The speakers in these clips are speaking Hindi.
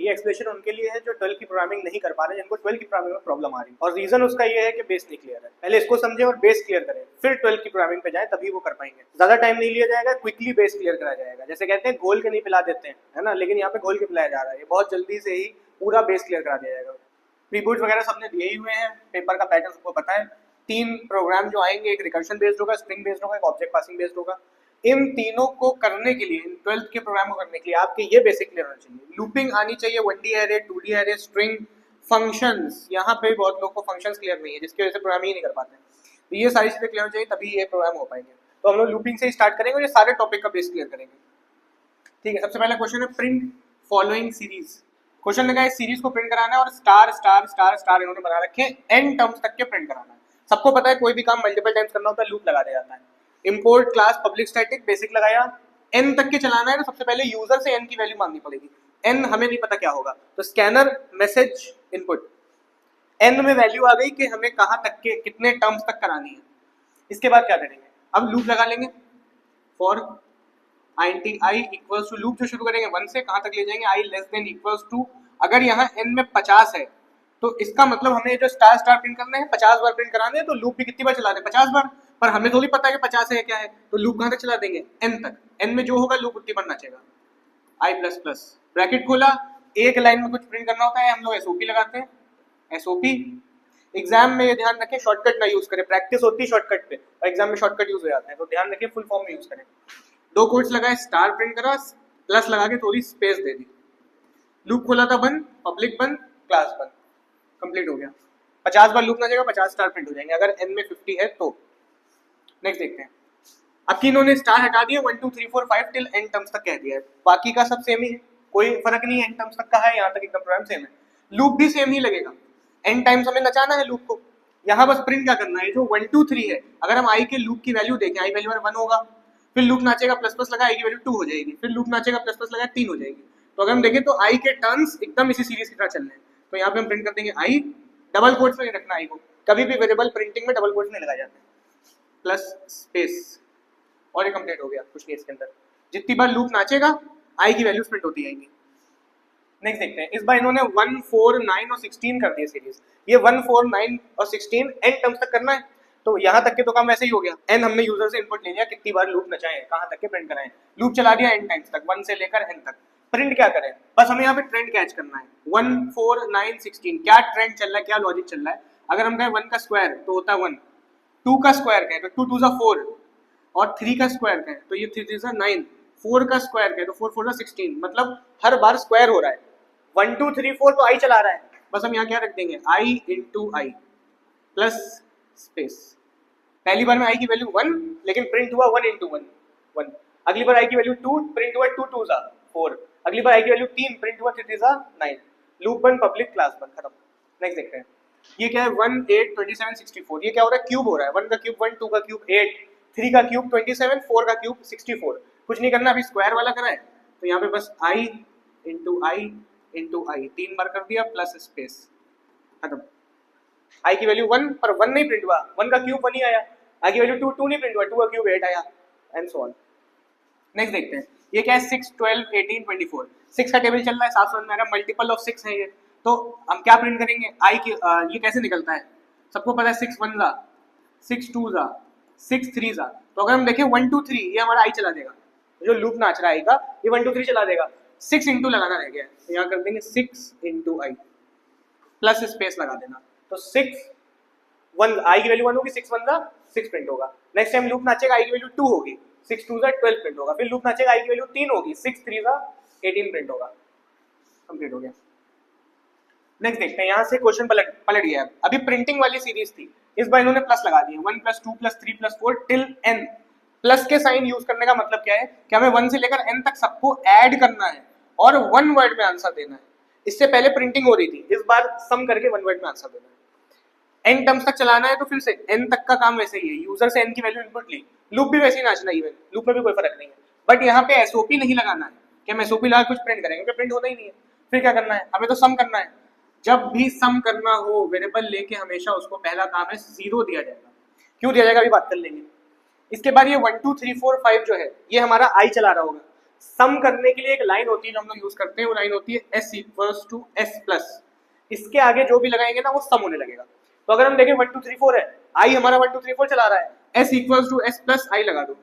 ये एक्सप्लेनेशन उनके लिए है जो 12 की प्रोग्रामिंग नहीं कर पा रहे, जिनको 12 की प्रोग्रामिंग में प्रॉब्लम आ रही है, और रीजन उसका ये है कि बेस नहीं क्लियर है। पहले इसको समझें और बेस क्लियर करें, फिर 12 की प्रोग्रामिंग पे जाएं, तभी वो कर पाएंगे। ज्यादा टाइम नहीं लिया जाएगा, क्विकली बेस क्लियर करा जाएगा। जैसे कहते हैं घोल के नहीं पिला देते हैं, है ना, लेकिन यहाँ पे घोल के पिलाया जा रहा है, ये बहुत जल्दी से ही पूरा बेस क्लियर करा दिया जाएगा। प्रीबूट वगैरह सबने दिए ही हुए हैं, पेपर का पैटर्न सबको पता है। 3 प्रोग्राम जो आएंगे, एक रिकर्शन बेस्ड होगा, स्प्रिंग बेस्ड होगा, एक ऑब्जेक्ट पासिंग बेस्ड होगा। इन तीनों को करने के लिए, इन 12th के प्रोग्राम को करने के लिए आपके ये बेसिक क्लियर होना चाहिए। लूपिंग आनी चाहिए, 1D array, 2D array, string, functions. यहाँ पे बहुत लोग को फंक्शंस क्लियर नहीं है, जिसकी वजह से प्रोग्राम ही नहीं कर पाते। तो ये सारी चीजें क्लियर होनी चाहिए, तभी ये प्रोग्राम हो पाएंगे। तो हम लोग लूपिंग से ही स्टार्ट करेंगे और ये सारे टॉपिक का बेस क्लियर करेंगे। ठीक है, सबसे पहला क्वेश्चन है प्रिंट फॉलोइंग सीरीज। क्वेश्चन लगा है सीरीज को प्रिंट कराना है और स्टार स्टार स्टार स्टार इन्होंने बना रखे n टर्म्स तक के प्रिंट कराना है। सबको पता है कोई भी काम मल्टीपल टाइम्स करना होता है लूप लगा दिया जाता है। Import class public static basic लगाया, n तक के चलाना है तो सबसे पहले यूजर से n की वैल्यू मांगनी पड़ेगी। n हमें नहीं पता क्या होगा, तो स्कैनर मैसेज इनपुट, n में वैल्यू आ गई कि हमें कहाँ तक के कितने टर्म्स तक करानी है। इसके बाद क्या करेंगे, अब लूप लगा लेंगे for int i equals to, loop जो शुरू करेंगे 1 से, कहाँ तक ले जाएंगे i less than equals to. अगर यहाँ n में 50 है तो इसका मतलब हमें जो स्टार स्टार प्रिंट करना है 50 बार प्रिंट कराने हैं, तो लूप भी कितनी बार चला दें, 50 बार। पर हमें थोड़ी पता है कि 50 है क्या है, तो लूप कहाँ तक चला देंगे, n तक। n में जो होगा लूप उतनी बार नाचेगा। i प्लस प्लस ब्रैकेट खोला, एक लाइन में कुछ प्रिंट करना होता है, हम लोग SOP लगाते हैं, SOP। एग्जाम में ये ध्यान रखें शॉर्टकट ना यूज करें, प्रैक्टिस होती है शॉर्टकट पे और एग्जाम में शॉर्टकट यूज हो जाते हैं, तो ध्यान रखें फुल फॉर्म में यूज करें। 2 कोट्स लगाए, स्टार प्रिंट करा, प्लस लगा के थोड़ी स्पेस दे दी, लूप खोला था बंद, पब्लिक बंद, क्लास बंद, कंप्लीट हो गया। 50 बार लूप ना जाएगा, 50 स्टार प्रिंट हो जाएंगे अगर n में 50 है तो। नेक्स्ट देखते हैं, अब कि इन्होंने स्टार हटा दिया, 1 2 3 4 5 टिल n टर्म्स तक कह दिया है, बाकी का सब सेम ही है, कोई फर्क नहीं है, n टर्म्स तक का है, यहाँ तक एकदम प्रोग्राम सेम है। लूप भी सेम ही लगेगा, n टाइम्स हमें नचाना है लूप को, यहाँ बस प्रिंट क्या करना है, जो 1 2 3 है, अगर हम i के लूप की वैल्यू देखें, i वैल्यू 1 होगा, फिर लूप नाचेगा प्लस प्लस लगा, i की वैल्यू 2 हो जाएगी, फिर लूप नाचेगा प्लस प्लस लगा 3 हो जाएगी। तो अगर हम देखें तो i के टर्म्स एकदम इसी सीरीज की तरह चल रहे हैं, तो यहाँ पे हम प्रिंट कर देंगे i, डबल कोट्स में नहीं रखना i को, कभी भी वेरिएबल प्रिंटिंग में डबल कोट्स नहीं लगाए जाते, प्लस स्पेस, और ये कंप्लीट हो गया, कुछ नहीं इसके अंदर। जितनी बार लूप नाचेगा i की वैल्यूज प्रिंट होती जाएंगी। नेक्स्ट देखते हैं, इस बार इन्होंने 1 4 9 और 16 कर दिया सीरीज। ये 1 4 9 और 16 n टर्म्स तक करना है, तो यहाँ तक के तो काम वैसे ही हो गया। n हमने यूजर से इनपुट ले लिया, कितनी बार लूप नचाएं, कहाँ तक के प्रिंट कराएं, लूप चला दिया n टाइम्स तक, 1 से लेकर n तक। प्रिंट क्या करें, बस हमें यहाँ पे ट्रेंड कैच करना है, 1 4 9 16 क्या ट्रेंड चल रहा है, क्या लॉजिक चल रहा है। अगर हम कहें 1 का स्क्वायर तो होता है 1, 2 का स्क्वायर कहें तो 2 2 सा 4, और 3 का स्क्वायर कहें तो ये 3 3 सा 9, 4 का स्क्वायर कहें तो 4 4 सा 16, मतलब हर बार स्क्वायर हो रहा है। 1 2 3 4 तो i चला रहा है, बस हम यहाँ क्या रख देंगे, i into I plus space. पहली बार में i की वैल्यू 1, लेकिन प्रिंट हुआ 1 इंटू 1 1। अगली बार i की वैल्यू 2, प्रिंट हुआ 2 2 सा 4। अगली बार i की वैल्यू 3, प्रिंट हुआ 3 3 सा 9। लूप बंद, पब्लिक क्लास बंद, खत्म। नेक्स्ट देखते हैं, ये क्या है, 1 8 27 64, ये क्या हो रहा है, क्यूब हो रहा है। 1 का क्यूब 1, 2 का क्यूब 8, 3 का क्यूब 27, 4 का क्यूब 64। कुछ नहीं करना, अभी स्क्वायर वाला करा है, तो यहाँ पे बस i इंटू आई इंटू आई 3 बार कर दिया, प्लस स्पेस, खत्म। i की वैल्यू 1 पर 1 नहीं प्रिंट हुआ, 1 का क्यूब 1 ही आया, i की वैल्यू 2 2 नहीं प्रिंट हुआ, 2 का क्यूब 8 आया, एंड सो ऑन। नेक्स्ट देखते हैं, ये क्या है, 6 12 18 24, 6 का टेबल चल रहा है, 7 समझ में आ रहा है, मल्टीपल ऑफ 6 है ये, तो हम क्या प्रिंट करेंगे, i की ये कैसे निकलता है, सबको पता है 6 1 जा 6 2 जा 6 3 जा, तो अगर हम देखें 1 2 3 ये हमारा i चला देगा, जो लूप नाच रहा है i का, ये 1 2 3 चला देगा। 6 इंटू लगाना रह गया है, तो यहाँ कर देंगे 6 इंटू आई प्लस स्पेस लगा देना, तो 6 1 आई की वैल्यू 1 होगी, 6 1 जा 6 प्रिंट होगा। नेक्स्ट टाइम लूप नाचेगा, आई की वैल्यू 2 होगी, 6 2 जा 12 प्रिंट होगा। फिर लूप नाचेगा, आई की वैल्यू 3 होगी, 6 3 जा 18 प्रिंट होगा, कंप्लीट हो गया। नेक्स्ट देखते हैं, यहाँ से क्वेश्चन पलट गया। अभी प्रिंटिंग वाली सीरीज थी, इस बार इन्होंने प्लस लगा दिया, 1 + 2 + 3 + 4 टिल n। प्लस के साइन यूज करने का मतलब क्या है कि हमें 1 से लेकर n तक सबको ऐड करना है और 1 वर्ड में आंसर देना है। इससे पहले प्रिंटिंग हो रही थी, इस बार सम करके 1 वर्ड में आंसर देना है। n टर्म्स तक चलाना है, तो फिर से n तक का काम वैसे ही है, यूजर से n की वैल्यू इनपुट ली, लूप भी वैसे ही नाचना, इवन लूप में भी कोई फर्क नहीं है। बट यहाँ पे SOP नहीं लगाना है कि हम SOP लगा कुछ प्रिंट करेंगे, क्योंकि प्रिंट होता ही नहीं है। फिर क्या करना है, हमें तो सम करना है। जब भी सम करना हो वेरिएबल लेके, हमेशा उसको पहला काम है 0 दिया जाएगा। क्यों दिया जाएगा अभी बात कर लेंगे। इसके बाद ये 1 2 3 4 5 जो है, ये हमारा i चला रहा होगा, सम करने के लिए एक लाइन होती है जो हम लोग यूज करते हैं, वो लाइन होती है s equals to s plus. इसके आगे जो भी लगाएंगे ना वो सम होने लगेगा। तो अगर हम देखें 1 2 3 4 है, i हमारा 1 2 3 4 चला रहा है, s equals to s plus i लगा दो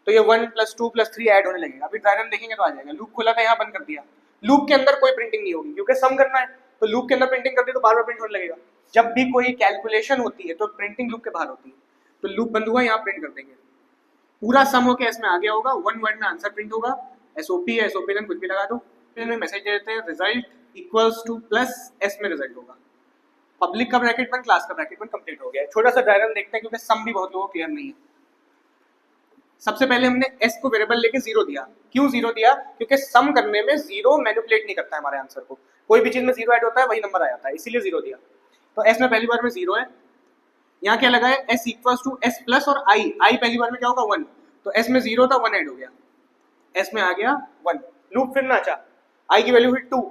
तो ये 1 + 2 + 3 ऐड होने लगेगा। अभी डायग्राम देखेंगे तो आ जाएगा। लूप खोला था, यहाँ बंद कर दिया, लूप के अंदर कोई प्रिंटिंग नहीं होगी क्योंकि सम करना है, तो लूप के अंदर प्रिंटिंग कर दी तो बार बार प्रिंट होने लगेगा। जब भी कोई कैलकुलेशन होती है तो प्रिंटिंग लूप के बाहर होती है, तो लूप बंद हुआ, यहाँ प्रिंट कर देंगे, पूरा सम होके एस में आ गया होगा, वन वर्ड में आंसर प्रिंट होगा। एसओपी है, एसओपी कुछ भी लगा दो, फिर में मैसेज दे देते हैं result equals to plus S में रिजल्ट होगा। पब्लिक का ब्रैकेट बन, क्लास का ब्रैकेट बन, कंप्लीट हो गया। छोटा सा डायग्राम देखते हैं क्योंकि सम भी बहुत लोगों को क्लियर नहीं है। सबसे पहले हमने s को वेरिएबल लेके 0 दिया। क्यों 0 दिया? क्योंकि सम करने में 0 मैनिपुलेट नहीं करता है हमारे आंसर को, कोई भी चीज में 0 ऐड होता है वही नंबर आ जाता है, इसीलिए 0 दिया। तो s में पहली बार में 0 है, यहाँ क्या लगा है s equals to s plus और i पहली बार में क्या होगा 1, तो s में 0 था 1 ऐड हो गया, s में आ गया 1। लूप फिर नाचा, i की वैल्यू हुई 2,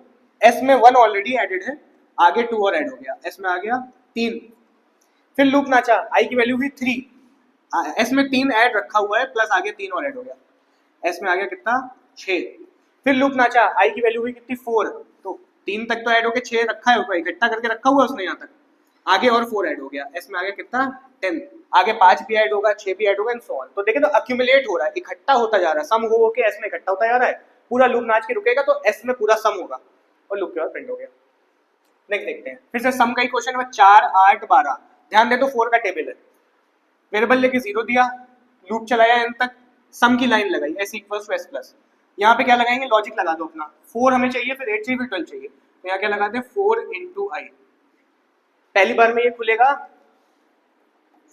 s में 1 ऑलरेडी एडेड है, आगे 2 और ऐड हो गया, s में आ गया 3। फिर लूप नाचा, i की वैल्यू हुई 3, s में 3 ऐड रखा हुआ है प्लस आगे 3 और ऐड हो गया, s में आ गया कितना 6। फिर लूप नाचा, i की वैल्यू हुई कितनी 4, तो 3 तक तो ऐड हो गया, 6 रखा है ऊपर इकट्ठा करके रखा हुआ है उसने यहाँ तक, आगे और 4 ऐड हो गया, s में आ गया कितना 10, आगे 5 भी ऐड होगा, 6 भी ऐड होगा एंड सो ऑन। तो देखें तो अक्यूमुलेट हो रहा है, इकट्ठा होता जा रहा है, सम हो के s में इकट्ठा होता जा रहा है, पूरा लूप नाच के रुकेगा तो s में पूरा सम होगा और लूप के बाद प्रिंट हो गया। नेक्स्ट देखते हैं, फिर से सम का ही क्वेश्चन है, 4 8 12। ध्यान दे तो 4 का टेबल है, वेरिएबल लेके 0 दिया, लूप चलाया एंड तक, सम की लाइन लगाई s equals to s plus. यहाँ पे क्या लगाएंगे, लॉजिक लगा दो अपना, 4 हमें चाहिए, फिर 8 चाहिए, फिर 12 चाहिए, तो यहाँ क्या लगाते हैं 4 × i। पहली बार में ये खुलेगा,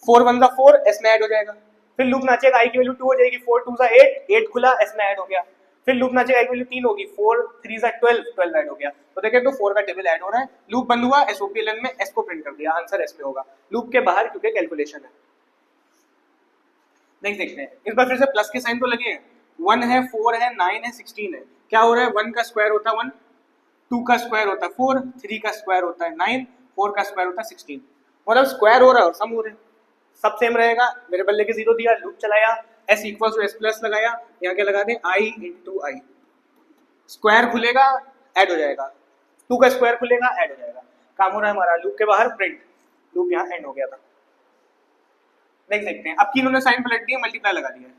4 1 ज़ा 4, s में ऐड हो जाएगा। फिर लूप नाचेगा, i की वैल्यू 2 हो जाएगी, 4 2 ज़ा 8, 8 खुला, s में ऐड हो गया। फिर लूप नाचेगा, i की वैल्यू 3 होगी, 4 3 ज़ा 12, 12 ऐड हो गया। तो देखें तो 4 का टेबल ऐड हो रहा है, लूप बंद हुआ, एसओपीएलएन में s को प्रिंट कर दिया, आंसर s में होगा, लूप के बाहर क्योंकि कैलकुलेशन है। नेक्स्ट देखते हैं, इस बार फिर से प्लस के साइन तो लगे हैं, 1 है 4 है 9 है 16 है। क्या हो रहा है, 1 का स्क्वायर होता है 1, 2 का स्क्वायर होता है 4, 3 का स्क्वायर होता है 9, 4 का स्क्वायर होता है 16। मतलब स्क्वायर हो रहा है और सम हो रहे हैं, सब सेम रहेगा। वेरिएबल लेके 0 दिया, लूप चलाया, s equals to s plus लगाया, यहाँ क्या लगा दें i × i, स्क्वायर खुलेगा ऐड हो जाएगा, 2 का स्क्वायर खुलेगा ऐड हो जाएगा, काम हो रहा है हमारा, लूप के बाहर प्रिंट, लूप यहाँ एंड हो गया था। नेक्स्ट देखते हैं, अब की इन्होंने साइन पलट दिया, मल्टीप्लाई लगा दिया है।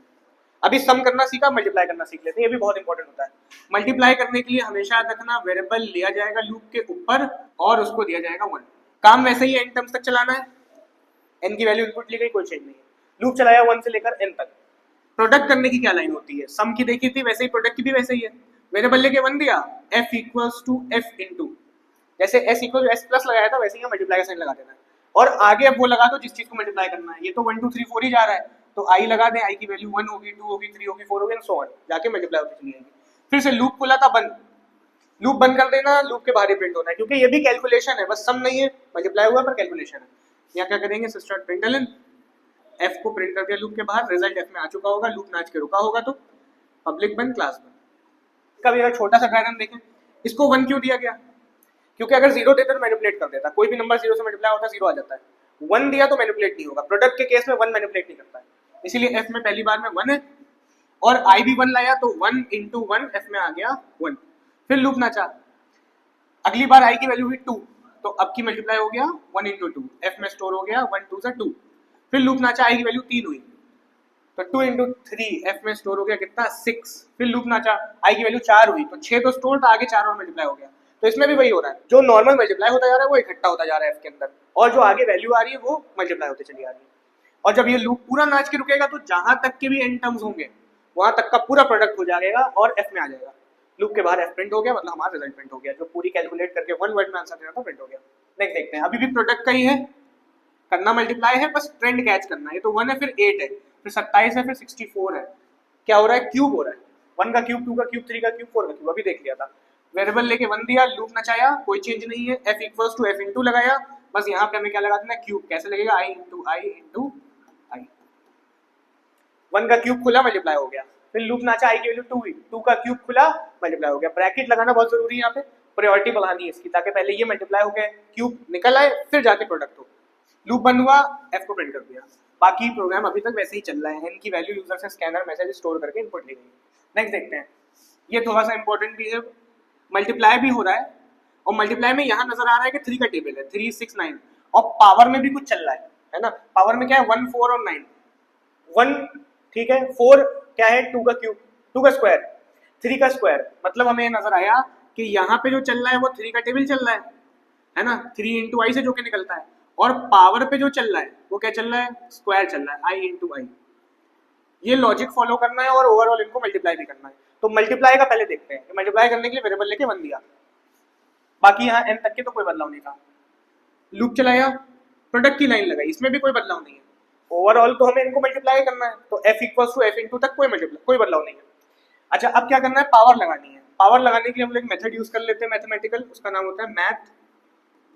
अभी सम करना सीखा, मल्टीप्लाई करना सीख लेते हैं, ये भी बहुत इंपॉर्टेंट होता है। मल्टीप्लाई करने के लिए हमेशा याद रखना, वेरिएबल लिया जाएगा लूप के ऊपर और उसको दिया जाएगा 1। काम वैसे ही n टर्म्स तक चलाना है, n की वैल्यू इनपुट ली गई, कोई चेंज नहीं है, लूप चलाया 1 से लेकर n तक। प्रोडक्ट करने की क्या लाइन होती है, सम की देखी थी वैसे ही प्रोडक्ट की भी वैसे ही है। वेरिएबल लेके 1 दिया, f इक्वल्स टू f × जैसे s equal to s plus लगाया था वैसे ही मल्टीप्लाई का साइन लगा देना है, और आगे अब वो लगा दो जिस चीज को मल्टीप्लाई करना है। ये तो 1 2 3 4 ही जा रहा है, तो i लगा दें, i की वैल्यू 1 होगी, 2 होगी, 3 होगी, 4 होगी एंड सो ऑन, जाके मल्टीप्लाई होती चली जाएगी। फिर से लूप खुला था बंद, लूप बंद कर देना, लूप के बाहर ही प्रिंट होना है, क्योंकि ये भी कैलकुलेशन है, बस सम नहीं है, मल्टीप्लाई हुआ पर कैलकुलेशन है। यहाँ क्या करेंगे, सिस्टर प्रिंटलन f को प्रिंट कर दिया लूप के बाहर, रिजल्ट f में आ चुका होगा, लूप नाच के रुका होगा, तो पब्लिक बंद क्लास बंद। कभी अगर छोटा सा डायग्राम देखें, इसको 1 क्यों दिया गया, क्योंकि अगर 0 देते तो मैनिपुलेट कर देता, कोई भी नंबर 0 से मल्टीप्लाई होता है 0 आ जाता है, 1 दिया तो मैनिपुलेट नहीं होगा, प्रोडक्ट के केस में 1 मैनिपुलेट नहीं करता है, इसीलिए f में पहली बार में 1 है, और i भी 1 लाया तो 1 × 1 f में आ गया 1। फिर लूप नाचा, अगली बार i की वैल्यू हुई 2, तो अब की मल्टीप्लाई हो गया 1 × 2, f में स्टोर हो गया 1 2 = 2। फिर लूप नाचा, i की वैल्यू 3 हुई, तो 2 × 3 f में स्टोर हो गया कितना 6। फिर लूप नाचा, i की वैल्यू 4 हुई, तो 6 तो स्टोर था, आगे 4 और मल्टीप्लाई हो गया। तो इसमें भी वही हो रहा है, जो नॉर्मल मल्टीप्लाई होता जा रहा है वो इकट्ठा होता जा रहा है f के अंदर, और जो आगे वैल्यू आ रही है वो मल्टीप्लाई होते चली आ रही है। और जब ये लूप पूरा नाच के रुकेगा तो जहां तक के भी n टर्म्स होंगे वहां तक का पूरा प्रोडक्ट हो जाएगा और f में आ जाएगा, लूप के बाहर f प्रिंट हो गया, मतलब हमारा रिजल्ट प्रिंट हो गया, जो पूरी कैलकुलेट करके 1 वर्ड में आंसर देना था प्रिंट हो गया। नेक्स्ट देखते हैं, अभी भी प्रोडक्ट का ही है, करना मल्टीप्लाई है, बस ट्रेंड कैच करना है। ये तो 1 है, फिर 8 है, फिर 27 है, फिर 64 है, क्या हो रहा है, क्यूब हो रहा है, 1 का क्यूब, 2 का क्यूब, 3 का क्यूब, 4 का क्यूब, अभी देख लिया था। वेरिएबल लेके 1 दिया, लूप नचाया, कोई चेंज नहीं है, f इक्वल्स टू f × लगाया, बस यहाँ पे हमें क्या लगा देना, क्यूब। कैसे लगेगा, i × i, 1 का क्यूब खुला, मल्टीप्लाई हो गया। फिर लूप नाचा, i की वैल्यू 2 हुई, 2 का क्यूब खुला, मल्टीप्लाई हो गया। ब्रैकेट लगाना बहुत जरूरी है यहाँ पे, प्रायोरिटी बढ़ानी है इसकी, ताकि पहले ये मल्टीप्लाई हो गया, क्यूब निकल आए, फिर जाके प्रोडक्ट हो। लूप बंद हुआ, f को प्रिंट कर दिया। बाकी प्रोग्राम अभी तक वैसे ही चल रहा है, n की वैल्यू यूजर से स्कैनर मैसेज स्टोर करके इनपुट ले गई। नेक्स्ट देखते हैं, ये थोड़ा सा इंपॉर्टेंट भी है, मल्टीप्लाई भी हो रहा है और मल्टीप्लाई में यहाँ नजर आ रहा है कि 3 का टेबल है 3 6 9 और पावर में भी कुछ चल रहा है ना। पावर में क्या है 1 4 और 9, 1 ठीक है, 4 क्या है 2 का क्यूब, 2 का स्क्वायर, 3 का स्क्वायर, मतलब हमें ये नजर आया कि यहाँ पे जो चल रहा है वो 3 का टेबल चल रहा है ना, 3 इंटू आई से जो कि निकलता है, और पावर पे जो चल रहा है वो क्या चल रहा है, स्क्वायर चल रहा है, आई इंटू आई। ये लॉजिक फॉलो करना है और ओवरऑल इनको मल्टीप्लाई भी करना है। तो मल्टीप्लाई का पहले देखते हैं, मल्टीप्लाई करने के लिए वेरिएबल लेके 1 दिया, बाकी यहाँ n तक के तो कोई बदलाव नहीं था, लूप चलाया, प्रोडक्ट की लाइन लगाई, इसमें भी कोई बदलाव नहीं है, ओवरऑल तो हमें इनको मल्टीप्लाई करना है, तो f equals to f into तक कोई बदलाव नहीं है। अच्छा अब क्या करना है, पावर लगानी है। पावर लगाने के लिए हम लोग मेथड यूज कर लेते हैं मैथमेटिकल, उसका नाम होता है मैथ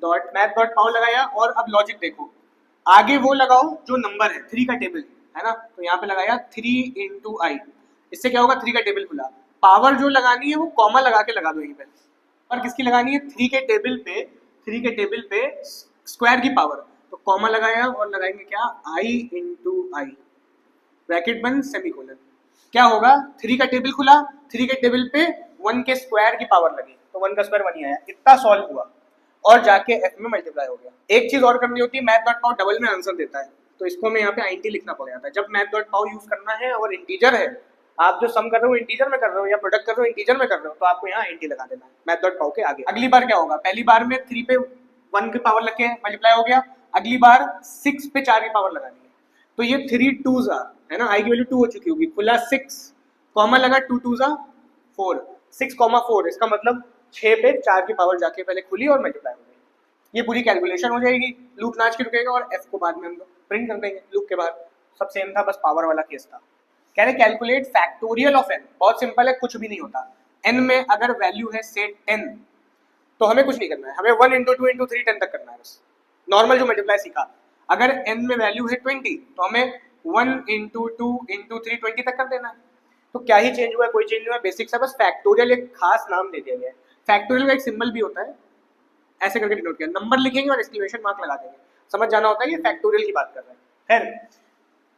डॉट पावर लगाया, और अब लॉजिक देखो, आगे वो लगाओ जो नंबर है 3 का टेबल है ना, तो यहाँ पे लगाया 3 इंटू आई, इससे क्या होगा 3 का टेबल खुला। पावर जो लगानी है वो कॉमा लगा के लगा दो यहीं पे, और किसकी लगानी है 3 के टेबल पे स्क्वायर की पावर, तो कॉमा लगाया और लगाएंगे क्या आई इंटू आई, ब्रैकेट बंद सेमीकोलन, क्या होगा 3 का टेबल खुला, 3 के टेबल पे 1 के स्क्वायर की पावर लगी, तो 1 का स्क्वायर 1 ही आया, इतना सॉल्व हुआ और जाके f में मल्टीप्लाई हो गया। एक चीज और करनी होती है, मैथ डॉट पाव डबल में आंसर देता है, तो इसको हमें यहाँ पे int लिखना पड़ जाता है। जब मैथ डॉट पाव यूज करना है और इंटीजर है, आप जो सम कर रहे हो इंटीजर में कर रहे हो या प्रोडक्ट कर रहे हो इंटीजर में कर रहे हो, तो आपको यहाँ int लगा देना है मैथ डॉट पाव के आगे। अगली बार क्या होगा, पहली बार में 3 पे 1 की पावर लग के मल्टीप्लाई हो गया, अगली बार 6 पे 4 की पावर लगानी है, तो ये 3 2s है ना, आई की वैल्यू 2 हो चुकी होगी, खुला 6, कॉमा लगा 2 2s 4, 6 4, इसका मतलब 6 पे 4 की पावर जाके पहले खुली और मल्टीप्लाई हो गई। ये पूरी कैलकुलेशन हो जाएगी, लूप नाच के रुकेगा और f को बाद में हम लोग प्रिंट कर देंगे लूप के बाद। सब सेम था, बस पावर वाला केस था। कह रहे कैलकुलेट फैक्टोरियल ऑफ n, बहुत सिंपल है, कुछ भी नहीं होता। n में अगर वैल्यू है से 10 तो हमें कुछ नहीं करना है, हमें 1 इंटू 2 इंटू 3 10 तक करना है बस, नॉर्मल जो मल्टीप्लाई सीखा। अगर n में वैल्यू है 20 तो हमें 1 इंटू 2 इंटू 3 20 तक कर देना है। तो क्या ही चेंज हुआ है, कोई चेंज नहीं हुआ, बेसिक सा, बस फैक्टोरियल एक खास नाम दे दिया गया है। फैक्टोरियल का एक सिंबल भी होता है, ऐसे करके डिनोट किया, नंबर लिखेंगे और एक्सक्लेमेशन मार्क लगा देंगे, समझ जाना होता है ये फैक्टोरियल की बात कर रहे हैं। फिर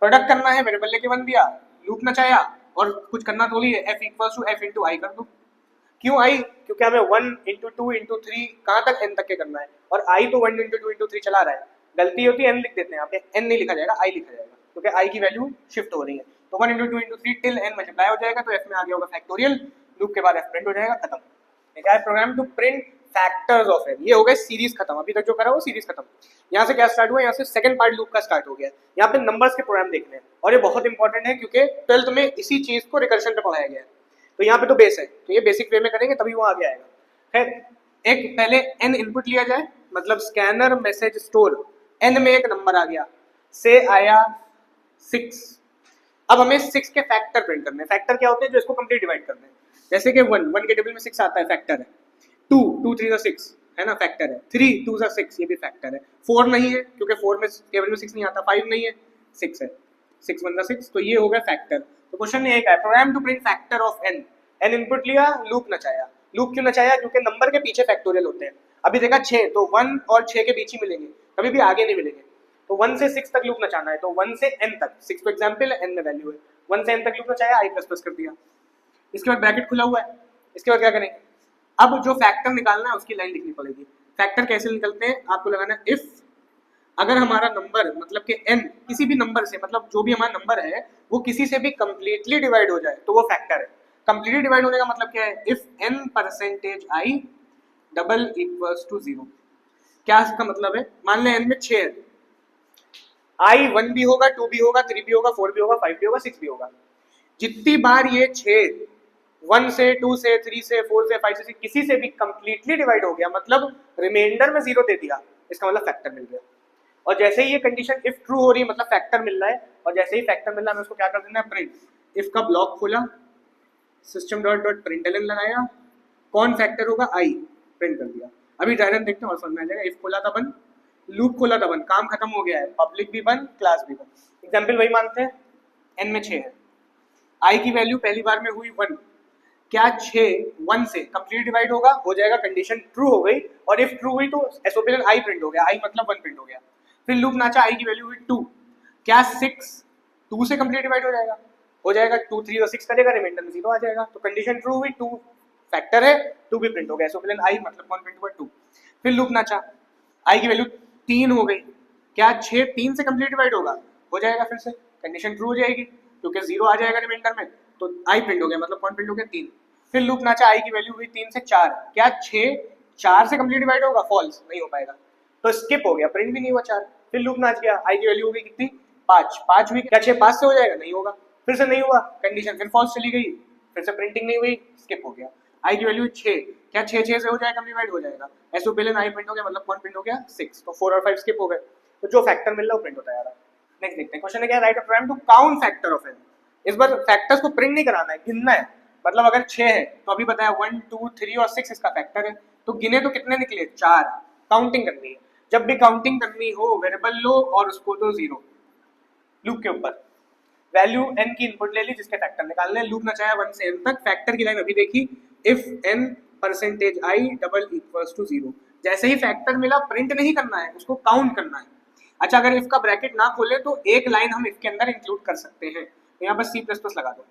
प्रोडक्ट करना है, वेरिएबल लेके 1 दिया, लूप नचाया और कुछ करना थोड़ी है, f equals to f into I कर दो। क्यों आई, क्योंकि हमें 1 इंटू 2 इंटू 3 कहाँ तक n तक के करना है, और i तो 1 इंटू 2 इंटू 3 चला रहा है, गलती होती है n लिख देते हैं, यहाँ पे n नहीं लिखा जाएगा i लिखा जाएगा, क्योंकि i की वैल्यू शिफ्ट हो रही है। तो 1 into 2 into 3 till n multiply हो जाएगा, तो f में आ गया होगा फैक्टोरियल, लूप के बाद f प्रिंट हो जाएगा, खत्म। ठीक है, program to print factors of n, ये हो गए सीरीज खत्म, अभी तक जो करा वो सीरीज खत्म। यहाँ से क्या स्टार्ट हुआ, यहाँ से सेकंड पार्ट लूप का स्टार्ट हो गया। यहाँ पे नंबर्स के प्रोग्राम देखने हैं, और ये बहुत इंपॉर्टेंट है क्योंकि 12th में इसी चीज को रिकर्शन पे पढ़ाया गया है। तो यहाँ पे तो बेस है, तो ये बेसिक वे में करेंगे तभी वो आगे आएगा। खैर, एक पहले n इनपुट लिया जाए, मतलब स्कैनर मैसेज स्टोर, n में एक नंबर आ गया, से आया 6, अब हमें 6 के फैक्टर प्रिंट करने हैं। फैक्टर क्या होते हैं, जो इसको कंप्लीट डिवाइड करते हैं, जैसे कि 1 के टेबल में 6 आता है, फैक्टर है। 2 3 6 है ना, फैक्टर है। 3 2 6, ये भी फैक्टर है। 4 नहीं है क्योंकि 4 में टेबल में 6 नहीं आता। 5 नहीं है, 6 है, 6 1 6, तो ये हो गया फैक्टर। तो क्वेश्चन ये है, program to print factor of n, n input लिया, लूप नचाया। लूप क्यों नचाया, क्योंकि नंबर के पीछे फैक्टोरियल होते हैं। अभी देखा 6, तो 1 और 6 के बीच ही मिलेंगे, कभी भी आगे नहीं मिलेंगे। तो 1 से 6 तक लूप नचाना है, तो 1 से n तक, 6 को एग्जांपल है, n में वैल्यू है, 1 से n तक लूप नचाया, i प्लस प्लस कर दिया। इसके बाद ब्रैकेट खुला हुआ है, इसके बाद क्या करेंगे, अब जो फैक्टर निकालना है उसकी लाइन लिखनी पड़ेगी। फैक्टर कैसे निकलते हैं, आपको लगाना है इफ अगर हमारा नंबर मतलब कि n किसी भी नंबर से, मतलब जो भी हमारा नंबर है वो किसी से भी कंप्लीटली डिवाइड हो जाए तो वो फैक्टर है। कंप्लीटली डिवाइड होने का मतलब क्या है, if n percentage i double equals to 0। क्या इसका मतलब है, मान लें n में 6 है, i 1 भी होगा, 2 भी होगा, 3 भी होगा, 4 भी होगा, 5 भी होगा, 6 भी होगा। जितनी बार ये 6 1 से 2 से 3 से 4 से 5 से किसी से भी कंप्लीटली डिवाइड हो गया, मतलब रिमाइंडर में 0 दे दिया, इसका मतलब फैक्टर मिल गया। और जैसे ही ये कंडीशन इफ ट्रू हो रही है मतलब फैक्टर मिल रहा है, और जैसे ही फैक्टर मिल रहा है उसको क्या कर देना है, प्रिंट। इफ का ब्लॉक खोला, सिस्टम डॉट डॉट प्रिंटलन लगाया, कौन फैक्टर होगा, आई, प्रिंट कर दिया। अभी डायग्राम देखते हैं और समझ में आ जाएगा। इफ खोला था बंद, लूप खोला था बंद, काम खत्म हो गया है, पब्लिक भी बंद, क्लास भी बंद। एग्जाम्पल वही मानते हैं, n में 6 है, i की वैल्यू पहली बार में हुई 1, क्या 6 1 से कंप्लीट डिवाइड होगा, हो जाएगा, कंडीशन ट्रू हो गई, और इफ ट्रू हुई तो एसओपी आई प्रिंट हो गया, आई मतलब 1 प्रिंट हो गया। फिर लूप नाचा, i की वैल्यू हुई 2, क्या 6 2 से कंप्लीट डिवाइड हो जाएगा, हो जाएगा 2 3 और 6 करेगा, रिमाइंडर में 0 आ जाएगा। तो कंडीशन ट्रू हुई, 2 फैक्टर है, 2 भी प्रिंट हो गया। सो फिलन आई मतलब कौन प्रिंट हुआ 2। फिर लूप नाचा, आई की वैल्यू 3 हो गई, क्या 6 3 से कंप्लीट डिवाइड होगा, हो जाएगा, फिर से कंडीशन ट्रू हो जाएगी क्योंकि 0 आ जाएगा रिमाइंडर में, तो आई प्रिंट हो गया, मतलब कौन प्रिंट हो गया 3। फिर लूप नाचा, आई की वैल्यू हुई 3 से 4, क्या 6 4 से कंप्लीट डिवाइड होगा, फॉल्स, नहीं हो पाएगा, तो स्किप हो गया, प्रिंट भी नहीं हुआ 4। फिर लूप नाच गया, आई की वैल्यू हो गई कितनी 5 5 हुई, क्या 6 5 से हो जाएगा, नहीं होगा, फिर से नहीं हुआ, कंडीशन फिर फॉल्स चली गई, फिर से प्रिंटिंग नहीं हुई, स्किप हो गया। आई की वैल्यू 6, क्या 6 6 से हो जाएगा, डिवाइड हो जाएगा, ऐसे पहले आई प्रिंट हो गया, मतलब कौन प्रिंट हो गया 6, तो 4 और 5 स्किप हो गए, तो जो फैक्टर मिल रहा है वो प्रिंट होता है यार। नेक्स्ट देखते हैं, क्वेश्चन है क्या, write a program to count factor of n। इस बार फैक्टर्स को प्रिंट नहीं कराना है, गिनना है, मतलब अगर 6 है तो अभी बताया 1 2 3 और 6 इसका फैक्टर है, तो गिने तो कितने निकले 4, काउंटिंग करनी है। जब भी काउंटिंग करनी हो वेरिएबल लो और उसको दो 0 लूप के ऊपर, वैल्यू n की इनपुट ले ली जिसके फैक्टर निकालने, लूप नचाया 1 से n तक, फैक्टर की लाइन अभी देखी, if n percentage i double equals to 0, जैसे ही फैक्टर मिला प्रिंट नहीं करना है, उसको काउंट करना है। अच्छा, अगर इफ का ब्रैकेट ना खोले तो एक लाइन हम इफ के अंदर इंक्लूड कर सकते हैं, तो यहाँ बस C++ लगा दो,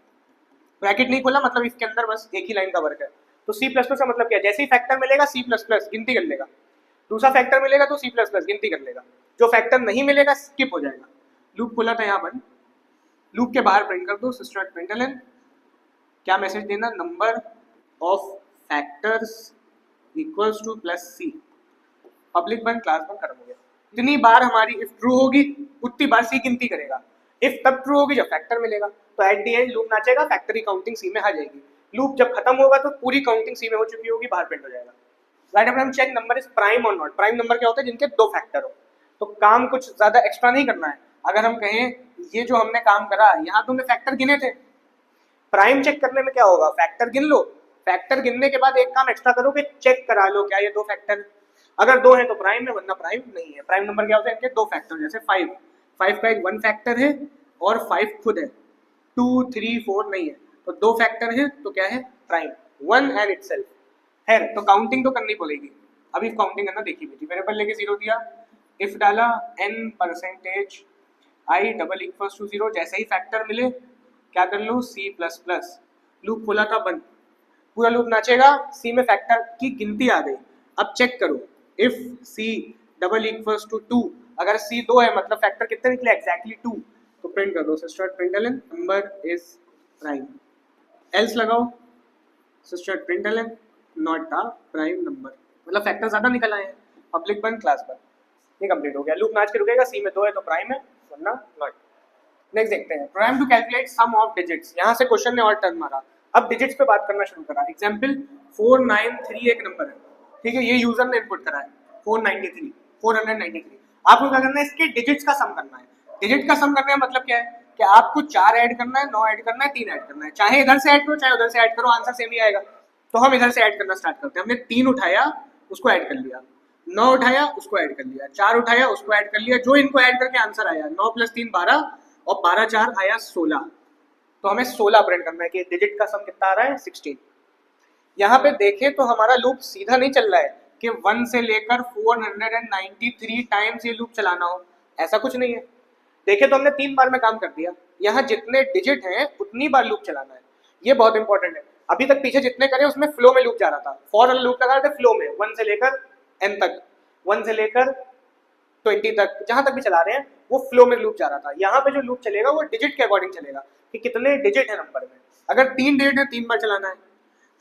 ब्रैकेट नहीं खोला मतलब इफ के अंदर बस एक ही लाइन का वर्क है, तो C++ का मतलब क्या है, जैसे ही फैक्टर मिलेगा C++ गिनती कर लेगा, दूसरा फैक्टर मिलेगा तो C++ गिनती कर लेगा, जो फैक्टर नहीं मिलेगा स्किप हो जाएगा। लूप खोला था यहाँ पर, लूप के बाहर प्रिंट कर दो systrut.println, क्या मैसेज देना, number of factors equals to plus C, public बंद क्लास बंद खत्म हो गया। जितनी बार हमारी इफ ट्रू होगी उतनी बार C गिनती करेगा, इफ तब ट्रू होगी जब फैक्टर मिलेगा, तो एट दी एंड लूप नाचेगा, फैक्टर की काउंटिंग C में आ जाएगी, लूप जब खत्म होगा तो पूरी काउंटिंग C में हो चुकी होगी, बाहर प्रिंट हो जाएगा। राइट, अब हम चेक नंबर इज प्राइम और नॉट, प्राइम नंबर क्या होता है, जिनके 2 फैक्टर हो, तो काम कुछ ज्यादा एक्स्ट्रा नहीं करना है। अगर हम कहें ये जो हमने काम करा, यहाँ तुमने फैक्टर गिने थे, प्राइम चेक करने में क्या होगा, फैक्टर गिन लो, फैक्टर गिनने के बाद एक काम एक्स्ट्रा करो कि चेक करा लो क्या ये 2 फैक्टर, अगर 2 है तो प्राइम है, वरना प्राइम नहीं है। प्राइम नंबर क्या होता है, इनके 2 फैक्टर, जैसे 5 का एक 1 फैक्टर है और 5 खुद है, 2 3 4 नहीं है, तो 2 फैक्टर है तो क्या है प्राइम, 1 एंड इटसेल्फ है, तो काउंटिंग तो करनी पड़ेगी। अभी काउंटिंग करना देखी हुई थी, वेरिएबल लेके 0 दिया, इफ डाला n percentage i double equals to 0, जैसे ही फैक्टर मिले क्या कर लो C++, लूप खोला था बंद, पूरा लूप नाचेगा, C में फैक्टर की गिनती आ गई। अब चेक करो, if C double equals to 2, अगर C 2 है मतलब फैक्टर कितने निकले एग्जैक्टली 2, तो प्रिंट कर दो systrut.println number is prime, else लगाओ systrut.println not a prime number, मतलब फैक्टर ज्यादा निकल आए हैं, पब्लिक बंद क्लास पर, ये कंप्लीट हो गया। लूप नाच के रुकेगा, C में 2 है तो प्राइम है, वरना नॉट। नेक्स्ट देखते हैं, program to calculate sum of digits, यहाँ से क्वेश्चन ने और टर्न मारा, अब डिजिट्स पे बात करना शुरू करा। एग्जांपल 493 एक नंबर है, ठीक है, ये यूजर ने इनपुट करा है 493, आपको क्या करना है, इसके डिजिट्स का सम करना है। डिजिट का सम करने का मतलब क्या है कि आपको 4 ऐड करना है, 9 ऐड करना है, 3 ऐड करना है, चाहे इधर से ऐड करो चाहे उधर से ऐड करो, आंसर सेम ही आएगा। तो हम इधर से ऐड करना स्टार्ट करते हैं, हमने 3 उठाया उसको ऐड कर लिया, 9 उठाया उसको ऐड कर लिया, 4 उठाया उसको ऐड कर लिया, जो इनको ऐड करके आंसर आया 9 + 3 12 और 12 4 आया 16, तो हमें 16 प्रिंट करना है कि डिजिट का सम कितना आ रहा है 16। यहाँ पे देखें तो हमारा लूप सीधा नहीं चल रहा है कि 1 से लेकर 493 टाइम्स ये लूप चलाना हो, ऐसा कुछ नहीं है। देखे तो हमने 3 बार में काम कर दिया, यहाँ जितने डिजिट हैं उतनी बार लूप चलाना है, ये बहुत इंपॉर्टेंट है। अभी तक पीछे जितने करे उसमें फ्लो में लूप जा रहा था, फॉर वाला लूप लगा रहे थे फ्लो में, 1 से लेकर n तक, 1 से लेकर 20 तक, जहां तक भी चला रहे हैं वो फ्लो में लूप जा रहा था। यहाँ पे जो लूप चलेगा वो डिजिट के अकॉर्डिंग चलेगा कि कितने डिजिट है नंबर में, अगर 3 डिजिट है 3 बार चलाना है,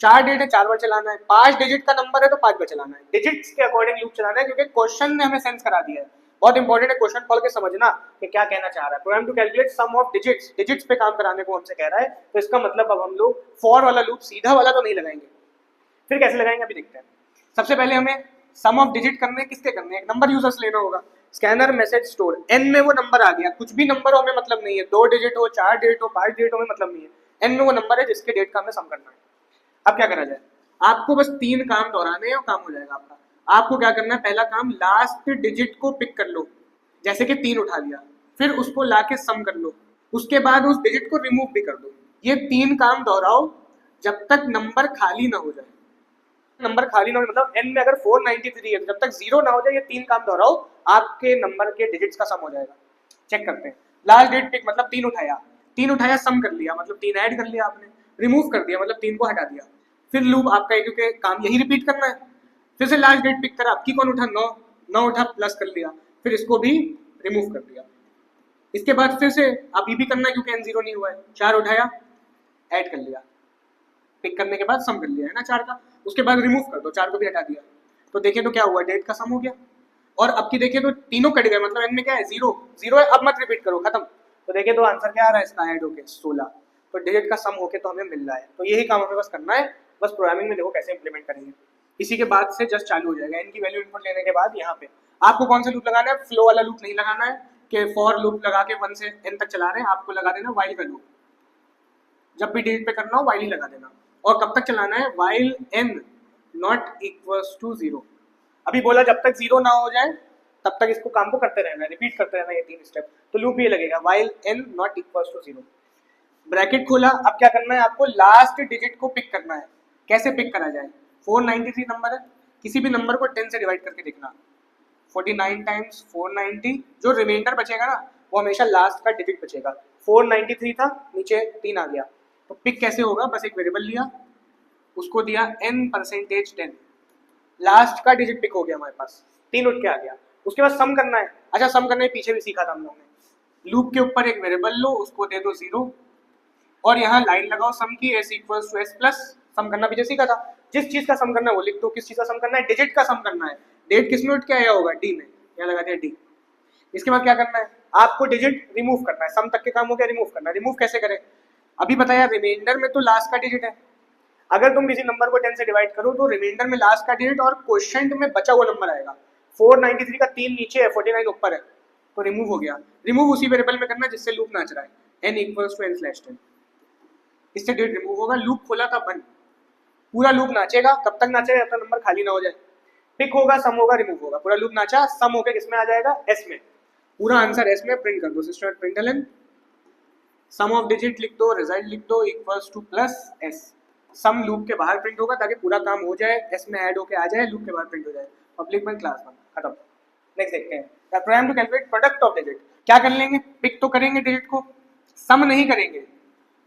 4 डिजिट है 4 बार चलाना है, 5 डिजिट का नंबर है तो 5 बार चलाना है, डिजिट्स के अकॉर्डिंग लूप चलाना है, क्योंकि क्वेश्चन ने हमें सेंस करा दिया है। बहुत इंपॉर्टेंट है, क्वेश्चन पढ़ के समझना कि क्या कहना चाह रहा है। Program to calculate sum of digits, digits पे काम कराने को हमसे कह रहा है, तो इसका मतलब अब हम लोग फॉर वाला लूप सीधा वाला तो नहीं लगाएंगे, फिर कैसे लगाएंगे अभी देखते हैं। सबसे पहले हमें सम ऑफ डिजिट करने किसके करने, एक नंबर यूजर्स लेना होगा, स्कैनर मैसेज स्टोर, n में वो नंबर आ गया, कुछ भी नंबर हो हमें मतलब नहीं है, 2 डिजिट हो 4 डिजिट हो 5 डिजिट हो हमें मतलब नहीं है, n में वो नंबर है जिसके डेट का हमें सम करना है। अब क्या करा जाए, आपको बस 3 काम दोहराने हैं और काम हो जाएगा आपका। आपको क्या करना है, पहला काम लास्ट डिजिट को पिक कर लो, जैसे कि 3 उठा लिया, फिर उसको लाके सम कर लो, उसके बाद उस डिजिट को रिमूव भी कर दो। ये 3 काम दोहराओ जब तक नंबर खाली ना हो जाए, नंबर खाली ना हो मतलब n में अगर 493 है जब तक 0 ना हो जाए, ये 3 काम दोहराओ, आपके नंबर के डिजिट्स का सम हो जाएगा। चेक करते हैं, लास्ट डिजिट पिक मतलब 3 उठाया, 3 उठाया, सम कर लिया मतलब 3 ऐड कर लिया आपने, रिमूव कर दिया मतलब 3 को हटा दिया। फिर लूप आपका है क्योंकि काम यही रिपीट करना है। फिर से लास्ट डेट पिक करा, आपकी कौन उठा 9, 9 उठा प्लस कर लिया, फिर इसको भी रिमूव कर दिया। इसके बाद फिर से अब ये भी करना है क्योंकि n0 नहीं हुआ है, 4 उठाया ऐड कर लिया, पिक करने के बाद सम कर लिया है ना 4 का, उसके बाद रिमूव कर दो, 4 को भी हटा दिया। तो देखिए तो क्या हुआ, डेट का सम हो गया। और अब की देखिए तो तीनों कट गए, मतलब n में क्या है 0 0 है, अब मत रिपीट करो, खत्म। तो देखिए तो आंसर क्या आ रहा है इसका, ऐड होके 16। तो डिजिट का सम होके तो हमें मिल रहा है। तो यही काम हमें बस करना है, बस प्रोग्रामिंग में देखो कैसे इंप्लीमेंट करेंगे। इसी के बाद से जस्ट चालू हो जाएगा। n की वैल्यू इनपुट लेने के बाद यहाँ पे आपको कौन सा लूप लगाना है, फ्लो वाला लूप नहीं लगाना है कि फॉर लूप लगा के 1 से n तक चला रहे हैं, आपको लगा देना वाइल का लूप। जब भी डिजिट पे करना हो वाइल ही लगा देना। और कब तक चलाना है, while n not equals to 0। अभी बोला जब तक 0 ना हो जाए तब तक इसको काम को करते रहना है, रिपीट करते रहना ये 3 स्टेप। तो लूप ये लगेगा while n not equals to 0, bracket खोला। अब क्या करना है, आपको लास्ट डिजिट को पिक करना है। कैसे पिक करा जाए, 493 नंबर है, किसी भी नंबर को 10 से डिवाइड करके देखना, 49 टाइम्स 490, जो रिमाइंडर बचेगा ना वो हमेशा लास्ट का डिजिट बचेगा। 493 था, नीचे 3 आ गया, तो पिक कैसे होगा, बस एक वेरिएबल लिया, उसको दिया n%10, लास्ट का डिजिट पिक हो गया हमारे पास, 3 उठ के आ गया। उसके बाद सम करना है। अच्छा सम करने पीछे भी सीखा था हम लोगों ने, लूप के ऊपर एक वेरिएबल लो, उसको दे दो 0 और यहाँ लाइन लगाओ सम की, s equals to s plus, sum करना पीछे सीखा था। जिस चीज का सम करना है वो लिख दो, किस चीज का सम करना है, डिजिट का सम करना है। डेट किस में उठ के आया होगा, d में, यहाँ लगा दिया d। इसके बाद क्या करना है, आपको डिजिट रिमूव करना है। सम तक के काम हो गया, रिमूव करना है। रिमूव कैसे करें, अभी बताया, रिमाइंडर में तो लास्ट का डिजिट है, अगर तुम किसी नंबर को 10 से डिवाइड करो तो रिमाइंडर में लास्ट का डिजिट और क्वोशिएंट में बचा हुआ नंबर आएगा। 493 का 3 नीचे है, 49 ऊपर है, तो रिमूव हो गया। रिमूव उसी वेरिएबल में करना जिससे लूप नाच रहा है, n इक्वल्स टू n/10, इससे डिजिट रिमूव होगा। लूप खोला था 1, पूरा लूप नाचेगा, कब तक नाचेगा, जब तक नंबर खाली ना हो जाए। पिक होगा, सम होगा, रिमूव होगा, पूरा लूप नाचा, सम होकर किसमें आ जाएगा, s में, पूरा आंसर s में प्रिंट कर दो। System println sum of digit लिख दो, रिजल्ट लिख दो, equals to plus s। Sum loop के बाहर प्रिंट होगा ताकि पूरा काम हो जाए, s में ऐड होके आ जाए, लूप के बाहर प्रिंट हो जाए। पब्लिक में क्लास 1 खत्म। नेक्स्ट देखते हैं, program to calculate product of digit. क्या कर लेंगे, पिक तो करेंगे डिजिट को, सम नहीं करेंगे,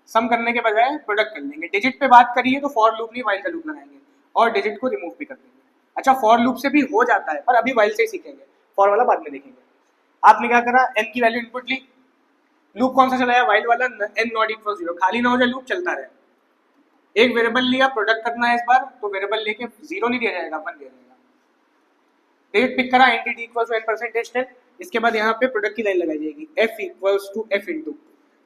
सम करने के बजाय प्रोडक्ट कर लेंगे। डिजिट पे बात करिए तो फॉर लूप नहीं वाइल का लूप लगाएंगे और डिजिट को रिमूव भी कर देंगे। अच्छा फॉर लूप से भी हो जाता है पर अभी वाइल से ही सीखेंगे, फॉर वाला बाद में देखेंगे। आपने क्या करा, n की वैल्यू इनपुट ली, लूप कौन सा चलाया, वाइल वाला, n नॉट इक्वल 0, खाली ना हो जाए, लूप चलता रहे। एक वेरिएबल लिया, प्रोडक्ट करना है इस बार, तो वेरिएबल लेके 0 नहीं दिया जाएगा, 1 दिया जाएगा। डिजिट पिक करा, एंटिटी इक्वल्स टू n%10, इसके बाद यहाँ पे प्रोडक्ट की लाइन लगाई जाएगी, f equals to f into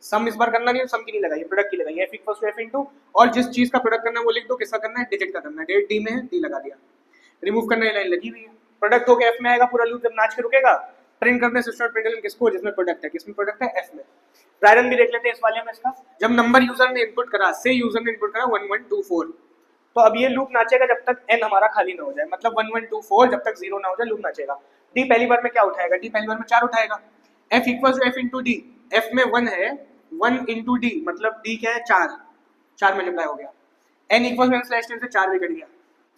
sum. इस बार करना नहीं है, सम की नहीं लगाई, प्रोडक्ट की लगाई, f equals to f into, और जिस चीज का प्रोडक्ट करना है वो लिख दो, किसका करना है, डिजिट का करना है। डिजिट d में है, d लगा दिया, रिमूव करने लाइन लगी हुई है, प्रोडक्ट होके f में आएगा, पूरा लूप जब नाच के रुकेगा। प्रिंट करने सिस्टम प्रिंटलन किसको, जिसमें प्रोडक्ट है, किसमें प्रोडक्ट है, f में। प्रायरन भी देख लेते हैं इस वाले में इसका, जब नंबर यूजर ने इनपुट करा, से यूजर ने इनपुट करा 1124, तो अब ये लूप नाचेगा जब तक n हमारा खाली ना हो जाए, मतलब 1124 जब तक 0 ना हो जाए लूप नाचेगा। d पहली बार में क्या उठाएगा, d पहली बार में 4 उठाएगा, f equals to f into d, f में 1 है, 1 इनटू d मतलब d क्या है, 4, 4 मल्टीप्लाई हो गया, n इक्वल्स टू n/10 से 4 भी कट गया।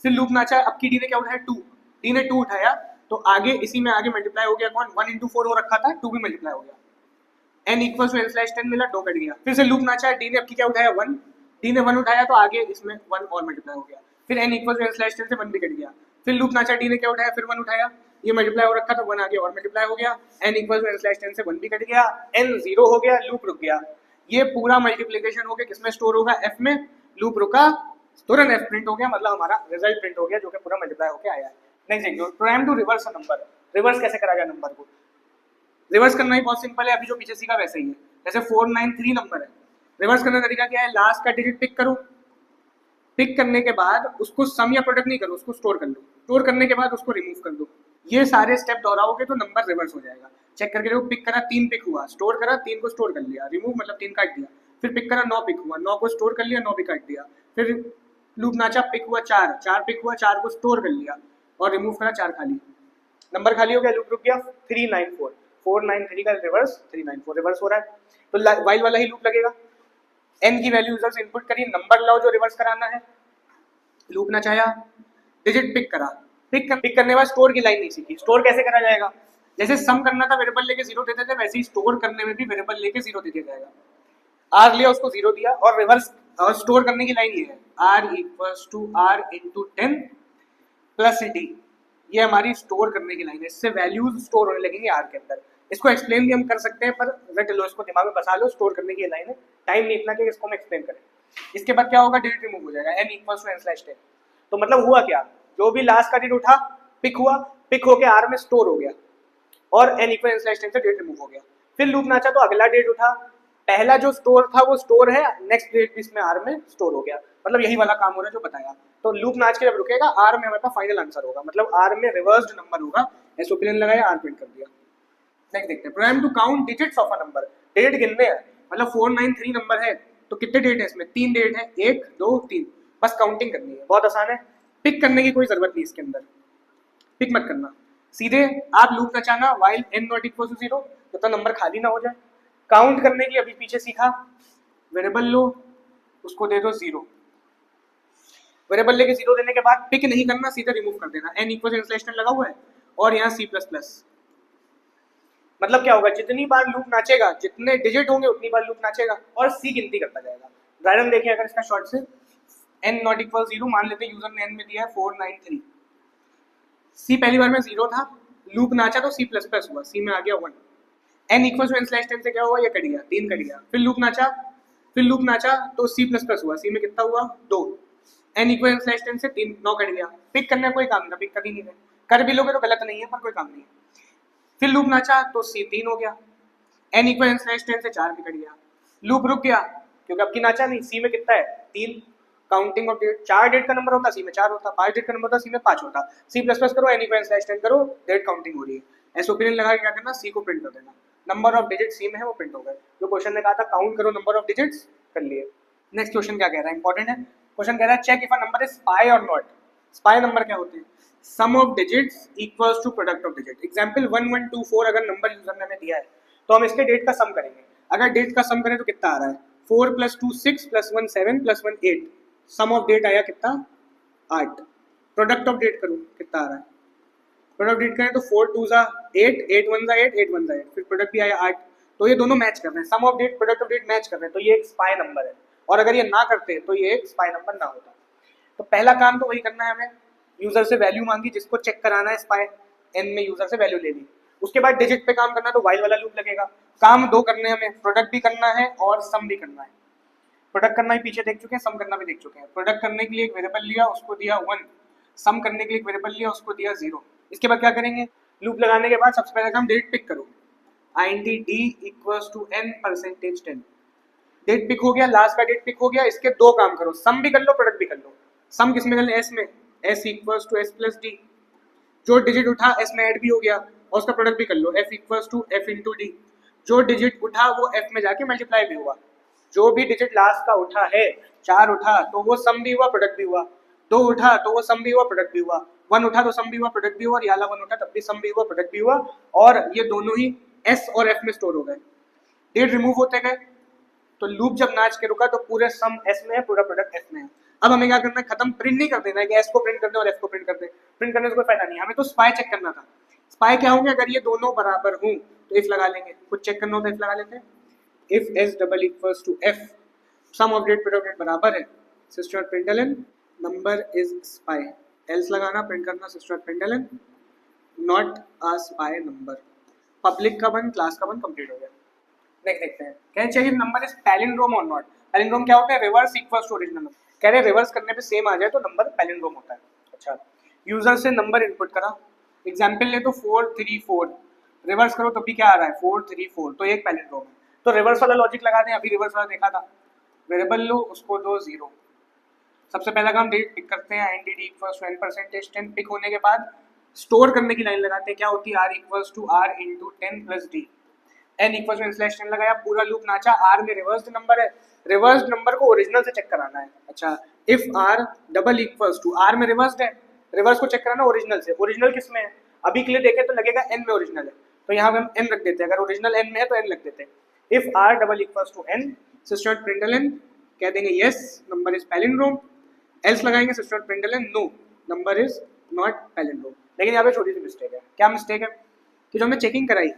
फिर लूप नाचा, अब की d ने क्या उठाया, 2, d ने 2 उठाया, तो आगे इसी में आगे मल्टीप्लाई हो गया, कौन, 1 इंटू 4 हो रखा था, 2 भी मल्टीप्लाई हो गया, n इक्वल्स टू n/10 मिला, 2 कट गया। फिर से लूप नाचा, d ने अब की क्या उठाया, 1, d ने 1 उठाया तो आगे इसमें 1 और मल्टीप्लाई हो गया, फिर n इक्वल्स टू n/10 से 1 भी कट गया। फिर लूप नाचा, d ने क्या उठाया, फिर 1 उठाया, ये मल्टीप्लाई हो रखा था, 1 आगे और मल्टीप्लाई हो गया, n इक्वल्स टू n/10 से 1 भी कट गया, n 0 हो गया, लूप रुक गया। ये पूरा मल्टीप्लिकेशन हो गया, किसमें स्टोर होगा, f में, लूप रुका, तुरंत f प्रिंट हो गया, मतलब हमारा रिजल्ट प्रिंट हो गया जो कि पूरा मल्टीप्लाई होके आया है। नेक्स्ट देखिए, program to reverse a number. Reverse कैसे करा जाए नंबर को, रिवर्स करना ही बहुत सिंपल है, अभी जो पीछे सीखा वैसे ही है। जैसे 493 नंबर है, रिवर्स करने का तरीका क्या है, लास्ट का डिजिट पिक करो, पिक करने के बाद उसको सम या प्रोडक्ट नहीं करो, उसको स्टोर कर लो, स्टोर करने के बाद उसको रिमूव कर दो। ये सारे स्टेप दोहराओगे तो नंबर रिवर्स हो जाएगा। चेक करके देखो, पिक करा 3 पिक हुआ, स्टोर करा 3 को स्टोर कर लिया, रिमूव मतलब 3 काट दिया, फिर पिक करा 9 पिक हुआ, 9 को स्टोर कर लिया, 9 भी काट दिया, फिर लूप नाचा, पिक हुआ 4, 4 पिक हुआ, 4 को स्टोर कर लिया और रिमूव करा, 4 खाली, नंबर खाली हो गया, लूप रुक गया, 394, 493 का रिवर्स 394 रिवर्स हो रहा है, तो वाइल वाला ही लूप लगेगा। n की वैल्यू यूजर से इनपुट करी, नंबर लाओ जो रिवर्स कराना है, लूप ना चाहा, डिजिट पिक करा, पिक करने के बाद स्टोर की लाइन नहीं सीखी, स्टोर कैसे करा जाएगा, जैसे सम करना था वेरिएबल लेके 0 देते थे, वैसे ही स्टोर करने में भी वेरिएबल लेके 0 दे दिया जाएगा। आर लिया उसको 0 दिया और रिवर्स और स्टोर करने की लाइन ये है R equals to R into 10 plus D, ये हमारी स्टोर करने की लाइन है। इससे वैल्यूज स्टोर होने लगेंगे आर के अंदर। इसको एक्सप्लेन भी हम कर सकते हैं, पर रट लो इसको, दिमाग में बसा लो, स्टोर करने की लाइन है, टाइम नहीं इतना कि इसको हम एक्सप्लेन करें। इसके बाद क्या होगा, डिजिट रिमूव हो जाएगा, n इक्वल्स टू n/10। तो मतलब हुआ क्या, जो भी लास्ट का डिजिट उठा पिक हुआ, पिक होके आर में स्टोर हो गया और n इक्वल n/10 से डिजिट रिमूव हो गया। फिर लूप नाचा तो अगला डिजिट उठा, पहला जो स्टोर था वो स्टोर है, नेक्स्ट डिजिट भी इसमें आर में स्टोर हो गया। मतलब यही वाला काम हो रहा है जो बताया। तो लूप नाच के जब रुकेगा आर में हमारे पास फाइनल आंसर होगा, मतलब आर में रिवर्स्ड नंबर होगा। एसओपी लगाया, आर प्रिंट कर दिया। नेक्स्ट देखते हैं, program to count digits of a number. Digit गिनने हैं, मतलब 493 नंबर है तो कितने डिजिट है इसमें, 3 डिजिट है, 1 2 3, बस काउंटिंग करनी है, बहुत आसान है। पिक करने की कोई जरूरत नहीं इसके अंदर, पिक मत करना, सीधे आप loop नचाना while n not equal to 0, तो नंबर खाली ना हो जाए। काउंट करने की अभी पीछे सीखा, वेरिएबल लो उसको दे दो 0, वेरिएबल लेके 0 देने के बाद पिक नहीं करना, सीधे रिमूव कर देना। n इक्वल इंस्लेशन लगा हुआ है और यहाँ c++, मतलब क्या होगा, जितनी बार लूप नाचेगा, जितने डिजिट होंगे उतनी बार लूप नाचेगा और c गिनती करता जाएगा। डायग्राम देखिए अगर इसका शॉर्ट से, n not equal 0 मान लेते हैं, यूजर ने n में दिया है 493, c पहली बार में 0 था, लूप नाचा तो c++ हुआ, c में आ गया 1। n इक्वल टू n/10 से क्या हुआ, ये कट गया, 3 कट गया। फिर लूप नाचा तो c++ हुआ, c में कितना हुआ 2। n इक्वल n/10 से 3 9 कट गया। पिक करने का कोई काम नहीं, पिक कर ही नहीं रहे, कर भी लोगे तो गलत नहीं है पर कोई काम नहीं है। फिर लूप नाचा तो c 3 हो गया, n इक्वल n/10 से 4 भी कट गया। लूप रुक गया क्योंकि अब की नाचा नहीं, c में कितना है 3, काउंटिंग ऑफ डेट, 4 डेट का नंबर होता सी में 4 होता, 5 डेट का नंबर होता सी में 5 होता। c++ करो, n इक्वल n/10 करो, डेट काउंटिंग हो रही है। एसओपी लगा के क्या करना, c को प्रिंट कर देना, नंबर ऑफ डिजिट सी में है वो प्रिंट हो गए। जो क्वेश्चन ने कहा था काउंट करो नंबर ऑफ डिजिट्स, कर लिए। नेक्स्ट क्वेश्चन क्या कह रहा है, इंपॉर्टेंट है क्वेश्चन, कह रहा है check if a number is spy or not. Spy number क्या होते हैं, sum of digits equals to product of digit. Example 1124 अगर नंबर यूजर ने हमें दिया है तो हम इसके डेट का सम करेंगे। अगर डेट का सम करें तो कितना आ रहा है, 4 + 2 6 + 1 7 + 1 8, सम ऑफ डेट आया कितना 8। प्रोडक्ट ऑफ डेट करूँ कितना आ रहा है, प्रोडक्ट डेट करें तो 4 2 8, 8 1 8, 8 1 8, फिर प्रोडक्ट भी आया 8। तो ये दोनों मैच कर रहे हैं, sum of that product of that match कर रहे हैं, तो ये एक स्पाई नंबर है। और अगर ये ना करते तो ये एक स्पाई नंबर ना होता। तो पहला काम तो वही करना है हमें, यूजर से वैल्यू मांगी जिसको चेक कराना है, स्पाई n में यूजर से वैल्यू ले ली। उसके बाद डिजिट पे काम करना है तो while वाला लूप लगेगा। काम दो करने हमें, प्रोडक्ट भी करना है और सम भी करना है। प्रोडक्ट करना ही पीछे देख चुके हैं, सम करना भी देख चुके हैं। प्रोडक्ट करने के लिए एक वेरिएबल लिया, उसको दिया 1, सम करने के लिए एक वेरिएबल लिया, उसको दिया 0। इसके बाद क्या करेंगे, लूप लगाने के बाद सबसे पहले काम डेट पिक करो, int d equals to n%10। डेट पिक हो गया, लास्ट का डेट पिक हो गया। इसके दो काम करो, सम भी कर लो प्रोडक्ट भी कर लो। सम किस में कर ले, s में, s equals to s + d। जो डिजिट उठा s में ऐड भी हो गया और उसका प्रोडक्ट भी कर लो, f equals to f * d। जो डिजिट उठा वो f में जाके मल्टीप्लाई भी हुआ। जो भी डिजिट लास्ट का उठा है, 4 उठा तो वो सम भी हुआ प्रोडक्ट भी हुआ, 2 उठा तो वो सम भी हुआ प्रोडक्ट भी हुआ, 1 उठा तो सम भी हुआ प्रोडक्ट भी हुआ, और याला 1 उठा तब भी सम भी हुआ प्रोडक्ट भी हुआ, और ये दोनों ही s और f में स्टोर हो गए। डेट रिमूव होते गए तो लूप जब नाच के रुका तो पूरे सम s में है, पूरा प्रोडक्ट f में है। अब हमें क्या करना है, खत्म, प्रिंट नहीं कर देना है कि s को प्रिंट कर दे और f को प्रिंट कर दे, प्रिंट करने से कोई फायदा नहीं है। हमें तो स्पाई चेक करना था। स्पाई क्या होंगे, अगर ये दोनों बराबर हों तो इफ लगा लेंगे, कुछ चेक करना होता है इफ लगा लेते हैं। If s double equals to f, some of that product date बराबर है, sister println number is spy, else लगाना, प्रिंट करना sister println not a spy number. Public का बन, क्लास का बन, कंप्लीट हो गया। नेक्स्ट देखते हैं, कहना चाहिए नंबर इज पैलिंड्रोम और नॉट। पैलिंड्रोम क्या होता है, रिवर्स इक्वल्स टू ओरिजिनल। कह रहे रिवर्स करने पे सेम आ जाए तो नंबर पैलिंड्रोम होता है। अच्छा, यूजर से नंबर इनपुट करा, एग्जांपल ले तो 434, रिवर्स करो तो भी क्या आ रहा है 434, तो एक पैलिंड्रोम है। तो रिवर्स वाला लॉजिक लगा दें, अभी रिवर्स वाला देखा था, वेरिएबल लो उसको दो 0। सबसे पहला काम डेट पिक करते हैं, int d equals to n%10। Pick होने के बाद स्टोर करने की लाइन लगाते हैं, क्या होती है, r equals to r into 10 plus d। n equals to n/10 लगाया, पूरा लूप नाचा, r में रिवर्स्ड नंबर है, रिवर्स्ड नंबर को ओरिजिनल से चेक कराना है। अच्छा, if r double equals to, r में रिवर्स्ड है, रिवर्स को चेक कराना ओरिजिनल से। ओरिजिनल किस में है, अभी के लिए देखें तो लगेगा n में ओरिजिनल है, तो यहाँ पे हम n रख देते हैं, अगर ओरिजिनल n में है तो n रख देते हैं। If r double equals to n, system println कह देंगे yes number is palindrome, else लगाएंगे system println no number is not palindrome. लेकिन यहाँ पे छोटी सी मिस्टेक है, क्या मिस्टेक है कि जो हमने चेकिंग कराई,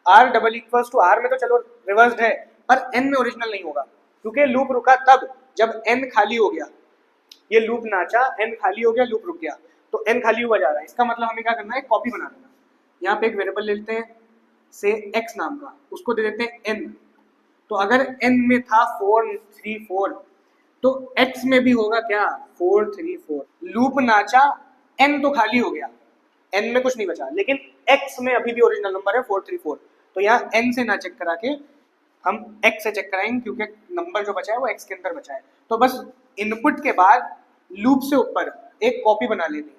r double equals to, r में तो चलो रिवर्स्ड है, पर n में ओरिजिनल नहीं होगा, क्योंकि लूप रुका तब जब n खाली हो गया। ये लूप नाचा, n खाली हो गया, लूप रुक गया, तो n खाली हुआ जा रहा है। इसका मतलब हमें क्या करना है, कॉपी बना देना। यहाँ पे एक वेरिएबल ले लेते हैं से x नाम का, उसको दे देते हैं n। तो अगर n में था 4 3 4, तो x में भी होगा क्या 4 3 4। लूप नाचा, n तो खाली हो गया, n में कुछ नहीं बचा, लेकिन x में अभी भी ओरिजिनल नंबर है 4 3 4। तो यहाँ n से ना चेक करा के हम x से चेक कराएंगे, क्योंकि नंबर जो बचा है वो x के अंदर बचा है। तो बस इनपुट के बाद लूप से ऊपर एक कॉपी बना लेनी है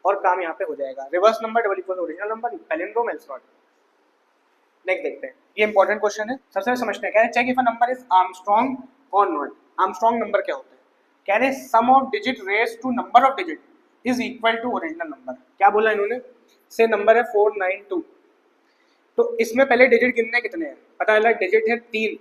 और काम यहाँ पे हो जाएगा। Reverse number double equal original number, palindrome else not. Next देखते हैं, ये इंपॉर्टेंट क्वेश्चन है, सबसे पहले समझते हैं। कह रहे check if a number is Armstrong or not. Armstrong number क्या होता है? कह रहे sum of digit raise to number of digit is equal to original number. क्या बोला इन्होंने? से नंबर है 492, तो इसमें पहले डिजिट गिनने कितने हैं, पता चला डिजिट है 3।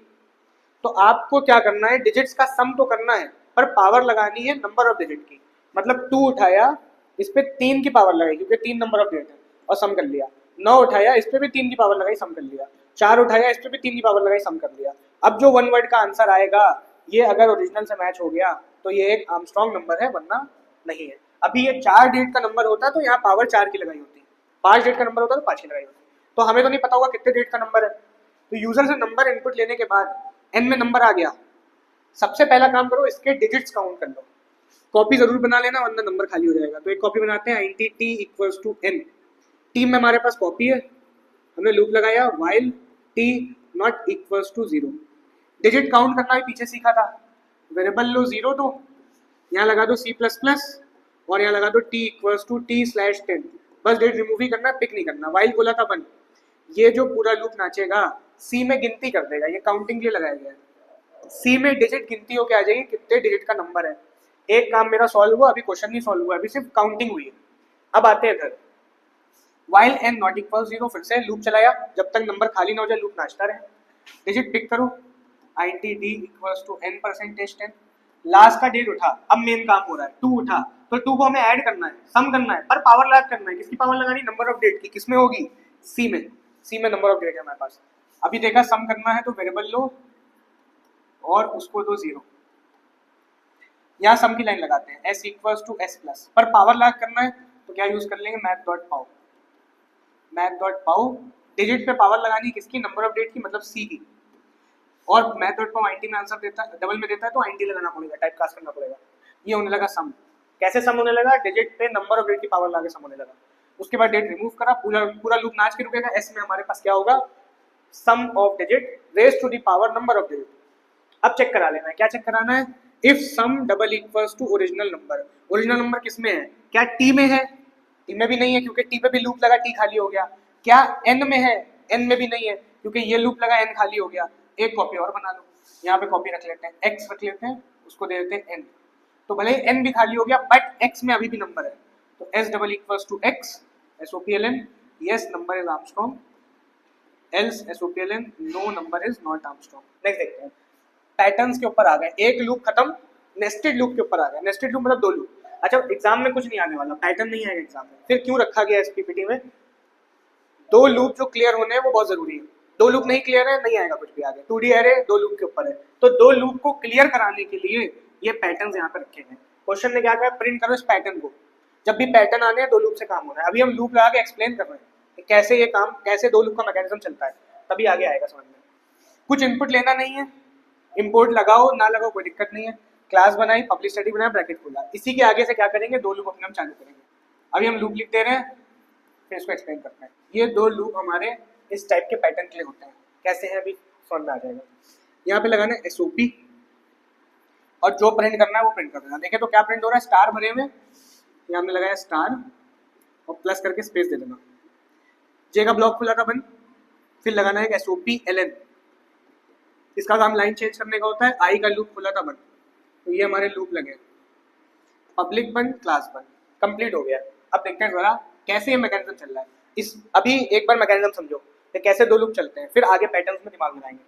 तो आपको क्या करना है, डिजिट्स का सम तो करना है, पर पावर लगानी है नंबर ऑफ डिजिट की। मतलब 2 उठाया, इस पे 3 की पावर लगाई, क्योंकि 3 नंबर ऑफ डिजिट है, और सम कर लिया। 9 उठाया, इस पे भी 3 की पावर लगाई, सम कर लिया। 4 उठाया, इस पे भी 3 की पावर लगाई, सम कर लिया। अब जो वन वर्ड का आंसर आएगा, ये अगर ओरिजिनल से मैच हो गया तो ये एक आर्मस्ट्रॉन्ग नंबर है, वरना नहीं है। अभी ये 4 डिजिट का नंबर होता तो यहाँ पावर 4 की लगाई होती, 5 डिजिट का नंबर होता तो 5 की लगाई होती। तो हमें तो नहीं पता होगा कितने डिजिट का नंबर है। तो यूजर से नंबर इनपुट लेने के बाद n में नंबर आ गया, सबसे पहला काम करो इसके डिजिट्स काउंट कर लो। कॉपी जरूर बना लेना, वरना नंबर खाली हो जाएगा। तो एक कॉपी बनाते हैं, int t equals to n। T में हमारे पास कॉपी है, हमने लूप लगाया while t not equals to 0। Digit count करना भी पीछे सीखा था। वेरिएबल लो 0, तो यहाँ लगा दो c++ और यहाँ लगा दो t इक्वल्स टू t/10। बस डिजिट रिमूव ही करना है, पिक नहीं करना। while बोला था 1। ये जो पूरा लूप नाचेगा सी में गिनती कर देगा, ये काउंटिंग के लिए लगाया गया है। सी में डिजिट गिनती होके आ जाएगी कितने डिजिट का नंबर है। एक काम मेरा सॉल्व हुआ, अभी क्वेश्चन नहीं सॉल्व हुआ, अभी सिर्फ काउंटिंग हुई है। अब आते हैं इधर, while n नॉट इक्वल 0, फिर से लूप चलाया, जब तक नंबर खाली ना हो जाए लूप नाचता रहे। डिजिट पिक करो, int d equals to n%10। Last का डिजिट उठा, अब मेन काम हो रहा है, 2 उठा, तो 2 को हमें ऐड करना है, सम करना है, पर पावर लगा करना है। किसकी पावर लगानी? नंबर ऑफ डिजिट की। किसमें होगी? सी में। सी में नंबर ऑफ डिजिट है हमारे पास। अभी देखा सम करना है, तो वेरिएबल लो और उसको दो 0। यहाँ सम की लाइन लगाते हैं, s इक्वल्स टू s+, पर पावर लगा करना है तो क्या यूज कर लेंगे? math.pow। math.pow डिजिट पे पावर लगानी है, किसकी? नंबर ऑफ डिजिट की, मतलब सी की। और math.pow int में आंसर देता है, डबल में देता है, तो int लगाना पड़ेगा, टाइप कास्ट करना पड़ेगा। ये होने लगा सम। कैसे सम होने लगा? डिजिट पे नंबर ऑफ डिजिट की पावर लगा के सम होने लगा। उसके बाद डिजिट रिमूव करा, पूरा लूप नाच के रुकेगा। s में हमारे पास क्या होगा? Sum of digit raise to the power number of digit. अब चेक करा लेना है, क्या चेक कराना है? If sum double equals to original number. Original number किसमें है? क्या टी में है? टी में भी नहीं है, क्योंकि टी पे भी लूप लगा, टी खाली हो गया। क्या एन में है? एन में भी नहीं है, क्योंकि ये लूप लगा, एन खाली हो गया। एक कॉपी और बना लो, यहाँ पे कॉपी रख लेते हैं, एक्स रख लेते हैं, उसको दे देते हैं एन। तो भले ही एन भी खाली हो गया, बट एक्स में अभी भी नंबर है, तो S double equals to X, SOPLN, yes number is Armstrong, else SOPLN, no number is not Armstrong। Next देखते हैं, पैटर्न्स के ऊपर आ गए। एक लूप खत्म, नेस्टेड लूप के ऊपर आ गए। नेस्टेड लूप मतलब 2 लूप। अच्छा, एग्जाम में कुछ नहीं आने वाला, पैटर्न नहीं आएगा एग्जाम में, फिर क्यों रखा गया SPPT में? 2 लूप जो क्लियर होने हैं वो बहुत जरूरी है। 2 लूप नहीं क्लियर है, नहीं आएगा कुछ भी आगे। 2D एरे 2 लूप के ऊपर है, तो 2 लूप को क्लियर कराने के लिए ये पैटर्न्स यहाँ पे रखे गए। क्वेश्चन ने क्या कहा? प्रिंट करो इस पैटर्न को। जब भी पैटर्न आने हैं 2 लूप से काम होना है। अभी हम लूप लगा के एक्सप्लेन कर रहे हैं कि कैसे ये काम, कैसे 2 लूप का मैकेनिज्म चलता है, तभी आगे आएगा समझ में। कुछ इनपुट लेना नहीं है, इंपोर्ट लगाओ ना लगाओ कोई दिक्कत नहीं है। क्लास बनाई, पब्लिक स्टडी बनाया, ब्रैकेट खोला, इसी के आगे से क्या करेंगे? 2 लूप अपने हम चालू करेंगे। अभी हम लूप लिख दे रहे हैं, फिर इसको एक्सप्लेन करते हैं। ये 2 लूप हमारे इस टाइप के पैटर्न के लिए होते हैं। कैसे हैं अभी समझ में आ जाएगा। यहाँ पे लगाना है SOP, और जो प्रिंट करना है वो प्रिंट कर देना। देखें तो क्या प्रिंट हो रहा है? स्टार भरे हुए, यहाँ हमने लगाया स्टार और प्लस करके स्पेस दे देना। जे का ब्लॉक खुला था बंद, फिर लगाना है SOPLN। इसका काम लाइन चेंज करने का होता है। आई का लूप खुला था बंद, तो ये हमारे लूप लगे, पब्लिक बंद, क्लास बंद, कंप्लीट हो गया। अब देखते हैं जरा कैसे ये मैकेनिज्म चल रहा है। इस अभी एक बार मैकेनिज्म समझो कि कैसे 2 लूप चलते हैं, फिर आगे पैटर्न्स में दिमाग लगाएंगे।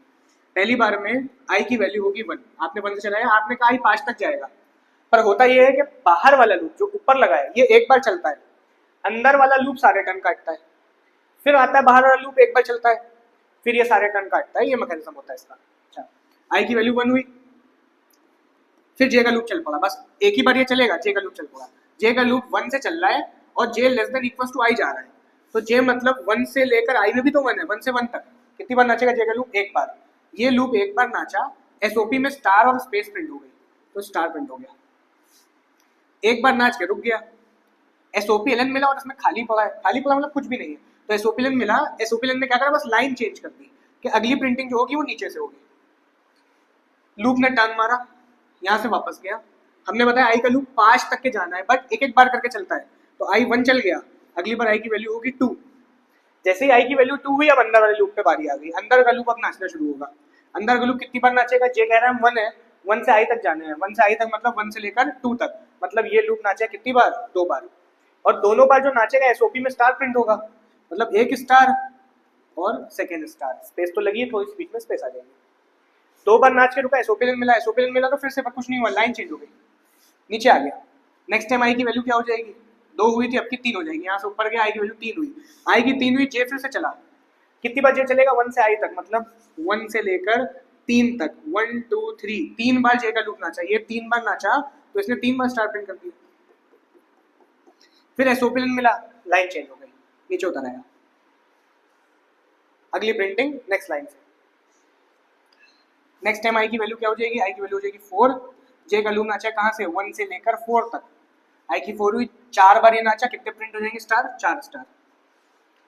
पहली बार में आई की वैल्यू होगी 1, आपने 1 से चलाया, आपने कहा आई 5 तक जाएगा। पर होता यह है कि बाहर वाला लूप जो ऊपर लगा है ये एक बार चलता है, अंदर वाला लूप सारे टर्न काटता है, फिर आता है बाहर वाला लूप एक बार चलता है, फिर ये सारे टर्न काटता है। ये मैकेनिज्म होता है इसका। अच्छा, आई की वैल्यू 1 हुई, फिर जे का लूप चल पड़ा, बस एक ही बार ये चलेगा, जे का लूप चल पड़ा, जे का लूप 1 से चल रहा है और जे लेस देन इक्वल टू आई जा रहा है, तो जे मतलब 1 से लेकर आई में भी तो 1 है, 1 से 1 तक कितनी बार नाचेगा जे का लूप? एक बार। ये लूप एक बार नाचा, एसओपी में स्टार और स्पेस प्रिंट हो गई, तो स्टार प्रिंट हो गया, एक बार नाच के रुक गया, एसओपी एलन मिला और इसमें खाली पड़ा है, खाली पड़ा मतलब कुछ भी नहीं है, तो एसओपी एलन मिला, एसओपी एलन ने क्या करा, बस लाइन चेंज कर दी कि अगली प्रिंटिंग जो होगी वो नीचे से होगी। लूप ने टर्न मारा, यहाँ से वापस गया, हमने बताया आई का लूप 5 तक के जाना है, बट एक एक बार करके चलता है, तो आई 1 चल गया, अगली बार आई की वैल्यू होगी 2, जैसे ही आई की वैल्यू 2 हुई, अब अंदर वाले लूप पे बारी आ गई, अंदर का लूप अब नाचना शुरू होगा, अंदर का लूप कितनी बार नाचेगा, जे कह रहा है 1 है, 1 से आई तक जाना है, 1 से आई तक मतलब 1 से लेकर 2 तक, मतलब ये लूप नाचेगा कितनी बार? 2 बार, और दोनों बार जो नाचेगा एसओपी में स्टार प्रिंट होगा, मतलब एक स्टार और सेकेंड स्टार, स्पेस तो लगी है, थोड़ी सी बीच में स्पेस आ जाएगी, 2 बार नाच के रुका, एसओपी मिला, एसओपी मिला तो फिर से कुछ नहीं हुआ, लाइन चेंज हो गई, नीचे आ गया, नेक्स्ट टाइम आई की वैल्यू क्या हो जाएगी? 2 हुई थी, अब की 3 हो जाएगी, यहाँ से ऊपर गया, आई की वैल्यू 3 हुई, आई की 3 हुई, जे फिर से चला, कितनी बार जे चलेगा? 1 से आई तक, मतलब 1 से लेकर 3 तक, 1 2 3, 3 बार जे का लूप नाचा, ये 3 बार नाचा तो इसने 3 बार स्टार प्रिंट कर दिया, फिर एसओपी मिला, लाइन चेंज हो गई, नीचे उतर आया, अगली प्रिंटिंग नेक्स्ट लाइन से, नेक्स्ट टाइम आई की वैल्यू क्या हो जाएगी? आई की वैल्यू हो जाएगी 4, जे का लूप नाचा कहाँ से? 1 से लेकर 4 तक, आई की 4 हुई, 4 बार ये नाचा, कितने प्रिंट हो जाएंगे? स्टार, 4 स्टार,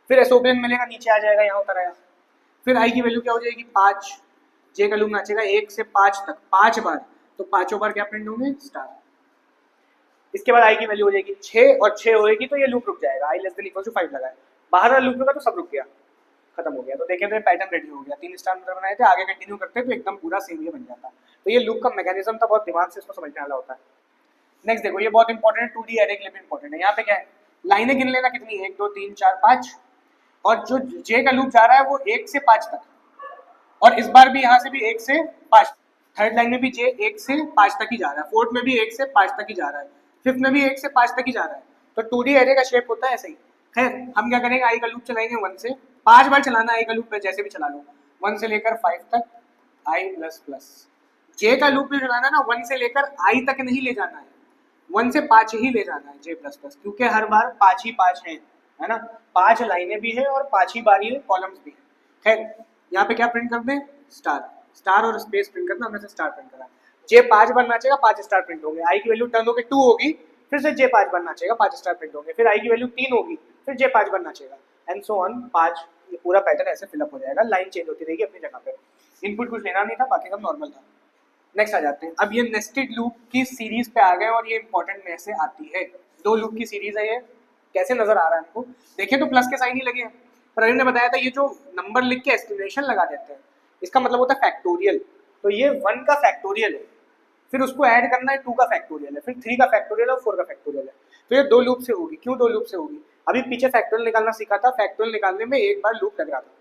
फिर एसओपी मिलेगा, नीचे आ जाएगा, यहाँ उतर आया, फिर आई की वैल्यू क्या हो जाएगी? 5, जे का लूप नाचेगा 1 से 5 तक, 5 बार, तो 5 बार क्या प्रिंट होंगे? स्टार, इसके बाद आई की वैल्यू हो जाएगी 6 और 6 होएगी तो ये लूप रुक जाएगा, आई लेस देन इक्वल टू 5 लगाए, बाहर वाला लूप रुका तो सब रुक गया, खत्म हो गया, तो देखें तो पैटर्न रेडी हो गया, 3 स्टार बनाए थे, आगे कंटिन्यू करते तो एकदम पूरा सेम ये बन जाता, तो ये लूप का मैकेनिज्म था, बहुत दिमाग से इसको समझने वाला होता है। नेक्स्ट देखो, ये बहुत इंपॉर्टेंट है, 2D एरे के लिए भी इंपॉर्टेंट है, यहाँ पे क्या है, लाइनें गिन लेना कितनी, 1 2 3 4 5, और जो जे का लूप जा रहा है वो 1 से 5 तक, और इस बार भी यहाँ से भी 1 से 5, थर्ड लाइन में भी जे 1 से 5 तक ही जा रहा है, फोर्थ में भी 1 से 5 तक ही जा रहा है, फिफ्थ में भी 1 से 5 तक ही जा रहा है, तो 2D एरे का शेप होता है ऐसे ही। खैर हम क्या करेंगे, आई का लूप चलाएंगे 1 से 5 बार चलाना, आई का लूप पे जैसे भी चला लो, 1 से लेकर 5 तक आई प्लस प्लस, जे का लूप भी चलाना ना 1 से लेकर आई तक नहीं ले जाना है, 1 से 5 ही ले जाना है, जे प्लस प्लस, क्योंकि हर बार 5 ही 5 है ना, 5 लाइनें भी है और 5 ही बारी कॉलम्स भी है। खैर यहाँ पे क्या प्रिंट कर दें? स्टार, स्टार और स्पेस प्रिंट करना, हमने से स्टार प्रिंट करा, जे 5 बार नाचेगा 5 स्टार प्रिंट होंगे, आई की वैल्यू टर्न होकर 2 होगी, फिर से जे 5 बार नाचेगा 5 स्टार प्रिंट होंगे, फिर आई की वैल्यू 3 होगी, फिर जे 5 बार नाचेगा, एंड सो ऑन 5, ये पूरा पैटर्न ऐसे फिलअप हो जाएगा, लाइन चेंज होती रहेगी अपनी जगह पे, इनपुट कुछ लेना नहीं था, बाकी सब नॉर्मल था। नेक्स्ट आ जाते हैं, अब ये नेस्टेड लूप की सीरीज पे आ गए और ये इंपॉर्टेंट में से आती है, 2 लूप की सीरीज है, ये कैसे नजर आ रहा है आपको? देखिए तो प्लस के साइन ही लगे हैं, प्रवीण ने बताया था ये जो नंबर लिख के एस्टिमेशन लगा देते हैं इसका मतलब होता है फैक्टोरियल, तो ये 1 का फैक्टोरियल है, फिर उसको ऐड करना है 2 का फैक्टोरियल है, फिर 3 का फैक्टोरियल और 4 का फैक्टोरियल है, तो ये 2 लूप से होगी। क्यों 2 लूप से होगी? अभी पीछे फैक्टोरियल निकालना सीखा था, फैक्टोरियल निकालने में एक बार लूप लग रहा था,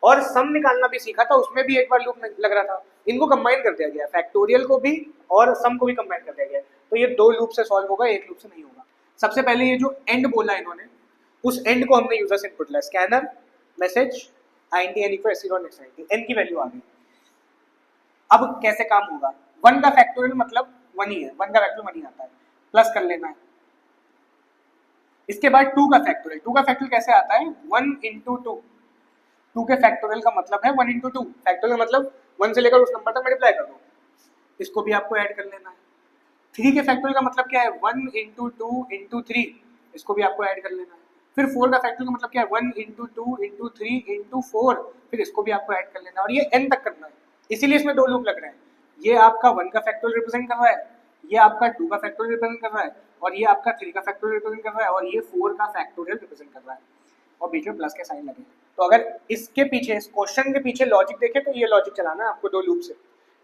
और सम निकालना भी सीखा था, उसमें भी एक बार लूप लग रहा था, इनको कंबाइन कर दिया गया, फैक्टोरियल को भी और सम को भी कंबाइन कर दिया गया, तो ये 2 लूप से सॉल्व होगा, एक लूप से नहीं होगा। सबसे पहले ये जो एंड बोला इन्होंने, उस एंड को हमने यूजर्स इनपुट लिया, scanner message int n equal epsilon next int, n की वैल्यू आ गई। अब कैसे काम होगा? 1 का फैक्टोरियल मतलब 1 ही है, 1 का फैक्टोरियल 1 ही आता है, प्लस कर लेना है, इसके बाद 2 का फैक्टोरियल, 2 का फैक्टोरियल कैसे आता है? 1 into 2, 2 के फैक्टोरियल का मतलब है 1 into 2, फैक्टोरियल मतलब 1 से लेकर उस नंबर तक मल्टीप्लाई कर दो, इसको भी आपको ऐड कर लेना है। 3 के फैक्टोरियल का मतलब क्या है? 1 into 2 into 3, इसको भी आपको ऐड कर लेना है। फिर 4 का फैक्टोरियल का मतलब क्या है? 1 into 2 into 3 into 4, फिर इसको भी आपको ऐड कर लेना है, और ये n तक करना है, इसीलिए इसमें 2 लूप लग रहे हैं। ये आपका 1 का फैक्टोरियल रिप्रेजेंट कर रहा है, ये आपका 2 का फैक्टोरियल रिप्रेजेंट कर रहा है, और ये आपका 3 का फैक्टोरियल रिप्रेजेंट कर रहा है, और ये 4 का फैक्टोरियल रिप्रेजेंट कर रहा है, और बीच में प्लस के साइन लगे। तो अगर इसके पीछे, इस क्वेश्चन के पीछे लॉजिक देखें तो ये लॉजिक चलाना है आपको 2 लूप से,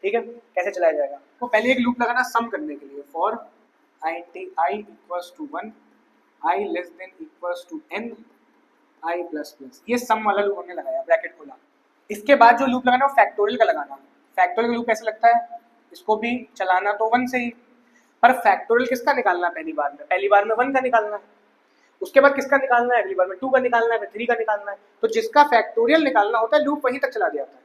ठीक है? कैसे चलाया जाएगा? तो पहले एक लूप लगाना सम करने के लिए, for i equals to 1, i less than equals to n, i plus plus, ये सम वाला लूप हमने लगाया, ब्रैकेट खोला। इसके बाद जो लूप लगाना है फैक्टोरियल का लगाना है। फैक्टोरियल का लूप कैसे लगता है? इसको भी चलाना तो 1 से ही, पर फैक्टोरियल किसका निकालना है? पहली बार में 1 का निकालना है, उसके बाद किसका निकालना है? अगली बार में 2 का निकालना है, फिर 3 का निकालना है। तो जिसका फैक्टोरियल निकालना होता है लूप वहीं तक चला जाता है।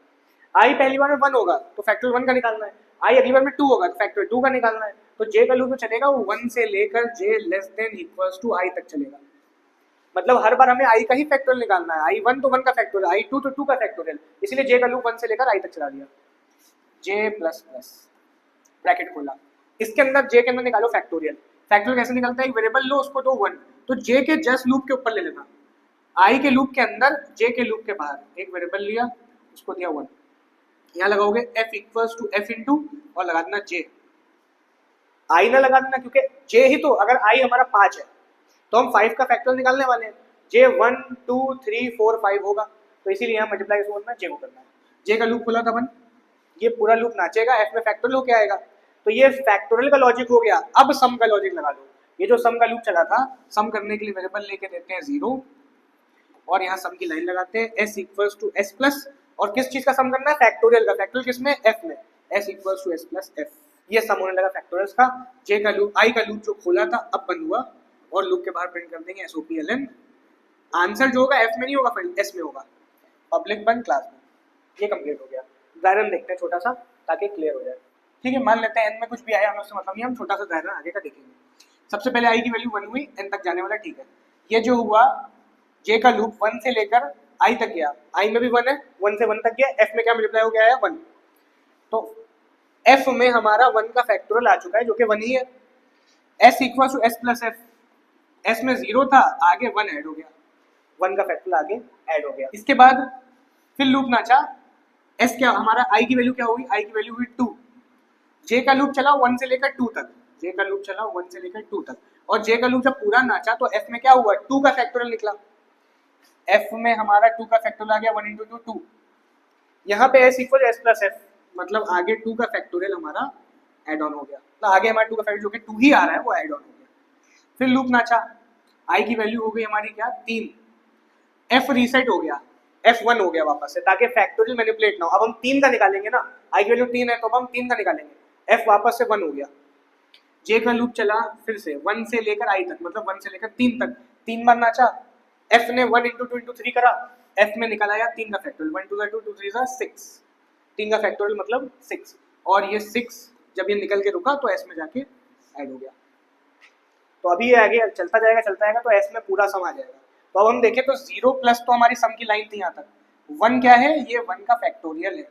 आई पहली बार में 1 होगा तो फैक्टोरियल 1 का निकालना है, आई अगली बार में 2 होगा तो फैक्टोरियल 2 का निकालना है। तो जे का लूप जो चलेगा वो 1 से लेकर जे लेस देन इक्वल्स टू आई तक चलेगा। मतलब हर बार हमें आई का ही फैक्टोरियल निकालना है, आई 1 तो 1 का फैक्टोरियल, आई 2 तो 2 का फैक्टोरियल, इसलिए जे का लूप 1 से लेकर आई तक चला दिया। जे प्लस प्लस ब्रैकेट खोला, इसके अंदर जे के अंदर निकालो फैक्टोरियल। फैक्टोरियल कैसे निकलता है, एक वेरिएबल लो उसको दो 1, तो जे के जस्ट लूप के ऊपर ले लेना, आई के लूप के अंदर जे के लूप के बाहर एक वेरिएबल लिया उसको दिया 1, यहाँ लगाओगे f equals to f into और लगा देना j, आई ना लगा देना क्योंकि j ही तो, अगर आई हमारा 5 है तो हम 5 का फैक्टोरियल निकालने वाले हैं, j 1 2 3 4 5 होगा, तो इसीलिए यहाँ मल्टीप्लाई करना j को करना है। j का लूप खुला था 1, ये पूरा लूप नाचेगा, f में फैक्टोरियल होके आएगा, तो ये फैक्टोरियल का लॉजिक हो गया। अब सम का लॉजिक लगा लो, ये जो सम का लूप चला था, सम करने के लिए वेरिएबल लेके देते हैं 0 और यहाँ सम की लाइन लगाते हैं s equals to s plus, और किस चीज का सम करना है, फैक्टोरियल का। फैक्टोरियल किसमें, f में, s equals to s plus f, ये सम होने लगा फैक्टोरियल्स का। j का लूप, i का लूप जो खोला था अब बंद हुआ और लूप के बाहर प्रिंट कर देंगे SOPLN। आंसर जो होगा f में नहीं होगा, s में होगा, पब्लिक बंद क्लास में। ये कंप्लीट हो गया। उदाहरण देखते हैं छोटा सा ताकि क्लियर हो जाए। ठीक है, मान लेते हैं n में कुछ भी आया, हमें उससे मतलब नहीं, हम छोटा सा उदाहरण आगे का देखेंगे। सबसे पहले i की वैल्यू 1 हुई, n तक जाने वाला, ठीक है। ये जो हुआ j का लूप 1 से लेकर i तक गया, i में भी 1 है, 1 से 1 तक गया, f में क्या मल्टीप्लाई हो गया है 1, तो f में हमारा 1 का फैक्टोरियल आ चुका है जो कि 1 ही है। s equal to s plus f, s में 0 था, आगे 1 ऐड हो गया, 1 का फैक्टोरियल आगे ऐड हो गया। इसके बाद फिर लूप नाचा, s क्या हमारा, i की वैल्यू क्या हुई, i की वैल्यू हुई 2, j का लूप चला 1 से लेकर 2 तक, j का लूप चला 1 से लेकर 2 तक, और j का लूप जब पूरा नाचा तो f में क्या हुआ, 2 का फैक्टोरियल निकला, f में हमारा 2 का फैक्टोरियल आ गया, 1 इंटू 2 2, यहाँ पे s equal s plus f, मतलब आगे 2 का फैक्टोरियल हमारा एड ऑन हो गया, तो आगे हमारा 2 का फैक्टोरियल जो कि 2 ही आ रहा है वो एड ऑन हो गया। फिर लूप नाचा, i की वैल्यू हो गई हमारी क्या 3, f रीसेट हो गया, f 1 हो गया वापस से, ताकि फैक्टोरियल मैनिपुलेट ना हो। अब हम 3 का निकालेंगे ना, i की वैल्यू 3 है तो अब हम 3 का निकालेंगे, f वापस से 1 हो गया। j का लूप चला फिर से 1 से लेकर i तक, मतलब 1 से लेकर 3 तक, 3 बार नाचा, f ने 1 इंटू 2 इंटू 3 करा, f में निकल आया 3 का फैक्टोरियल, 1 2 2 2 3 6, 3 का फैक्टोरियल मतलब 6, और ये 6 जब ये निकल के रुका तो s में जाके ऐड हो गया। तो अभी ये आगे चलता जाएगा तो s में पूरा सम आ जाएगा। तो अब हम देखें तो 0 प्लस तो हमारी सम की लाइन थी यहाँ तक, 1 क्या है, ये 1 का फैक्टोरियल है,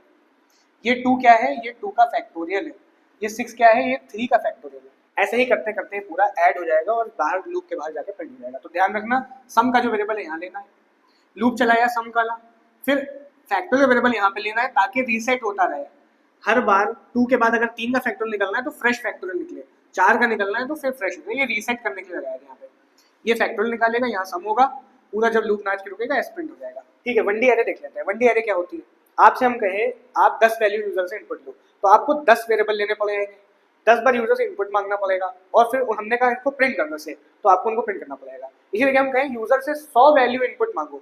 ये 2 क्या है, ये 2 का फैक्टोरियल है, ये 6 क्या है, ये 3 का फैक्टोरियल है। ऐसे ही करते करते पूरा ऐड हो जाएगा और बाहर लूप के बाहर जाके प्रिंट हो जाएगा। तो ध्यान रखना, सम का जो वेरिएबल है यहाँ लेना है, लूप चलाया सम का ला, फिर फैक्टोरियल वेरिएबल यहाँ पे लेना है ताकि रीसेट होता रहे। हर बार 2 के बाद अगर 3 का फैक्टोरियल निकलना है तो फ्रेश फैक्टोरियल निकले, 4 का निकलना है तो फिर फ्रेश निकले, ये रीसेट करने के लिए लगाया यहाँ पे। ये फैक्टोरियल निकालेगा, यहाँ सम होगा, पूरा जब लूप नाच के रुकेगा एस प्रिंट हो जाएगा। ठीक है, 1D एरे देख लेते हैं। 1D एरे क्या होती है, आपसे हम कहे आप 10 वैल्यू यूजर से इनपुट लो, तो आपको 10 वेरिएबल लेने पड़ेंगे, 10 बार यूजर से इनपुट मांगना पड़ेगा, और फिर हमने कहा इनको प्रिंट करने से, तो आपको उनको प्रिंट करना पड़ेगा। इसीलिए हम कहें यूजर से 100 वैल्यू इनपुट मांगो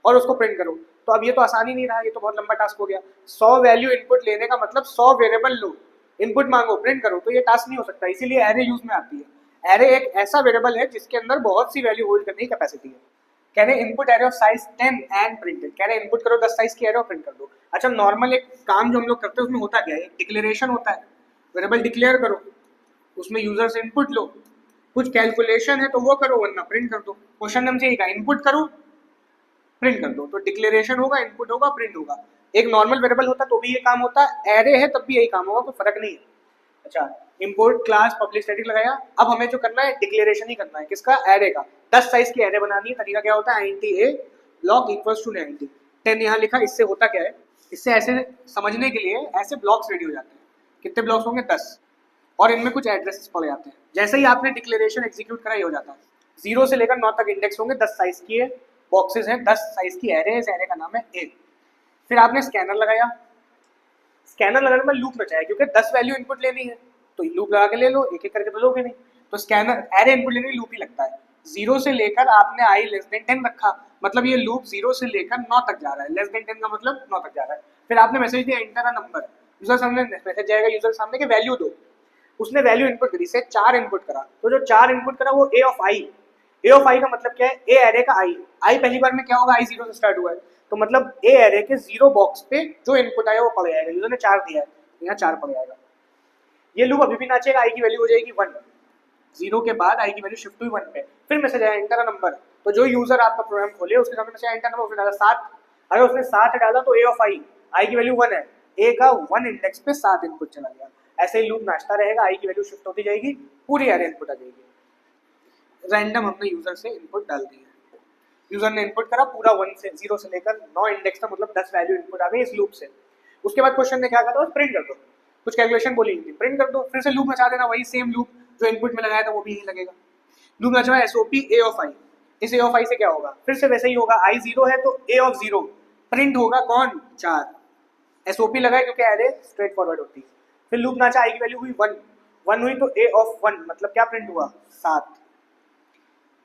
और उसको प्रिंट करो। तो अब ये तो आसान ही नहीं रहा, ये तो बहुत लंबा टास्क हो गया। 100 वैल्यू इनपुट लेने का मतलब 100 वेरिएबल लो, इनपुट मांगो, प्रिंट करो, तो ये टास्क नहीं हो सकता। इसीलिए एरे यूज में आती है। एरे एक ऐसा वेरिएबल है जिसके अंदर बहुत सी वैल्यू होल्ड करने की कैपेसिटी है। कह रहे input array of size 10 and printed, कह रहे इनपुट करो 10 साइज की एरे और प्रिंट कर दो। अच्छा, नॉर्मल एक काम जो हम लोग करते हैं उसमें होता क्या है, एक डिक्लेरेशन होता है, वेरिएबल डिक्लेयर करो, उसमें यूजर से इनपुट लो, कुछ कैलकुलेशन है तो वो करो, वरना प्रिंट कर दो। क्वेश्चन नंबर यही का, इनपुट करो प्रिंट कर दो, तो डिक्लेरेशन होगा, इनपुट होगा, प्रिंट होगा। एक नॉर्मल वेरिएबल होता तो भी ये काम होता, एरे है तब भी यही काम होगा, कोई फर्क नहीं है। अच्छा, इंपोर्ट क्लास पब्लिक स्टैटिक लगाया, अब हमें जो करना है डिक्लेरेशन ही करना है, किसका, एरे का। 10 साइज की एरे बनानी है, तरीका क्या होता है, int a log equals to 90, 10 यहाँ लिखा। इससे होता क्या है, इससे ऐसे समझने के लिए ऐसे ब्लॉक्स रेडी हो जाते हैं। कितने ब्लॉक्स होंगे, 10, और इनमें कुछ एड्रेसेस पड़ जाते हैं। जैसे ही आपने डिक्लेरेशन एग्जीक्यूट करा, ये हो जाता है। 0 से लेकर 9 तक इंडेक्स होंगे, 10 साइज की है, बॉक्सेस हैं, 10 साइज की एरे है, इस एरे का नाम है a। फिर आपने स्कैनर लगाया, स्कैनर लगाने में लूप नचाया, क्योंकि 10 वैल्यू इनपुट लेनी है तो लूप लगा के ले लो, एक एक करके तो लोगे नहीं। तो स्कैनर एरे इनपुट लेने में लूप ही लगता है। 0 से लेकर आपने i लेस देन 10 रखा, मतलब ये लूप 0 से लेकर 9 तक जा रहा है, लेस देन 10 का मतलब 9 तक जा रहा है। फिर आपने मैसेज दिया एंटर अ नंबर, यूजर सामने मैसेज जाएगा, यूजर सामने के वैल्यू दो, उसने वैल्यू इनपुट करी, से 4 इनपुट करा, तो जो 4 इनपुट करा वो a of i। a of i का मतलब क्या है, a एरे का i पहली बार में क्या होगा, i 0 से स्टार्ट हुआ है, तो मतलब ए एरे के 0 बॉक्स पे जो इनपुट आया वो पड़ जाएगा। यूजर ने 4 दिया है, यहाँ 4 पड़ जाएगा। ये लूप अभी भी नाचेगा, आई की वैल्यू हो जाएगी 1, 0 के बाद आई की वैल्यू शिफ्ट हुई 1 पे, फिर मैसेज आया एंटर अ नंबर। तो जो यूजर आपका प्रोग्राम खोले उसके सामने मैसेज आया एंटर नंबर, उसने डाला 7। अगर उसने 7 डाला तो ए ऑफ आई की वैल्यू 1 है, ए का 1 इंडेक्स पे 7 इनपुट चला गया। ऐसे ही लूप नाचता रहेगा, आई की वैल्यू शिफ्ट होती जाएगी, पूरी एरे इनपुट आ जाएगी। रैंडम हमने यूजर से इनपुट डाल दी है, यूजर ने इनपुट करा पूरा 1 से 0 से लेकर 9 इंडेक्स तक, मतलब 10 वैल्यू इनपुट आ गई इस लूप से। उसके बाद क्वेश्चन ने क्या कहा था, प्रिंट कर दो, कुछ कैलकुलेशन बोली थी, प्रिंट कर दो। फिर से लूप नचा देना, वही सेम लूप जो इनपुट में लगाया था वो भी यही लगेगा। लूप नचवा एसओपी ए ऑफ आई, इस ए ऑफ आई से क्या होगा, फिर से वैसे ही होगा, आई 0 है तो ए ऑफ 0 प्रिंट होगा कौन, 4। एसओपी लगाए क्योंकि एरे स्ट्रेट फॉरवर्ड होती है। फिर लूप नाचा, आई की वैल्यू हुई 1 हुई तो ए ऑफ 1 मतलब क्या प्रिंट हुआ, 7।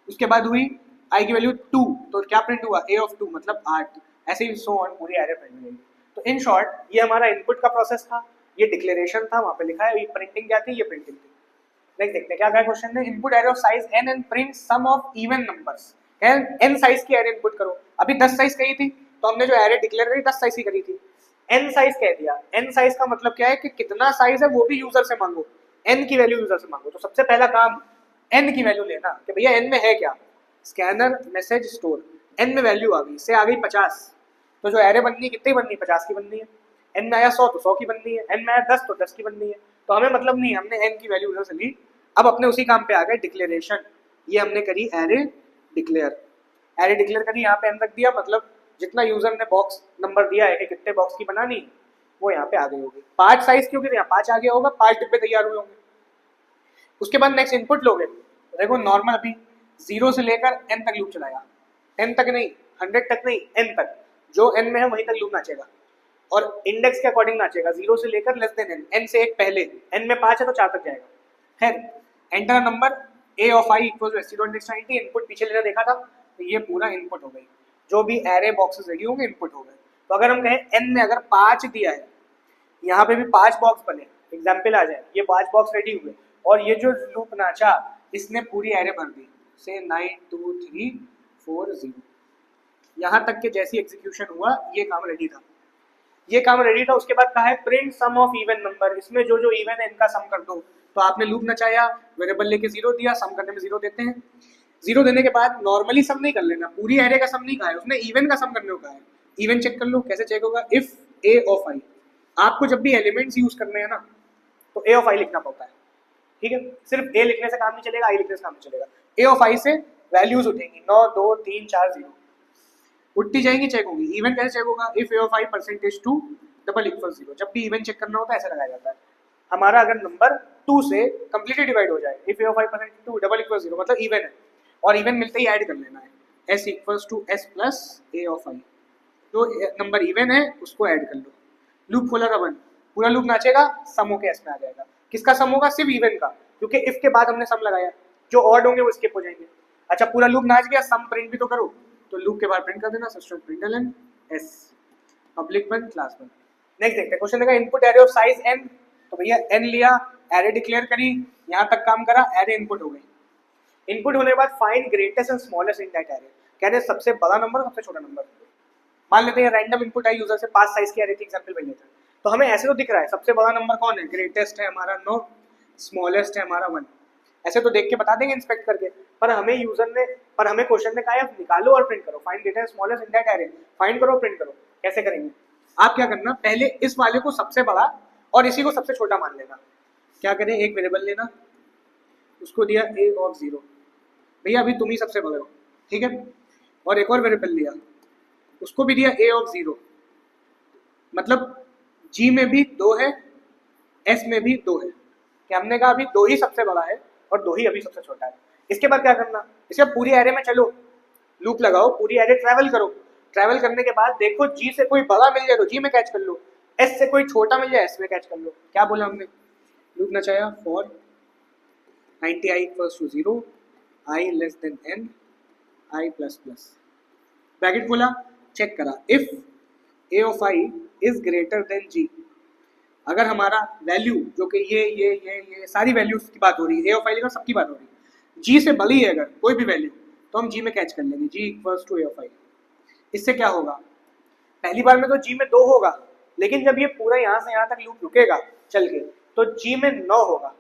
उसके बाद हुई आई की वैल्यू 2 तो क्या प्रिंट हुआ, ए ऑफ 2 मतलब 8। ऐसे ही सो ऑन पूरी एरे प्रिंट हुई। तो इन शॉर्ट ये हमारा इनपुट का प्रोसेस था, ये डिक्लेरेशन था, वहाँ पे लिखा है, ये प्रिंटिंग क्या थी, ये प्रिंटिंग थी। नेक्स्ट देखते हैं क्या कहा क्वेश्चन ने, input array of size n and print sum of even numbers. n size की एरे इनपुट करो, अभी 10 साइज कही थी तो हमने जो एरे डिक्लेयर करी 10 साइज की करी थी, n साइज कह दिया। n साइज का मतलब क्या है कि कितना साइज है वो भी यूजर से मांगो, n की वैल्यू यूजर से मांगो। तो सबसे पहला काम n की वैल्यू लेना कि भैया n में है क्या, स्कैनर मैसेज स्टोर, n में वैल्यू आ गई, इससे आ गई 50, तो जो एरे बननी कितनी बननी, 50 की बननी है। n में आया 100 तो 100 की बननी है, n में आया 10 तो 10 की बननी है। तो हमें मतलब नहीं, हमने n की वैल्यू उधर से ली। अब अपने उसी काम पे आ गए, डिक्लेरेशन। ये हमने करी एरे डिक्लेयर, एरे डिक्लेयर करी, यहाँ पे n रख दिया, मतलब जितना यूजर ने बॉक्स नंबर दिया है कि कितने बॉक्स की बनानी वो यहाँ पे आ गई होगी। 5 साइज क्योंकि यहाँ 5 आ गया होगा, 5 डिब्बे तैयार हुए होंगे। उसके बाद नेक्स्ट इनपुट लोगे, देखो नॉर्मल अभी 0 से लेकर n तक लूप चलाया, n तक नहीं, 100 तक नहीं, n तक, जो n में है वहीं तक लूप नाचेगा और इंडेक्स के अकॉर्डिंग नाचेगा, 0 से लेकर लेस देन n से एक पहले, n में 5 है तो 4 तक जाएगा। खैर enter number a of i equal to std.next input पीछे लेना देखा था, तो ये पूरा इनपुट हो गई, जो भी एरे बॉक्सेस रेडी होंगे इनपुट हो गए। तो अगर हम कहें n में अगर 5 दिया है, यहाँ पे भी 5 बॉक्स बने, एग्जाम्पल आ जाए, ये 5 बॉक्स रेडी हुए और ये जो लूप नाचा इसने पूरी एरे भर दी, से 9 2 3 4 0, यहाँ तक के जैसी एग्जीक्यूशन हुआ ये काम रेडी था, ये काम रेडी था। उसके बाद कहा है print sum of even number, इसमें जो जो इवन है इनका सम कर दो। तो आपने लूप नचाया, वेरिएबल लेके 0 दिया, सम करने में 0 देते हैं। 0 देने के बाद नॉर्मली सम नहीं कर लेना, पूरी एरे का सम नहीं कहा है उसने, इवन का सम करने को कहा है। इवन चेक कर लो, कैसे चेक होगा, इफ ए ऑफ आई, आपको जब भी एलिमेंट्स यूज करने हैं ना तो ए ऑफ आई लिखना पड़ता है, ठीक है। सिर्फ ए लिखने से काम नहीं चलेगा, आई लिखने से काम नहीं चलेगा। ए ऑफ आई से वैल्यूज उठेंगी 9 2 3 4 0 उठती जाएंगी, चेक होगी। इवन कैसे चेक होगा, if A of I percentage 2 double equal 0, जब भी इवन चेक करना होता है ऐसे लगाया जाता है। हमारा अगर नंबर 2 से कंप्लीटली डिवाइड हो जाए, if A of I percentage 2 double equal 0 मतलब इवन है, और इवन मिलते ही ऐड कर लेना है, s equals to s plus A of I, जो नंबर इवन है उसको ऐड कर लो। लूप खोला था 1, पूरा लूप नाचेगा, सम होके s में आ जाएगा। किसका सम होगा, सिर्फ इवन का, क्योंकि इफ के बाद हमने सम लगाया, जो ऑड होंगे वो स्किप हो जाएंगे। अच्छा पूरा लूप नाच गया, सम प्रिंट भी तो करो, तो लूप के बाद प्रिंट कर देना system println s public 1 class 1। Next देखते हैं क्वेश्चन देखा, input array of size n, तो भैया n लिया, एरे डिक्लेयर करी, यहाँ तक काम करा, एरे इनपुट हो गई। इनपुट होने के बाद find greatest and smallest in that array, कहते हैं सबसे बड़ा नंबर सबसे छोटा नंबर। मान लेते हैं रैंडम इनपुट आई यूजर से 5 साइज की एरे थी, एग्जांपल ले लेते हैं, तो हमें ऐसे तो दिख रहा है सबसे बड़ा नंबर कौन है, ग्रेटेस्ट है हमारा 9, स्मॉलेस्ट है हमारा 1, ऐसे तो देख के बता देंगे इंस्पेक्ट करके, पर हमें क्वेश्चन ने कहा है निकालो और प्रिंट करो, find greatest smallest in that array, find करो प्रिंट करो। कैसे करेंगे, आप क्या करना, पहले इस वाले को सबसे बड़ा और इसी को सबसे छोटा मान लेना। क्या करें, एक वेरिएबल लेना, उसको दिया a ऑफ 0, भैया अभी तुम ही सबसे बड़े हो, ठीक है, और एक और वेरिएबल लिया, उसको भी दिया a ऑफ 0, मतलब g में भी 2 है, s में भी 2 है, क्या हमने कहा अभी 2 ही सबसे बड़ा है और 2 ही अभी सबसे छोटा है। इसके बाद क्या करना, इसके बाद पूरी एरे में चलो, लूप लगाओ, पूरी एरे ट्रैवल करो, ट्रैवल करने के बाद देखो g से कोई बड़ा मिल जाए तो g में कैच कर लो, s से कोई छोटा मिल जाए s में कैच कर लो। क्या बोला हमने, लूप नचाया for 90i equals to 0, i less than n, i plus plus, bracket खोला, चेक करा, if a of i is greater than g, अगर हमारा वैल्यू जो कि ये सारी वैल्यूज की बात हो रही है, a ऑफ i लेकर सबकी बात हो रही है, g से बड़ी है अगर कोई भी वैल्यू तो हम g में कैच कर लेंगे, g equals to a of i। इससे क्या होगा, पहली बार में तो जी में 2 होगा, लेकिन जब ये पूरा यहाँ से यहाँ तक लूप रुकेगा चल के तो जी में 9 होगा,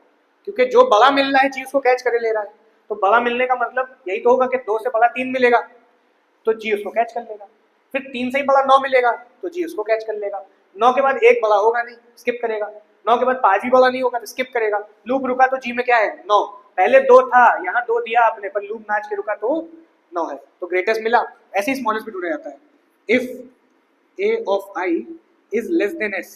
क्योंकि जो बड़ा मिल रहा है जी उसको कैच करे ले रहा है। तो बड़ा मिलने का मतलब यही तो होगा कि 2 से बड़ा 3 मिलेगा तो जी उसको कैच कर लेगा। फिर 3 से ही बड़ा 9 मिलेगा तो जी उसको कैच कर लेगा। 9 के बाद एक बड़ा होगा नहीं, स्किप करेगा। 9 के बाद 5 भी बड़ा नहीं होगा तो स्किप करेगा। लूप रुका तो जी में क्या है 9, पहले 2 था, यहाँ 2 दिया आपने, पर लूप नाच के रुका तो 9 है, तो ग्रेटेस्ट मिला। ऐसे ही स्मॉलेस्ट भी ढूंढा जाता है। If a of i is less than s,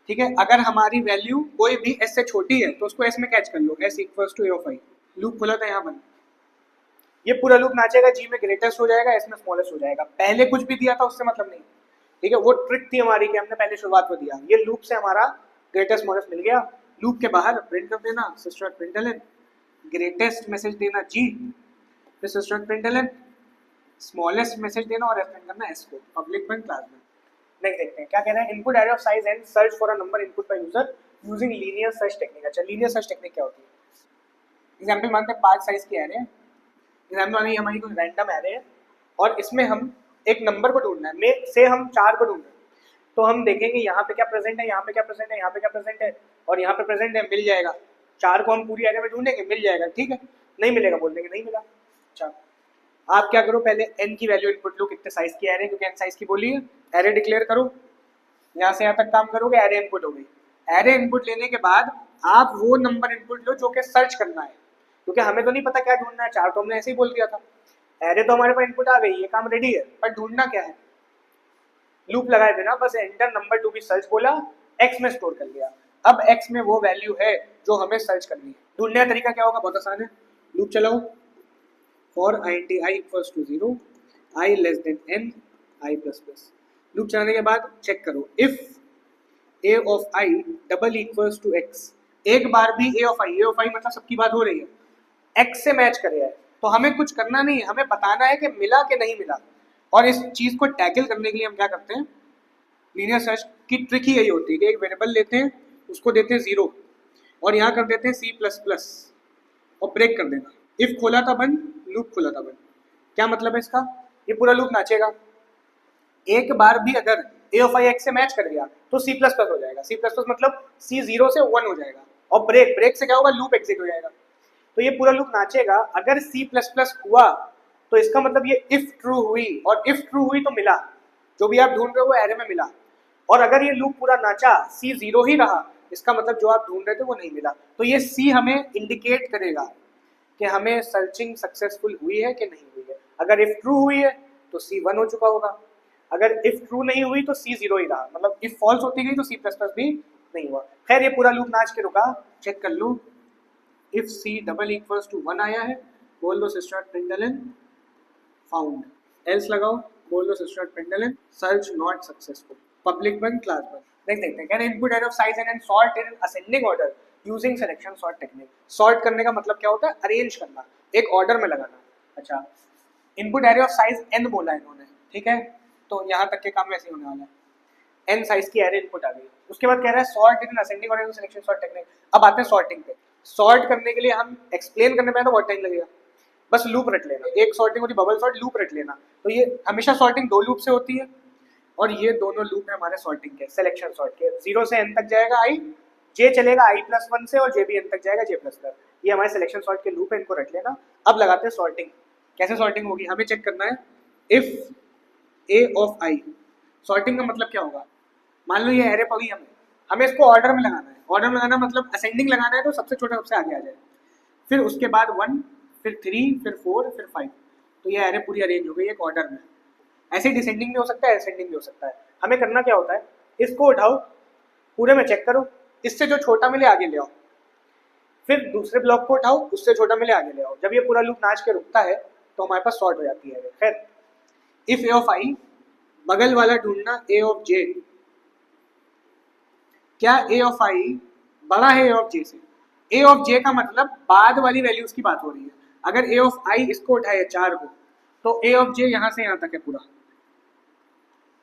ठीक है, अगर हमारी वैल्यू कोई भी s से छोटी है तो उसको s में कैच कर लो, s equals to a of i। Loop खुला था यहाँ बंद, ये पूरा लूप नाचेगा, जी में ग्रेटेस्ट हो जाएगा, s में स्मॉलेस्ट हो जाएगा। पहले कुछ भी दिया था उससे मतलब नहीं, ठीक है, वो ट्रिक थी हमारी कि हमने पहले शुरुआत में दिया। ये लूप से हमारा ग्रेटेस्ट स्मॉलेस्ट मिल गया। लूप के बाहर प्रिंट कर देना systrut.println, ग्रेटेस्ट मैसेज देना g, फिर systrut.println स्मॉलेस्ट मैसेज देना और प्रिंट करना s को, पब्लिक में क्लास में। नेक्स्ट देखते हैं क्या कह रहा है। Input array of size and search for a number input by user using linear search technique. अच्छा, लीनियर सर्च टेक्निक क्या होती है? एग्जांपल मानते हैं 5 साइज की एरे है, एग्जांपल मानिए हमारी कोई रैंडम एरे है और इसमें हम एक नंबर को ढूंढना है, में से हम 4 को ढूंढ रहे हैं, तो हम देखेंगे यहाँ पे क्या प्रेजेंट है, यहाँ पे क्या प्रेजेंट है, यहाँ पे क्या प्रेजेंट है और यहाँ पे प्रेजेंट है, मिल जाएगा। 4 को हम पूरी एरे में ढूंढेंगे, मिल जाएगा, ठीक है। नहीं मिलेगा बोल देंगे नहीं मिला। अच्छा, आप क्या करो, पहले n की वैल्यू इनपुट लो, कितने साइज की एरे, क्योंकि n साइज की बोली है, एरे डिक्लेयर करो, यहाँ से यहाँ तक काम करोगे, एरे इनपुट हो गई। एरे इनपुट लेने के बाद आप वो नंबर इनपुट लो जो कि सर्च करना है, क्योंकि हमें तो नहीं पता क्या ढूंढना है, 4 तो हमने ऐसे ही बोल दिया था। एरे तो हमारे पास इनपुट आ गई, ये काम रेडी है, पर ढूंढना क्या है, लूप लगाए बिना बस enter number to be search बोला, x में स्टोर कर लिया। अब x में वो वैल्यू है जो हमें सर्च करनी है। ढूंढने का तरीका क्या होगा, बहुत आसान है, लूप चलाओ, for int i equals to 0, i less than n, i plus plus. Loop चलाने के बाद चेक करो, if a of i double equals to x, एक बार भी a ऑफ i मतलब सबकी बात हो रही है, x से मैच करे है, तो हमें कुछ करना नहीं है, हमें बताना है कि मिला कि नहीं मिला। और इस चीज को टैकल करने के लिए हम क्या करते हैं, लीनियर सर्च की ट्रिक ही यही होती है कि एक वेरिएबल लेते हैं, उसको देते हैं 0 और यहाँ कर देते हैं C++ और ब्रेक कर देना। इफ खोला था बंद, लूप खोला था बंद। क्या मतलब है इसका, ये पूरा लूप नाचेगा, एक बार भी अगर a ऑफ i x से मैच कर गया तो C++ हो जाएगा, C++ मतलब C 0 से 1 हो जाएगा, और ब्रेक से क्या होगा, लूप एग्जिट हो जाएगा। तो ये पूरा लूप नाचेगा। अगर C++ हुआ तो इसका मतलब ये इफ ट्रू हुई, और इफ ट्रू हुई तो मिला, जो भी आप ढूंढ रहे हो वो एरे में मिला। और अगर ये लूप पूरा नाचा, C 0 ही रहा, इसका मतलब जो आप ढूंढ रहे थे वो नहीं मिला। तो ये C हमें इंडिकेट करेगा कि हमें सर्चिंग सक्सेसफुल हुई है कि नहीं हुई है। अगर इफ ट्रू हुई है तो C 1 हो चुका होगा, अगर इफ ट्रू नहीं हुई तो C 0 ही रहा, मतलब इफ फॉल्स होती गई तो C++ भी नहीं हुआ। खैर ये पूरा लूप नाच के रुका, चेक कर लो, if C double equals to 1 आया है, बोल दो systrut.println फाउंड, एल्स लगाओ, बोल दो systrut.println search not successful, public बंद, क्लास बंद। नेक्स्ट देखते हैं, can input array of size and sort in ascending order using selection sort technique. Sort करने का मतलब क्या होता है, अरेंज करना, एक ऑर्डर में लगाना। अच्छा, input array of size n बोला है इन्होंने, ठीक है, तो यहाँ तक के काम वैसे होने वाला है। n साइज की एरे इनपुट आ गई, उसके बाद कह रहा है sort in ascending order using selection sort technique. अब आते हैं सॉर्टिंग पे। सॉर्ट करने के लिए हम एक्सप्लेन करने में तो बहुत टाइम लगेगा, बस लूप रट लेना, एक सॉर्टिंग होती है बबल सॉर्ट, लूप रट लेना। तो ये हमेशा सॉर्टिंग 2 लूप से होती है, और ये दोनों लूप है हमारे सॉर्टिंग के, सिलेक्शन सॉर्ट के। 0 से n तक जाएगा i, j चलेगा i+1 से, और j भी n तक जाएगा j+1। ये हमारे सिलेक्शन सॉर्ट के लूप है, इनको रट लेना। अब लगाते हैं सॉर्टिंग। कैसे सॉर्टिंग होगी, हमें चेक करना है, if a of i, sorting का मतलब क्या होगा, मान लो ये एरे पड़ी हमें इसको ऑर्डर में लगाना है। ऑर्डर में लगाना मतलब असेंडिंग लगाना है, तो सबसे छोटा सबसे आगे आ जाए, फिर उसके बाद 1, फिर 3, फिर 4, फिर 5। तो ये एरे पूरी अरेंज हो गई एक ऑर्डर में। ऐसे डिसेंडिंग भी हो सकता है, असेंडिंग भी हो सकता है। हमें करना क्या होता है, इसको उठाओ, पूरे में चेक करो, इससे जो छोटा मिले आगे ले आओ, फिर दूसरे ब्लॉक को उठाओ, उससे छोटा मिले आगे ले आओ। जब ये पूरा लूप नाच के रुकता है तो हमारे पास सॉर्ट हो जाती है। खैर, इफ a ऑफ i, बगल वाला ढूंढना a ऑफ j, क्या a ऑफ i बड़ा है a ऑफ j से। a ऑफ j का मतलब बाद वाली वैल्यूज की बात हो रही है। अगर a ऑफ i इसको उठाए 4 को, तो a ऑफ j यहाँ से यहाँ तक है पूरा।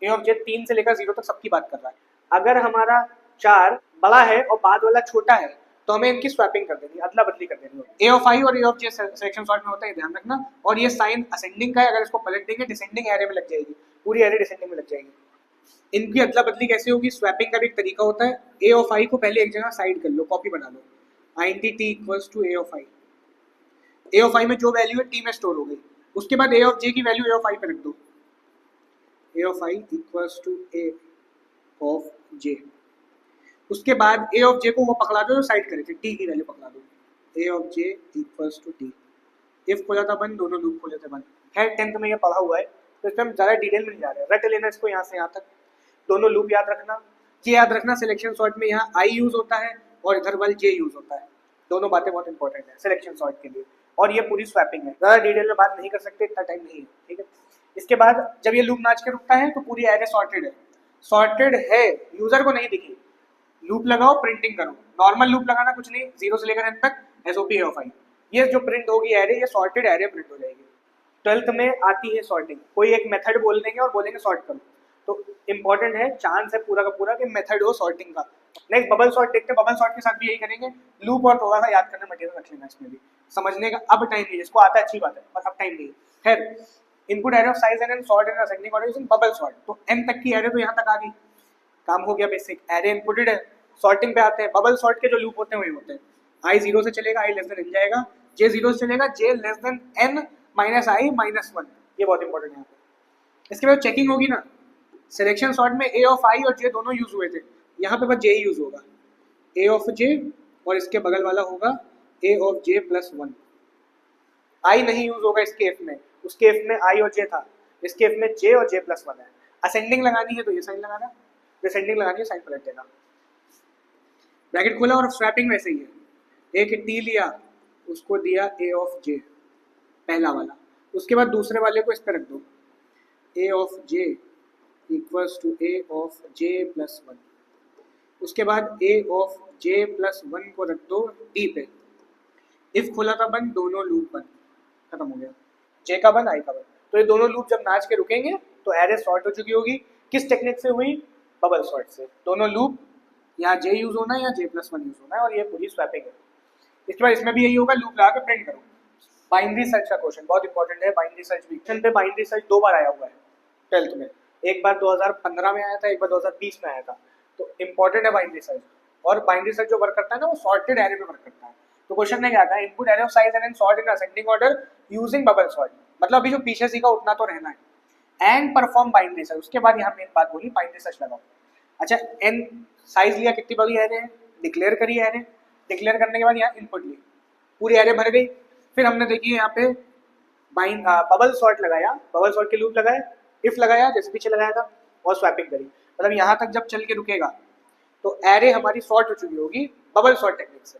a ऑफ j 3 से लेकर 0 तक सबकी बात कर रहा है। अगर हमारा 4 बड़ा है और बाद वाला छोटा है, तो हमें इनकी स्वैपिंग कर देनी, अदला बदली कर देनी। a ऑफ i और a of j selection sort में होता है, ध्यान रखना। और ये साइन असेंडिंग का है, अगर इसको पलट देंगे डिसेंडिंग एरे में लग जाएगी। पूरी एरे डिसेंडिंग में लग जाएगी। इनकी अदला बदली कैसे होगी? स्वैपिंग का भी एक तरीका होता है। ए ऑफ आई को पहले एक जगह साइड कर लो, कॉपी बना लो, I T T equals to A of I. A of I में जो वैल्यू है टी में स्टोर हो गई। उसके बाद ए ऑफ जे की वैल्यू ए ऑफ आई पे रख दो, A of I equals to A of J. उसके बाद ए ऑफ जे को वो पकड़ा दो जो साइड करे थे, टी की वैल्यू पकड़ा दो, A of J equals to T. If खोला था बंद, दोनों लूप खोले थे बंद। खैर 10th में ये पढ़ा हुआ है तो इसमें हम ज़्यादा डिटेल में नहीं जा रहे हैं, रट लेना इसको यहाँ से यहाँ तक। दोनों लूप याद रखना, ये याद रखना सिलेक्शन सॉर्ट में यहाँ आई यूज होता है और इधर वाल जे यूज होता है। दोनों बातें बहुत इंपॉर्टेंट है सिलेक्शन सॉर्ट के लिए। और ये पूरी स्वैपिंग है, ज़्यादा डिटेल में बात नहीं कर सकते, इतना टाइम नहीं है, ठीक है। इसके बाद जब ये लूप नाच के रुकता है तो पूरी एरे सॉर्टेड है। सॉर्टेड है, यूजर को नहीं दिखी। लूप लगाओ, प्रिंटिंग करो। नॉर्मल लूप लगाना कुछ नहीं, 0 से लेकर एन तक एसओपी है ऑफ आई। ये जो प्रिंट होगी एरे, ये सॉर्टेड एरे प्रिंट हो जाएगी। 12th में आती है सॉर्टिंग, कोई एक मेथड बोल देंगे और बोलेंगे सॉर्ट करो, तो इंपॉर्टेंट है, चांस है पूरा का पूरा कि मेथड हो सॉर्टिंग का। नेक्स्ट बबल सॉर्ट देखते हैं, बबल सॉर्ट के साथ भी यही करेंगे। लूप और थोड़ा सा याद करना मटेरियल रख लेना इसमें भी, समझने का अब टाइम नहीं, जिसको आता है अच्छी बात है, और अब टाइम नहीं। खैर, input array of size and sort in ascending order using bubble sort. तो n तक की एरे तो यहाँ तक आ गई, काम हो गया बेसिक। एरे इनपुटेड है, सॉर्टिंग पे आते हैं। बबल सॉर्ट के जो लूप होते हैं वही होते हैं। आई 0 से चलेगा, आई लेस देन n जाएगा, जे 0 से चलेगा, जे लेस देन n माइनस आई माइनस 1। ये बहुत इंपॉर्टेंट है यहाँ पे। इसके बाद चेकिंग होगी ना, सिलेक्शन सॉर्ट में ए ऑफ आई और जे दोनों यूज हुए थे, यहाँ पे बस जे ही यूज होगा, ए ऑफ जे, और इसके बगल वाला होगा ए ऑफ जे प्लस 1। आई नहीं यूज होगा इसके एफ में, उसके एफ में आई और जे था, इसके एफ में जे और जे प्लस 1 है। असेंडिंग लगानी है तो ये साइन लगाना, डिसेंडिंग लगानी है साइन पलट देना। ब्रैकेट खोला और स्वैपिंग वैसे ही है, एक टी लिया, उसको दिया ए ऑफ जे पहला वाला, उसके बाद दूसरे वाले को इस पर रख दो, A of J equals to A of J plus 1। उसके बाद ए ऑफ जे प्लस 1 को रख दो टी पे। इफ खोला था बंद, दोनों लूप बंद, खत्म हो गया, जे का बंद, आई का बंद। तो ये दोनों लूप जब नाच के रुकेंगे तो एरे सॉर्ट हो चुकी होगी। किस टेक्निक से हुई? बबल सॉर्ट से। दोनों लूप, यहाँ जे यूज होना है या जे प्लस 1 यूज होना है, और ये पूरी स्वैपिंग है। इसके बाद इसमें भी यही होगा, लूप लगा के प्रिंट करो। बाइनरी सर्च का क्वेश्चन बहुत इंपॉर्टेंट है। बाइनरी सर्च पे बाइनरी सर्च 2 बार आया हुआ है 12th में, एक बार 2015 में आया था, एक बार 2020 में आया था। तो इंपॉर्टेंट है बाइनरी सर्च। और बाइनरी सर्च जो वर्क करता है ना, वो सॉर्टेड एरे पे वर्क करता है। तो क्वेश्चन में क्या था, input array of size and sort in ascending order using bubble sort. मतलब अभी जो पीछे सीखा उतना तो रहना है। एंड परफॉर्म बाइनरी सर्च, उसके बाद यहाँ मेन बात बोली, बाइनरी सर्च लगाओ। अच्छा, एन साइज लिया, कितनी बड़ी एरे है, डिक्लेयर करी एरे, डिक्लेयर करने के बाद यहाँ इनपुट ली, पूरी एरे भर गई। फिर हमने देखी यहाँ पे बबल सॉर्ट लगाया, बबल सॉर्ट के लूप लगाए, इफ लगाया जैसे पीछे लगाया था, और स्वैपिंग करी। मतलब यहाँ तक जब चल के रुकेगा तो एरे हमारी सॉर्ट हो चुकी होगी बबल सॉर्ट टेक्निक से।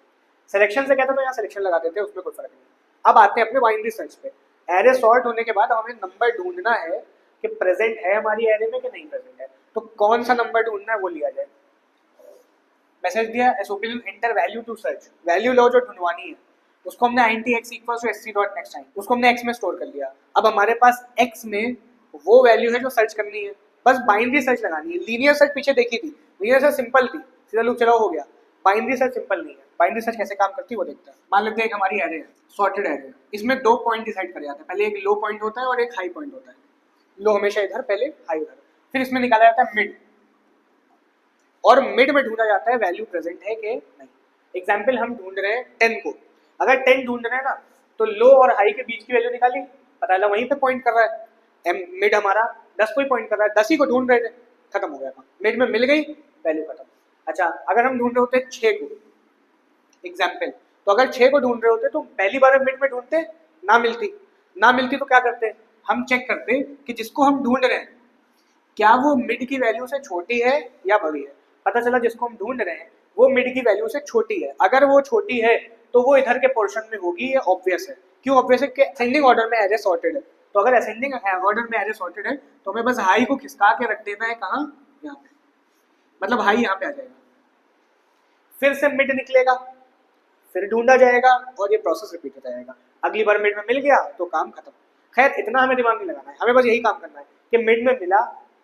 सिलेक्शन से कहता तो यहाँ सिलेक्शन लगा देते हैं, उसमें कोई फर्क नहीं। अब आते हैं अपने बाइनरी सर्च पे। एरे सॉर्ट होने के बाद हमें नंबर ढूंढना है कि प्रेजेंट है हमारी एरे में कि नहीं प्रेजेंट है। तो कौन सा नंबर ढूंढना है वो लिया जाए। मैसेज दिया SOP enter value to search, value लो जो ढूंढवानी है, उसको हमने int x equals to sc dot next time, उसको हमने x में स्टोर कर लिया। अब हमारे पास x में वो वैल्यू है जो सर्च करनी है, बस बाइनरी सर्च लगानी है। लीनियर सर्च पीछे देखी थी, लीनियर सर्च सिंपल थी, सीधा लूप चलाओ हो गया। बाइनरी सर्च सिंपल नहीं है। बाइनरी सर्च कैसे काम करती है वो देखते हैं। मान लेते हैं एक हमारी एरे है, सॉर्टेड एरे है, इसमें 2 पॉइंट डिसाइड करे जाते हैं। पहले एक लो पॉइंट होता है और एक हाई पॉइंट होता है। लो हमेशा इधर, पहले हाई उधर, फिर इसमें निकाला जाता है मिड, और मिड में ढूंढा जाता है वैल्यू प्रेजेंट है कि नहीं। एग्जाम्पल हम ढूंढ रहे हैं 10 को, अगर 10 ढूंढ रहे हैं ना, तो लो और हाई के बीच की वैल्यू निकाली, पता चला वहीं पे पॉइंट कर रहा है। मिड हमारा 10 को ही पॉइंट कर रहा है, 10 ही को ढूंढ रहे थे, खत्म हो गया था, मिड में मिल गई, वैल्यू खत्म। अच्छा, अगर हम ढूंढ रहे होते 6 को, एग्जाम्पल, तो अगर 6 को ढूंढ रहे होते तो पहली बार मिड में ढूंढते, ना मिलती तो क्या करते, हम चेक करते कि जिसको हम ढूंढ रहे हैं क्या वो मिड की वैल्यू से छोटी है या बड़ी है। पता चला जिसको हम ढूंढ रहे हैं वो मिड की वैल्यू से छोटी है। अगर वो छोटी है तो वो इधर के पोर्शन में होगी, ये ऑब्वियस है। क्यों ऑब्वियस है? कि असेंडिंग ऑर्डर में एरे सॉर्टेड है। तो अगर असेंडिंग ऑर्डर में एरे सॉर्टेड है तो हमें बस हाई को खिसका के रख देना है, कहाँ, यहाँ पे, मतलब हाई यहाँ पे आ जाएगा, फिर से मिड निकलेगा, फिर ढूंढा जाएगा, और ये प्रोसेस रिपीट हो जाएगा। अगली बार मिड में मिल गया तो काम खत्म। खैर, इतना हमें दिमाग नहीं लगाना है, हमें बस यही काम करना है कि मिड में मिला,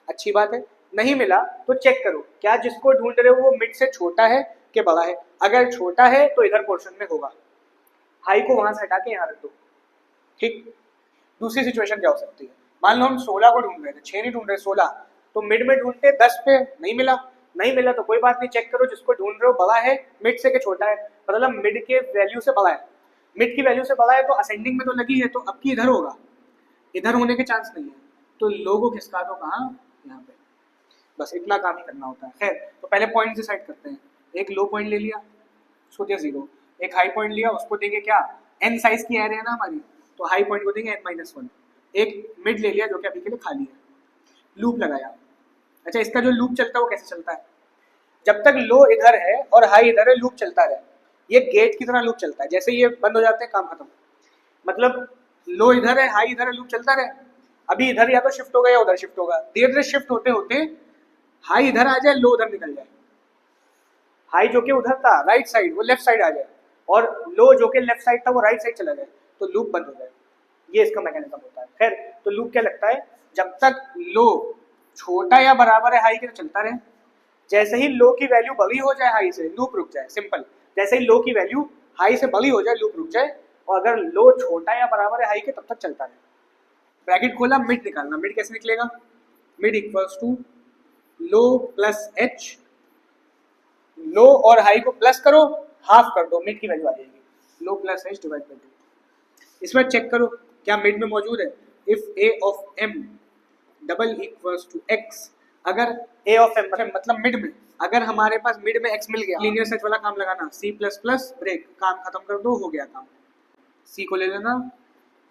अच्छी बात है, नहीं मिला तो चेक करो क्या जिसको ढूंढ रहे हो वो मिड से छोटा है कि बड़ा है। अगर छोटा है तो इधर पोर्शन में होगा, हाई को वहां से हटा के यहाँ रख दो। ठीक, दूसरी सिचुएशन क्या हो सकती है, मान लो हम 16 को ढूंढ रहे थे, 6 नहीं ढूंढ रहे 16, तो मिड में ढूंढते 10 पे नहीं मिला, नहीं मिला तो कोई बात नहीं, चेक करो जिसको ढूंढ रहे हो बड़ा है मिड से कि छोटा है, मतलब मिड के वैल्यू से बड़ा है, मिड की वैल्यू से बड़ा है तो असेंडिंग में तो लगी है, तो अब की इधर होगा, इधर होने के चांस नहीं है, तो लो को खिसका दो कहाँ, यहाँ पे, बस इतना काम ही करना होता है। खैर, तो पहले पॉइंट डिसाइड करते हैं, एक लो पॉइंट ले लिया उसको दिया 0, एक हाई पॉइंट लिया उसको देंगे क्या, n साइज की एरे है ना हमारी, तो हाई पॉइंट को देंगे n-1, एक मिड ले लिया जो कि अभी के लिए खाली है, लूप लगाया। अच्छा, इसका जो लूप चलता है वो कैसे चलता है, जब तक लो इधर है और हाई इधर है लूप चलता रहे, ये गेट की तरह लूप चलता है, जैसे ये बंद हो जाते हैं काम खत्म, मतलब लो इधर है हाई इधर है लूप चलता रहे, अभी इधर या तो शिफ्ट होगा या उधर शिफ्ट होगा, धीरे धीरे शिफ्ट होते होते हाई इधर आ जाए लो उधर निकल जाए, हाई जो कि उधर था राइट साइड वो लेफ्ट साइड आ जाए, और लो जो कि लेफ्ट साइड था वो राइट साइड चला जाए, तो लूप बंद हो जाए, ये इसका मैकेनिज्म होता है। खैर, तो लूप क्या लगता है, जब तक लो छोटा या बराबर है हाई के तो चलता रहे, जैसे ही लो की वैल्यू बड़ी हो जाए हाई से लूप रुक जाए, सिंपल, जैसे ही लो की वैल्यू हाई से बड़ी हो जाए लूप रुक जाए, और अगर लो छोटा या बराबर है हाई के तब तक चलता रहे। ब्रैकेट खोला, मिड निकालना, मिड कैसे निकलेगा, mid equals to low plus H, low और हाई को प्लस करो हाफ कर दो, मिड की वैल्यू आ जाएगी, low plus H divide by 2। इसमें चेक करो क्या मिड में मौजूद है, if A of M double equals to X, अगर ए ऑफ एम मतलब मिड में, अगर हमारे पास मिड में एक्स मिल गया, लीनियर सर्च वाला काम लगाना, सी प्लस प्लस ब्रेक, काम खत्म कर दो, हो गया काम, सी को ले लेना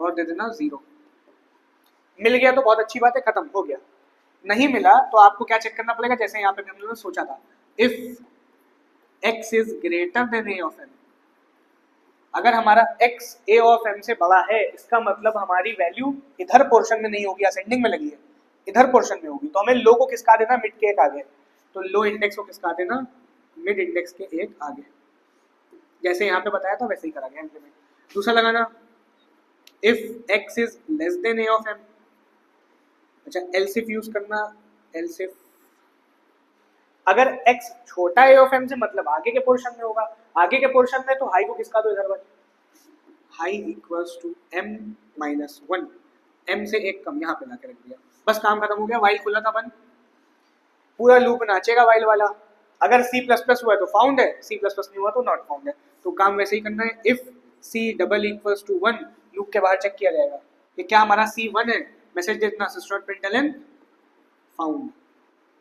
और दे देना 0, मिल गया तो बहुत अच्छी बात है, खत्म हो गया, नहीं मिला तो आपको क्या चेक करना पड़ेगा, जैसे यहाँ पे हम लोगों ने सोचा था, if x is greater then a of m, अगर हमारा x a ऑफ m से बड़ा है, इसका मतलब हमारी वैल्यू इधर पोर्शन में नहीं होगी, असेंडिंग में लगी है, इधर पोर्शन में होगी, तो हमें लो को किसका देना, मिड के एक आगे, तो लो इंडेक्स को किसका देना, मिड इंडेक्स के एक आगे, जैसे यहाँ पे बताया था वैसे ही करा गया इम्प्लीमेंट। दूसरा लगाना, if x is less than a of m, अच्छा एलसिफ यूज करना, एलसिफ अगर x छोटा है ऑफ m से मतलब आगे के पोर्शन में होगा, आगे के पोर्शन में तो हाई को किसका दो इधर, high equals to m minus 1, m से एक कम यहाँ पे लाके रख दिया, बस काम खत्म हो गया, वाइल खुला था बंद, पूरा लूप नाचेगा वाइल वाला, अगर C++ हुआ है तो फाउंड है, C++ नहीं हुआ तो नॉट फाउंड है, तो काम वैसे ही करना है, if C double equals to 1, loop के बाहर चेक किया जाएगा कि क्या हमारा C 1 है, मैसेज देना system.println फाउंड,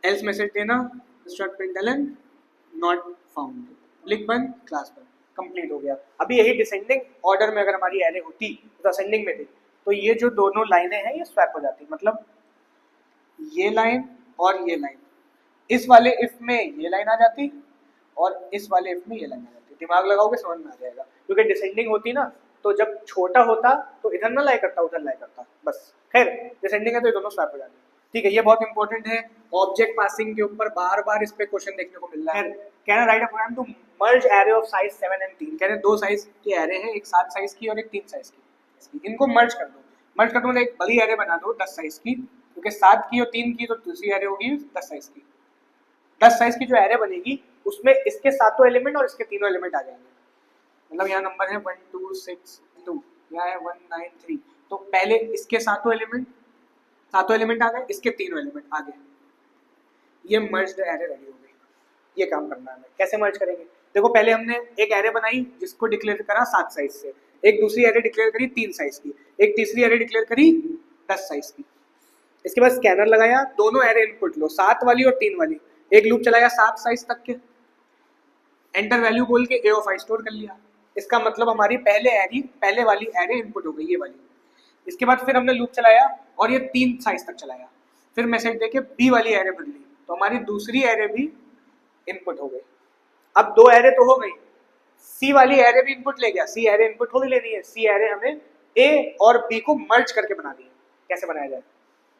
एल्स मैसेज देना system.println नॉट फाउंड, लिख बंद, क्लास बंद, कंप्लीट हो गया। अभी यही डिसेंडिंग ऑर्डर में अगर हमारी एरे होती तो असेंडिंग में थी, तो ये जो दोनों लाइनें हैं ये स्वैप हो जाती, मतलब ये लाइन और ये लाइन, इस वाले इफ में ये लाइन आ जाती और इस वाले इफ में ये लाइन आ जाती, दिमाग लगाओगे समझ में आ जाएगा, क्योंकि डिसेंडिंग होती ना, तो जब छोटा होता तो इधर ना लाई करता उधर लाई करता, बस। खैर, डिसेंडिंग है तो ये दोनों स्वैप हो जाते हैं, ठीक है, ये बहुत इंपॉर्टेंट है, ऑब्जेक्ट पासिंग के ऊपर बार बार इस पे क्वेश्चन देखने को मिल रहा है। कहना write a program to merge array of size 7 and 3, कह रहे दो साइज की एरे है, एक 7 साइज की और एक 3 साइज की, इनको मर्ज कर दो, मर्ज कर दो मतलब एक बड़ी एरे बना दो 10 साइज की, क्योंकि 7 की और 3 की तो दूसरी एरे होगी 10 साइज की, 10 साइज की जो एरे बनेगी उसमें इसके सातों एलिमेंट और इसके तीनों एलिमेंट आ जाएंगे, मतलब यहाँ नंबर है 1 2 6 2, यहाँ है 1 9 3, तो पहले इसके सातों एलिमेंट आ गए, इसके तीनों एलिमेंट आ गए, ये मर्ज्ड एरे रेडी हो गई। ये काम करना है, कैसे मर्ज करेंगे, देखो पहले हमने एक एरे बनाई जिसको डिक्लेयर करा 7 साइज से, एक दूसरी एरे डिक्लेयर करी 3 साइज की, एक तीसरी एरे डिक्लेयर करी 10 साइज की, इसके बाद स्कैनर लगाया, दोनों एरे इनपुट लो 7 वाली और 3 वाली, एक लूप चलाया 7 साइज तक के, एंटर वैल्यू बोल के a ऑफ i स्टोर कर लिया, इसका मतलब हमारी पहले वाली एरे इनपुट हो गई, ये वाली। इसके बाद फिर हमने लूप चलाया और ये 3 साइज तक चलाया, फिर मैसेज देके b वाली एरे भर ली, तो हमारी दूसरी एरे भी इनपुट हो गई। अब 2 एरे तो हो गई, सी वाली एरे भी इनपुट ले गया, सी एरे इनपुट थोड़ी लेनी है, सी एरे हमें ए और बी को मर्ज करके बनानी है, कैसे बनाया जाए,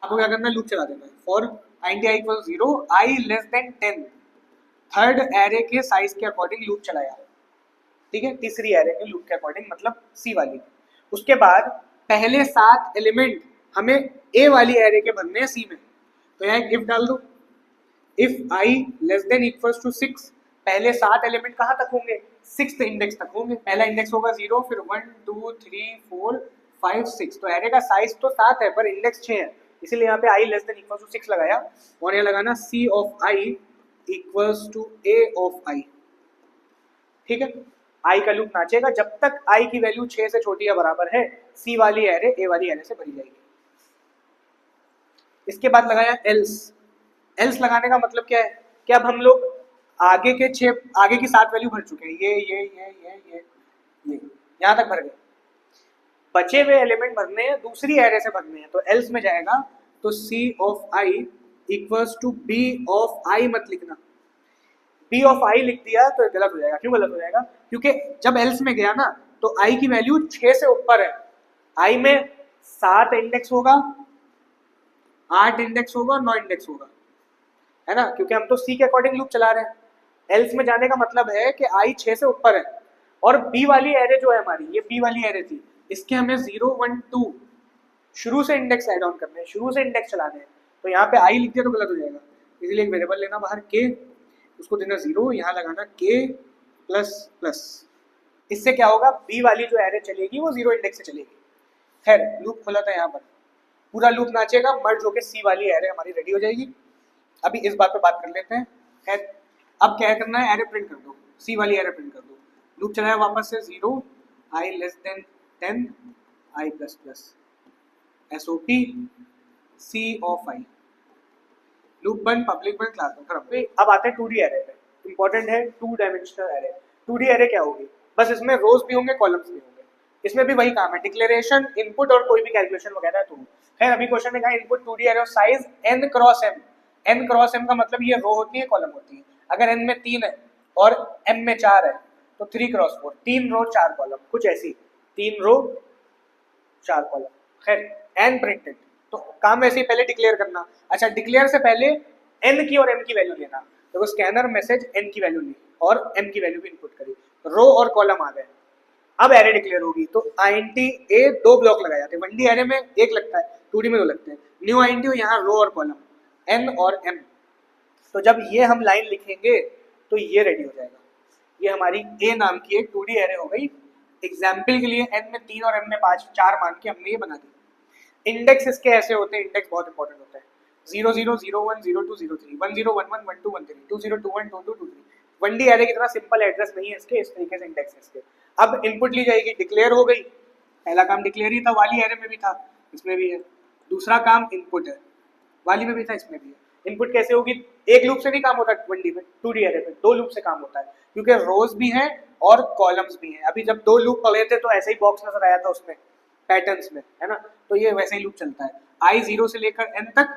आपको क्या करना है, लूप चला देना है, for int i equal 0 i less then 10, third array के साइज के अकॉर्डिंग लूप चलाया, ठीक है, तीसरी एरे के लूप के अकॉर्डिंग मतलब सी वाली, उसके बाद पहले 7 एलिमेंट हमें ए वाली एरे के भरने हैं सी में, तो यहाँ एक इफ डाल दो, if i less than equals to 6, पहले 7 एलिमेंट कहाँ तक होंगे, 6th इंडेक्स तक होंगे, पहला इंडेक्स होगा 0, फिर 1 2 3 4 5 6, तो एरे का साइज तो 7 है पर इंडेक्स 6 है, इसीलिए यहाँ पे i less than equal to 6 लगाया और यहाँ लगाना c of i equals to a of i। ठीक है, i का लूप नाचेगा जब तक i की वैल्यू 6 से छोटी या बराबर है, c वाली एरे a वाली एरे से भरी जाएगी। इसके बाद लगाया एल्स लगाने का मतलब क्या है कि अब हम लोग आगे की 7 वैल्यू भर चुके हैं, ये यहाँ तक भर गए, बचे हुए एलिमेंट भरने हैं, दूसरी एरे से भरने हैं, तो एल्स में जाएगा तो c of i equals to b of i मत लिखना, b ऑफ i लिख दिया तो गलत हो जाएगा। क्यों गलत हो जाएगा? क्योंकि जब एल्स में गया ना तो i की वैल्यू 6 से ऊपर है, i में 7 इंडेक्स होगा, 8 इंडेक्स होगा, 9 इंडेक्स होगा, है ना, क्योंकि हम तो c के अकॉर्डिंग लूप चला रहे हैं। एल्स में जाने का मतलब है कि i 6 से ऊपर है और b वाली एरे जो है हमारी, ये b वाली एरे थी, इसके हमें 0 1 2 शुरू से इंडेक्स ऐड ऑन करने हैं, शुरू से इंडेक्स चलाने हैं, तो यहाँ पे i लिख दिया तो गलत हो जाएगा। इसलिए एक वेरिएबल लेना बाहर k, उसको देना 0, यहाँ लगाना k प्लस प्लस। इससे क्या होगा, b वाली जो एरे चलेगी वो 0 इंडेक्स से चलेगी। खैर लूप खोला था यहाँ पर, पूरा लूप नाचेगा, मर्ज होकर c वाली एरे हमारी रेडी हो जाएगी। अभी इस बात पे बात कर लेते हैं। खैर अब क्या करना है, एरे प्रिंट कर दो, c वाली एरे प्रिंट कर दो। लूप चलाया वापस से 0 i less then 10 i plus plus SOP c of i, loop बन पब्लिक बन क्लास बन। अब आते हैं 2D एरे पे, इंपॉर्टेंट है 2 डायमेंशनल एरे। 2D एरे क्या होगी, बस इसमें रोज भी होंगे, कॉलम्स भी होंगे, इसमें भी वही काम है, डिक्लेरेशन, इनपुट और कोई भी कैलकुलेशन वगैरह। तो खैर अभी क्वेश्चन में कहा input 2D array of size n cross m। n cross m का मतलब ये रो होती है, कॉलम होती है। अगर n में 3 है और m में 4 है तो 3 क्रॉस 4, 3 रो 4 कॉलम, कुछ ऐसी 3 रो 4 कॉलम। खैर n प्रिंटेड, तो काम वैसे ही पहले डिक्लेयर करना। अच्छा, डिक्लेयर से पहले n की और m की वैल्यू लेना, तो स्कैनर मैसेज n की वैल्यू ली और m की वैल्यू भी इनपुट करी, रो और कॉलम आ गए। अब एरे डिक्लेयर होगी तो int a 2 ब्लॉक लगाए जाते हैं, 1D एरे में 1 लगता है, 2D में 2 लगते हैं। न्यू int यहाँ रो और कॉलम n और m, तो जब ये हम लाइन लिखेंगे तो ये रेडी हो जाएगा। ये हमारी a नाम की एक 2D एरे हो गई। एग्जाम्पल के लिए n में 3 और m में 5 4 मान के हमने ये बना दी। इंडेक्स इसके ऐसे होते हैं, इंडेक्स बहुत इंपॉर्टेंट होता है, 0 0 0 1 0 2 0 3 1 0 1 1 1 2 1 3 2 0 2 1 2 2 2 3। 1D एरे की तरह सिंपल एड्रेस नहीं है इसके, इस तरीके से इंडेक्स है इसके। अब इनपुट ली जाएगी, डिक्लेयर हो गई, पहला काम डिक्लेयर ही था, वाली एरे में भी था, इसमें भी है। दूसरा काम इनपुट है, वाली में भी था, इसमें भी है। इनपुट कैसे होगी, एक लूप से नहीं काम होता 1D में, 2D एरे में 2 लूप से काम होता है, क्योंकि रोज भी हैं और कॉलम्स भी हैं। अभी जब 2 लूप पढ़े थे तो ऐसे ही बॉक्स नजर आया था उसमें पैटर्न्स में, है ना, तो ये वैसे ही लूप चलता है। i 0 से लेकर n तक,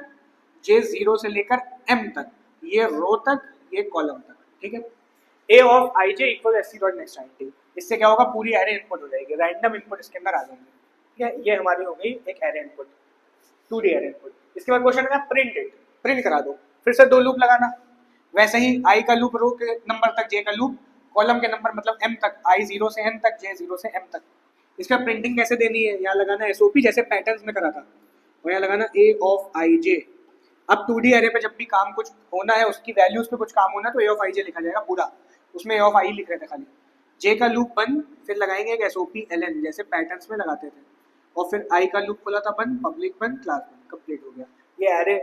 j 0 से लेकर m तक, ये रो तक, ये कॉलम तक, ठीक है। a of ij equal sc dot next int, इससे क्या होगा, पूरी एरे इनपुट हो जाएगी, रैंडम इनपुट इसके अंदर आ जाएंगे, ठीक है। ये हमारी हो गई एक array input, 2D array input. इसके बाद क्वेश्चन है प्रिंट इट, प्रिंट करा दो, फिर से 2 लूप लगाना, वैसे ही i का लूप रो के नंबर तक, j का लूप कॉलम के नंबर मतलब m तक, i 0 से n तक, j 0 से m तक। इसका प्रिंटिंग कैसे देनी है, यहाँ लगाना SOP जैसे पैटर्न्स में करा था, और यहाँ लगाना a ऑफ ij। अब 2D एरे पे जब भी काम कुछ होना है, उसकी वैल्यूज पे कुछ काम होना है तो a ऑफ ij लिखा जाएगा पूरा, उसमें a ऑफ i लिख रहे थे खाली। j का लूप बंद, फिर लगाएंगे एक SOP ln जैसे पैटर्न्स में लगाते थे, और फिर i का लूप खोला था बंद, पब्लिक बंद, क्लास बंद, कंप्लीट हो गया। ये एरे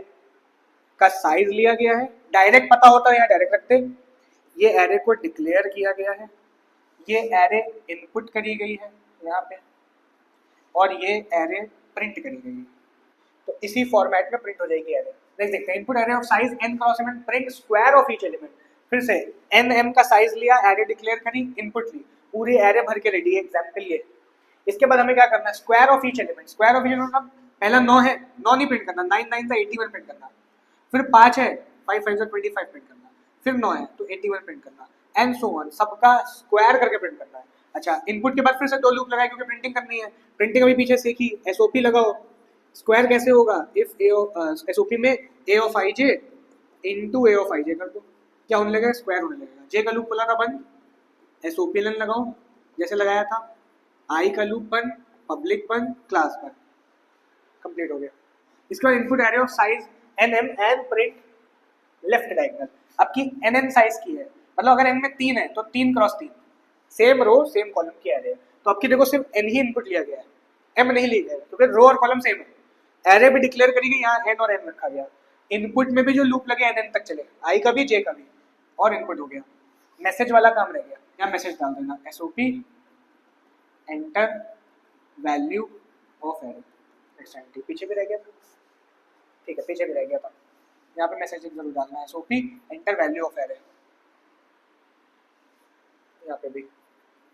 का साइज लिया गया है, डायरेक्ट पता होता है यहाँ डायरेक्ट रखते। ये एरे को डिक्लेयर किया गया है, ये एरे इनपुट करी गई है यहाँ पे, और ये एरे प्रिंट करी गई है, तो इसी फॉर्मेट में प्रिंट हो जाएगी एरे। नेक्स्ट देखते हैं, input array of size n cross m, print square of each element. फिर से n m का साइज लिया, एरे डिक्लेयर करी, इनपुट ली, पूरी एरे भर के रेडी है। एग्जाम्पल ये। इसके बाद हमें क्या करना है, square of each element. Square of each element मतलब पहला 9 है, 9 नहीं प्रिंट करना, 9 9 से 81 प्रिंट करना, फिर 5 है, 5 5 से 25 प्रिंट करना, फिर 9 है तो 81 प्रिंट करना, एंड सो ऑन, सबका स्क्वायर करके प्रिंट करना है। अच्छा, इनपुट के बाद फिर से 2 लूप लगाए क्योंकि प्रिंटिंग करनी है। प्रिंटिंग अभी पीछे सीखी, SOP लगाओ। स्क्वायर कैसे होगा, इफ SOP में a of ij into a of ij कर दो, क्या होने लगेगा, स्क्वायर होने लगेगा। j का लूप खुला था बंद, SOP ln लगाओ जैसे लगाया था, i का लूप बंद, पब्लिक बंद, क्लास बंद, कंप्लीट हो गया। इसके बाद input array of size nm and print left diagonal. अब की nn साइज की है, मतलब अगर n में 3 है तो 3 cross 3, same row same column की एरे है। तो अब की देखो सिर्फ n ही इनपुट लिया गया है, m नहीं लिया गया, तो फिर रो और कॉलम सेम है। एरे भी डिक्लेयर करी गई, यहाँ n और n रखा गया। इनपुट में भी जो लूप लगे n तक चलेगा, i का भी j का भी, और इनपुट हो गया। मैसेज वाला काम रह गया, यहाँ मैसेज डाल देना SOP enter value of array. पीछे भी रह गया था, ठीक है पीछे भी रह गया था, यहाँ पे मैसेज जरूर डालना है SOP enter value of array. यहाँ पे भी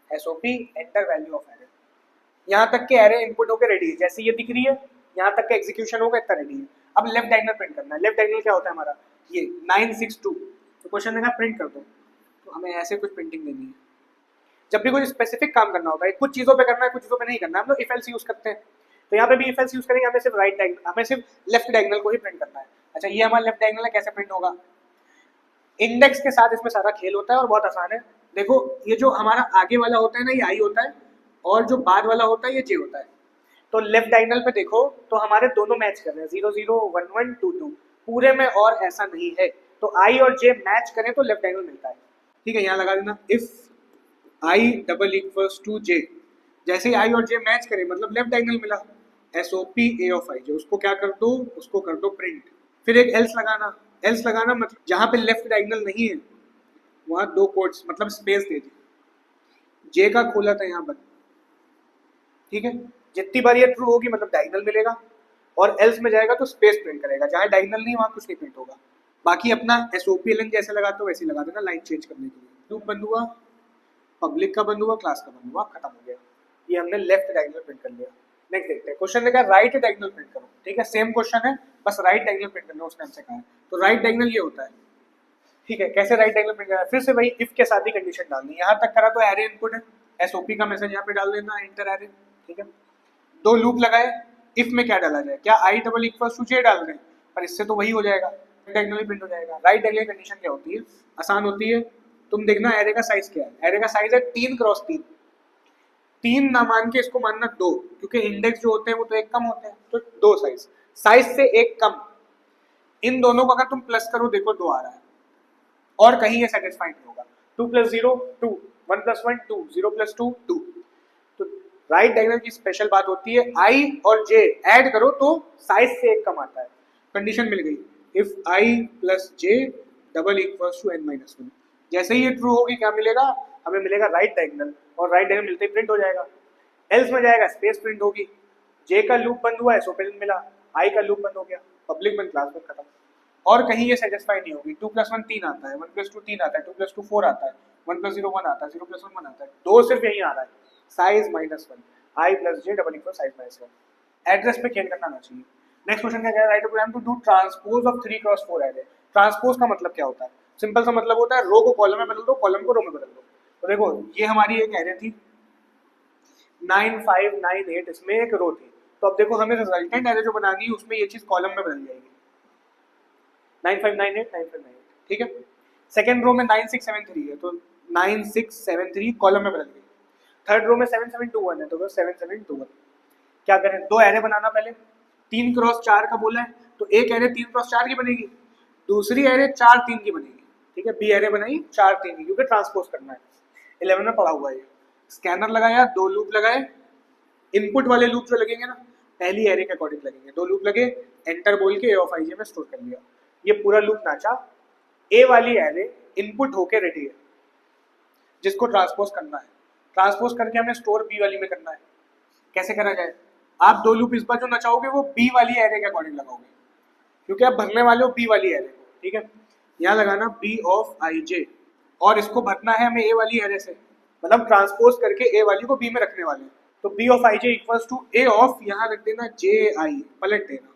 SOP enter value of array. यहाँ तक के एरे इनपुट होकर रेडी है, जैसे ये दिख रही है यहाँ तक का एग्जीक्यूशन होगा, इतना रेडी है। अब लेफ्ट डायगोनल प्रिंट करना है। लेफ्ट डायगोनल क्या होता है हमारा, ये 962। तो क्वेश्चन है प्रिंट कर दो, तो हमें ऐसे कुछ प्रिंटिंग देनी है। जब भी कुछ स्पेसिफिक काम करना होता है, कुछ चीज़ों पे करना है, कुछ चीज़ों पे नहीं करना है, हम लोग इफ एल्स यूज करते हैं। तो यहाँ पे भी इफ एल्स यूज करेंगे, हमें सिर्फ राइट डायगोनल, हमें सिर्फ लेफ्ट डायगोनल को ही प्रिंट करना है। अच्छा ये हमारा लेफ्ट डायगोनल है, कैसे प्रिंट होगा, इंडेक्स के साथ इसमें सारा खेल होता है और बहुत आसान है। देखो ये जो हमारा आगे वाला होता है ना, ये आई होता है, और जो बाद वाला होता है ये जे होता है। तो लेफ्ट डायगोनल पे देखो तो हमारे दोनों मैच कर रहे हैं, 0 0 1 1 2 2 पूरे में, और ऐसा नहीं है। तो आई और जे मैच करें तो लेफ्ट डायगोनल मिलता है। ठीक है, यहाँ लगा देना if I double equals to J. जैसे ही आई और जे मैच करें मतलब लेफ्ट डायगोनल मिला, SOP A of I J, उसको क्या कर दो, उसको कर दो प्रिंट। फिर एक एल्स लगाना, एल्स लगाना मतलब जहाँ पे लेफ्ट डायगोनल नहीं है वहाँ दो कोट्स मतलब स्पेस दे दी, जे का खोला था यहाँ पर। ठीक है, जितनी बार ये ट्रू होगी मतलब डायगोनल मिलेगा, और एल्स में जाएगा तो स्पेस प्रिंट करेगा, जहाँ डायगोनल नहीं वहाँ कुछ नहीं प्रिंट होगा। बाकी अपना SOP ln जैसे लगाते हो वैसे लगा देना, लाइन चेंज करने के लिए। लूप बंद हुआ, पब्लिक का बंद हुआ, क्लास का बंद हुआ, खत्म हो गया। ये हमने लेफ्ट डायगोनल प्रिंट कर लिया। नेक्स्ट देखते हैं, क्वेश्चन देखा राइट डायगोनल प्रिंट करो। ठीक है, सेम क्वेश्चन है, बस राइट डायगोनल प्रिंट करना उसने हमसे कहा है। तो राइट डायगोनल ये होता है। ठीक है, कैसे राइट डायगोनल प्रिंट करना है, फिर से वही इफ के साथ ही कंडीशन डालनी है। यहाँ तक करा तो एरे इनपुट है, SOP का मैसेज यहाँ पे डाल देना एंटर एरे। ठीक है, दो लूप लगाए, इफ में क्या डाला जाए, क्या आई डबल इक्वल्स टू जे डाल दें, पर इससे तो वही हो जाएगा, डायगोनली प्रिंट हो जाएगा। राइट डायगोनल कंडीशन क्या होती है, आसान होती है। तुम देखना एरे का साइज क्या है, एरे का साइज है 3 क्रॉस 3। 3 ना मान के इसको मानना 2, क्योंकि इंडेक्स जो होते हैं वो तो एक कम होते हैं, तो 2 साइज, साइज से एक कम। इन दोनों को अगर तुम प्लस करो देखो 2 आ रहा है, और कहीं ये सेटिस्फाइड नहीं होगा। 2 + 0 2, 1 + 1 2, 0 + 2 2। तो राइट डायगोनल की स्पेशल बात होती है, आई और जे ऐड करो तो साइज से एक कम आता है। कंडीशन मिल गई, if I + J double equals to n - 1। जैसे ही ये ट्रू होगी क्या मिलेगा, हमें मिलेगा राइट डायगोनल, और राइट डायगोनल मिलते ही प्रिंट हो जाएगा। एल्स में जाएगा स्पेस प्रिंट होगी, जे का लूप बंद हुआ है SOP मिला, आई का लूप बंद हो गया, पब्लिक बंद क्लास बंद खत्म। और कहीं ये सेटिस्फाई नहीं होगी। 2 + 1 3 आता है, 1 + 2 3 आता है, 2 + 2 4 आता है, 1 + 0 1 आता है, 0 + 1 1 आता है, 2 सिर्फ यही आ रहा है, size -1, I + J double equal size -1। Address पे खेल करना ना चाहिए। नेक्स्ट क्वेश्चन क्या है, write a program to do transpose of 3 cross 4 array. Transpose का मतलब क्या होता है, सिंपल सा मतलब होता है रो को कॉलम में बदल दो, कॉलम को रो में बदल दो। तो देखो ये हमारी एक एरे थी 9 5 9 8, इसमें एक रो थी। तो अब देखो हमें रिजल्टेंट एरे जो बनानी है उसमें ये चीज कॉलम में बदल जाएगी, 9 5 9 8 9 5 9 8। ठीक है, सेकंड रो में 9 6 7 3 है, तो 9 6 7 3 कॉलम में बदल गई। थर्ड रो में 7 7 2 1 है, तो 7 7 2 1। क्या करें, दो एरे बनाना, पहले 3 क्रॉस 4 का बोला है, तो एक एरे 3 क्रॉस 4 की बनेगी, दूसरी एरे 4 3 की बनेगी। ठीक है, बी एरे बनाई 4 3 की, क्योंकि ट्रांसपोज करना है। 11 में पढ़ा हुआ है। स्कैनर लगाया, दो लूप लगाए, इनपुट वाले लूप जो लगेंगे ना पहली एरे के अकॉर्डिंग लगेंगे, दो लूप लगे, एंटर बोल के ए ऑफ आई जे में स्टोर कर लिया। ये पूरा लूप नाचा, ए वाली एरे इनपुट होके रेडी है जिसको ट्रांसपोज करना है। ट्रांसपोज करके हमें स्टोर बी वाली में करना है। कैसे करा जाए, आप दो लूप इस बार जो नचाओगे वो बी वाली एरे के अकॉर्डिंग लगाओगे, क्योंकि आप भरने वाले हो बी वाली एरे को। ठीक है, यहाँ लगाना बी ऑफ आई जे, और इसको भरना है हमें ए वाली एरे से, मतलब ट्रांसपोज करके ए वाली को बी में रखने वाले हैं। तो B of I J equals to A of, यहाँ रख देना जे आई, पलट देना।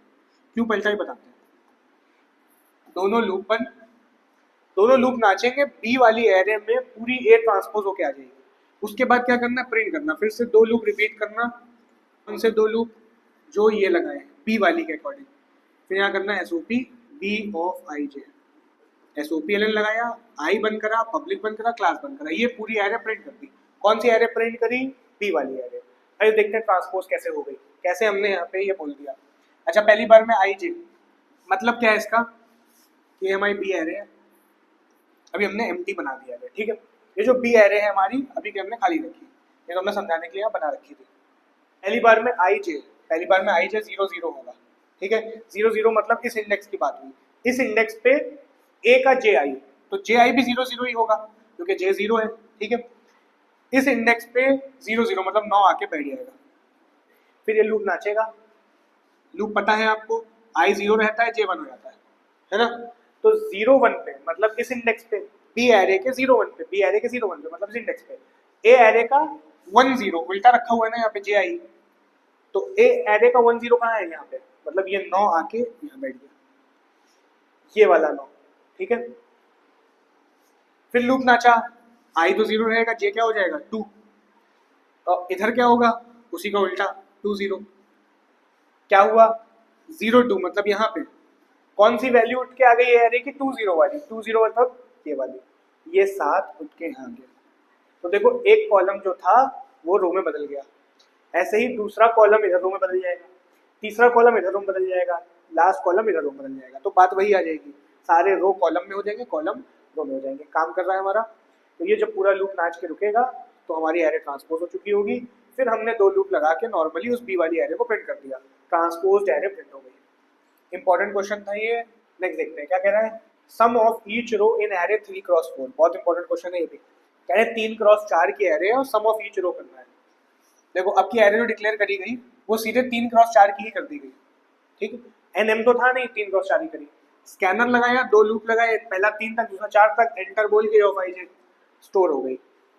क्यों पलटा ही बताते हैं। दोनों लूप नाचेंगे, बी वाली एरे में पूरी ए ट्रांसपोज होके आ जाएगी। उसके बाद क्या करना, प्रिंट करना, फिर से दो लूप रिपीट करना, उनसे दो लूप जो ये लगाए बी वाली के अकॉर्डिंग। फिर यहाँ करना SOP B of I J, SOP ln लगाया, आई बंद करा, पब्लिक बंद करा, क्लास बंद करा, ये पूरी एरे प्रिंट कर दी। कौन सी एरे प्रिंट करी, बी वाली एरे। अरे देखते हैं ट्रांसपोज कैसे हो गई, कैसे हमने यहाँ पे ये बोल दिया। अच्छा पहली बार में आई जे, मतलब क्या है इसका, ये हमारी बी एरे है, अभी हमने एम्प्टी बना दिया है। ठीक है, ये जो बी एरे है हमारी अभी के हमने खाली रखी, ये तो हमने समझाने के लिए बना रखी थी। पहली बार में आई जे 0 0 होगा, ठीक है। 0 0 मतलब इस इंडेक्स की बात हुई, इस इंडेक्स पे ए का जे आई, तो जे आई भी 0 0 ही होगा क्योंकि जे 0 है, ठीक है। इस इंडेक्स पे 0 0 मतलब 9 आके बैठ जाएगा, फिर ये लूप नाचेगा। लूप पता है आपको, आई 0 रहता है, जे 1 हो जाता है ना। तो 0 1 पे मतलब इस इंडेक्स पे, बी एरे के 0 1 पे, बी एरे के 0 1 पे मतलब इस इंडेक्स पे, ए एरे का 1 0 उल्टा रखा हुआ है ना यहाँ पे जे आई, तो ए एरे का 1 0 कहाँ है यहाँ पे, मतलब ये 9 आके यहाँ बैठ गया, ये वाला 9, ठीक है। फिर लूप नाचा, आई तो 0 रहेगा, जे क्या हो जाएगा 2, और इधर क्या होगा उसी का उल्टा 2 0, क्या हुआ 0 2 मतलब यहाँ पे कौन सी वैल्यू उठ के आ गई एरे की 2 0 वाली, 2 0 मतलब ये वाली, ये 7 उठ के यहाँ आ गया। तो देखो एक कॉलम जो था वो रो में बदल गया, ऐसे ही दूसरा कॉलम इधर रो में बदल जाएगा, तीसरा कॉलम इधर रो में बदल जाएगा, लास्ट कॉलम इधर रो में बदल जाएगा, तो बात वही आ जाएगी, सारे रो कॉलम में हो जाएंगे, कॉलम रो में हो जाएंगे, काम कर रहा है हमारा। तो ये जब पूरा लूप नाच के रुकेगा तो हमारी एरे ट्रांसपोज हो चुकी होगी, फिर हमने 2 लूप लगा के नॉर्मली उस बी वाली एरे को प्रिंट कर दिया, ट्रांसपोज्ड एरे प्रिंट हो गई। इंपॉर्टेंट क्वेश्चन था ये। नेक्स्ट देखते हैं क्या कह रहा है, sum of each row in array 3 cross 4, बहुत इंपॉर्टेंट क्वेश्चन है ये भी, कह रहे 3 क्रॉस 4 की एरे और सम ऑफ ईच रो करना है। देखो अब की एरे जो डिक्लेयर करी गई वो सीधे 3 क्रॉस 4 की ही कर दी गई, ठीक है। एनएम तो था नहीं, 3 क्रॉस 4 ही करी, स्कैनर लगाया, 2 लूप लगाए, पहला 3 तक दूसरा 4 तक, एंटर बोल के ऑफ आई जे स्टोर हो गई,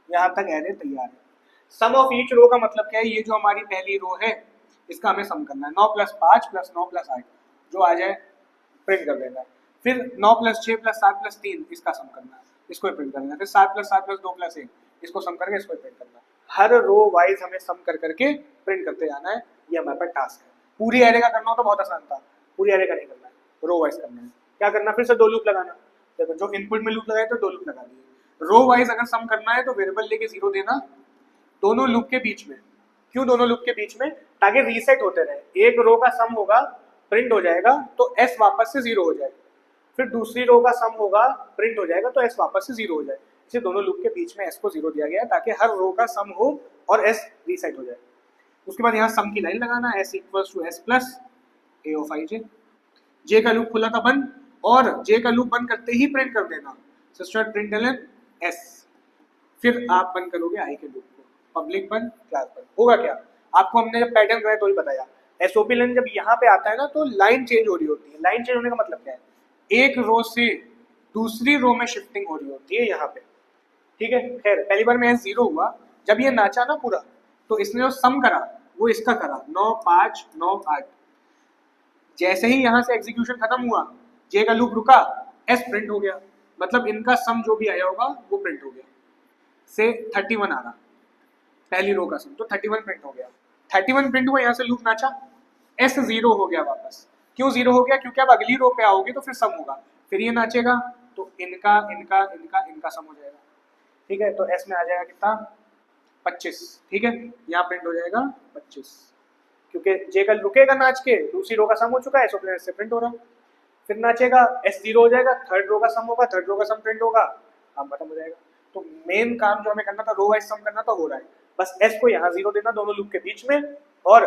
यहाँ तक एरे तैयार है। सम ऑफ ईच रो का मतलब क्या है, ये जो हमारी पहली रो है इसका हमें सम करना है, 9 + 5 + 9 + 8 जो आ जाए प्रिंट कर देना है, फिर 9 + 6 + 7 + 3 इसका सम करना है, इसको प्रिंट करना है, फिर 7 + 7 + 2 + 1 इसको सम करके इसको प्रिंट करना है। हर रो वाइज हमें सम कर करके प्रिंट करते जाना है, ये हमारे पास टास्क है। पूरी एरे का करना हो तो बहुत आसान था, पूरी एरे का नहीं करना है, रो वाइज करना है। क्या करना, फिर से 2 लूप लगाना, देखो जो इनपुट में लूप लगाए तो 2 लूप लगा दिए। रो वाइज अगर सम करना है तो वेरिएबल लेके 0 देना दोनों लूप के बीच में, क्यों दोनों लूप के बीच में, ताकि रीसेट होते रहे, एक रो का सम होगा प्रिंट हो जाएगा तो एस वापस से 0 हो जाए, फिर दूसरी रो का सम होगा प्रिंट हो जाएगा तो एस वापस से 0 हो जाए, इसे दोनों लूप के बीच में एस को 0 दिया गया है ताकि हर रो का सम हो और एस रीसेट हो जाए। उसके बाद यहाँ सम की लाइन लगाना, S equals to S plus A of I J, J का लूप खुला था बंद और जे का लूप बंद करते ही प्रिंट कर देना सिस्टर प्रिंट एलन एस, फिर आप बंद करोगे आई के लूप को, पब्लिक बंद क्लास बंद। होगा क्या, आपको हमने जब पैटर्न कराया तो ही बताया, एसओपी लाइन जब यहाँ पे आता है ना तो लाइन चेंज हो रही होती है, लाइन चेंज होने का मतलब क्या है, एक रो से दूसरी रो में शिफ्टिंग हो रही होती है यहाँ पे, ठीक है। खैर पहली बार में एस 0 हुआ, जब ये नाचा ना पूरा तो इसने जो सम करा वो इसका करा 9 5 9 8, जैसे ही यहाँ से एग्जीक्यूशन खत्म हुआ जे का लूप रुका एस प्रिंट हो गया, मतलब इनका सम जो भी आया होगा वो प्रिंट हो गया, से 31 आ रहा पहली रो का सम, तो 31 प्रिंट हो गया, 31 प्रिंट हुआ, यहाँ से लूप नाचा एस 0 हो गया वापस, क्यों 0 हो गया, क्योंकि अब अगली रो पे आओगे तो फिर सम होगा, फिर ये नाचेगा तो इनका इनका इनका इनका सम हो जाएगा, ठीक है। तो एस में आ जाएगा कितना 25, ठीक है, यहाँ प्रिंट हो जाएगा 25, क्योंकि जे का रुकेगा नाच के, दूसरी रो का सम हो चुका है एस से प्रिंट हो रहा, फिर नाचेगा एस 0 हो जाएगा, थर्ड रो का सम होगा, थर्ड रो का सम प्रिंट होगा, काम खत्म हो जाएगा। तो मेन काम जो हमें करना था रो वाइज सम करना था हो रहा है, बस एस को यहाँ 0 देना दोनों लूप के बीच में, और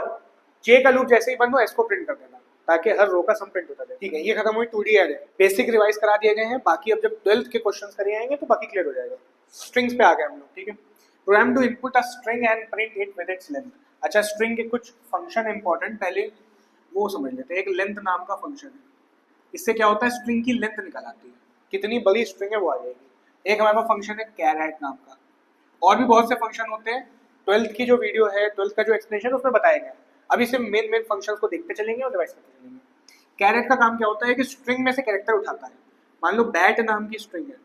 जे का लूप जैसे ही बंद हो एस को प्रिंट कर देना ताकि हर रो का सम प्रिंट होता जाए, ठीक है। ये खत्म हुई 2D एरे, बेसिक रिवाइज करा दिए गए हैं, बाकी अब जब 12th के क्वेश्चंस करे आएंगे तो बाकी क्लियर हो जाएगा। स्ट्रिंग्स पे आ गए हम लोग, ठीक है। Program to input a string and print it with its length. अच्छा स्ट्रिंग के कुछ फंक्शन इंपॉर्टेंट पहले वो समझ लेते हैं। एक लेंथ नाम का फंक्शन है, इससे क्या होता है स्ट्रिंग की लेंथ निकल आती है, कितनी बड़ी स्ट्रिंग है वो आ जाएगी। एक हमारे पास फंक्शन है कैरेट नाम का, और भी बहुत से फंक्शन होते हैं, 12th की जो वीडियो है 12th का जो एक्सप्लेनेशन है उसमें बताया गया है। अभी सिर्फ मेन फंक्शंस को देखते चलेंगे और रिवाइज करते चलेंगे। कैरेट का काम क्या होता है कि स्ट्रिंग में से कैरेक्टर उठाता है, मान लो बैट नाम की स्ट्रिंग है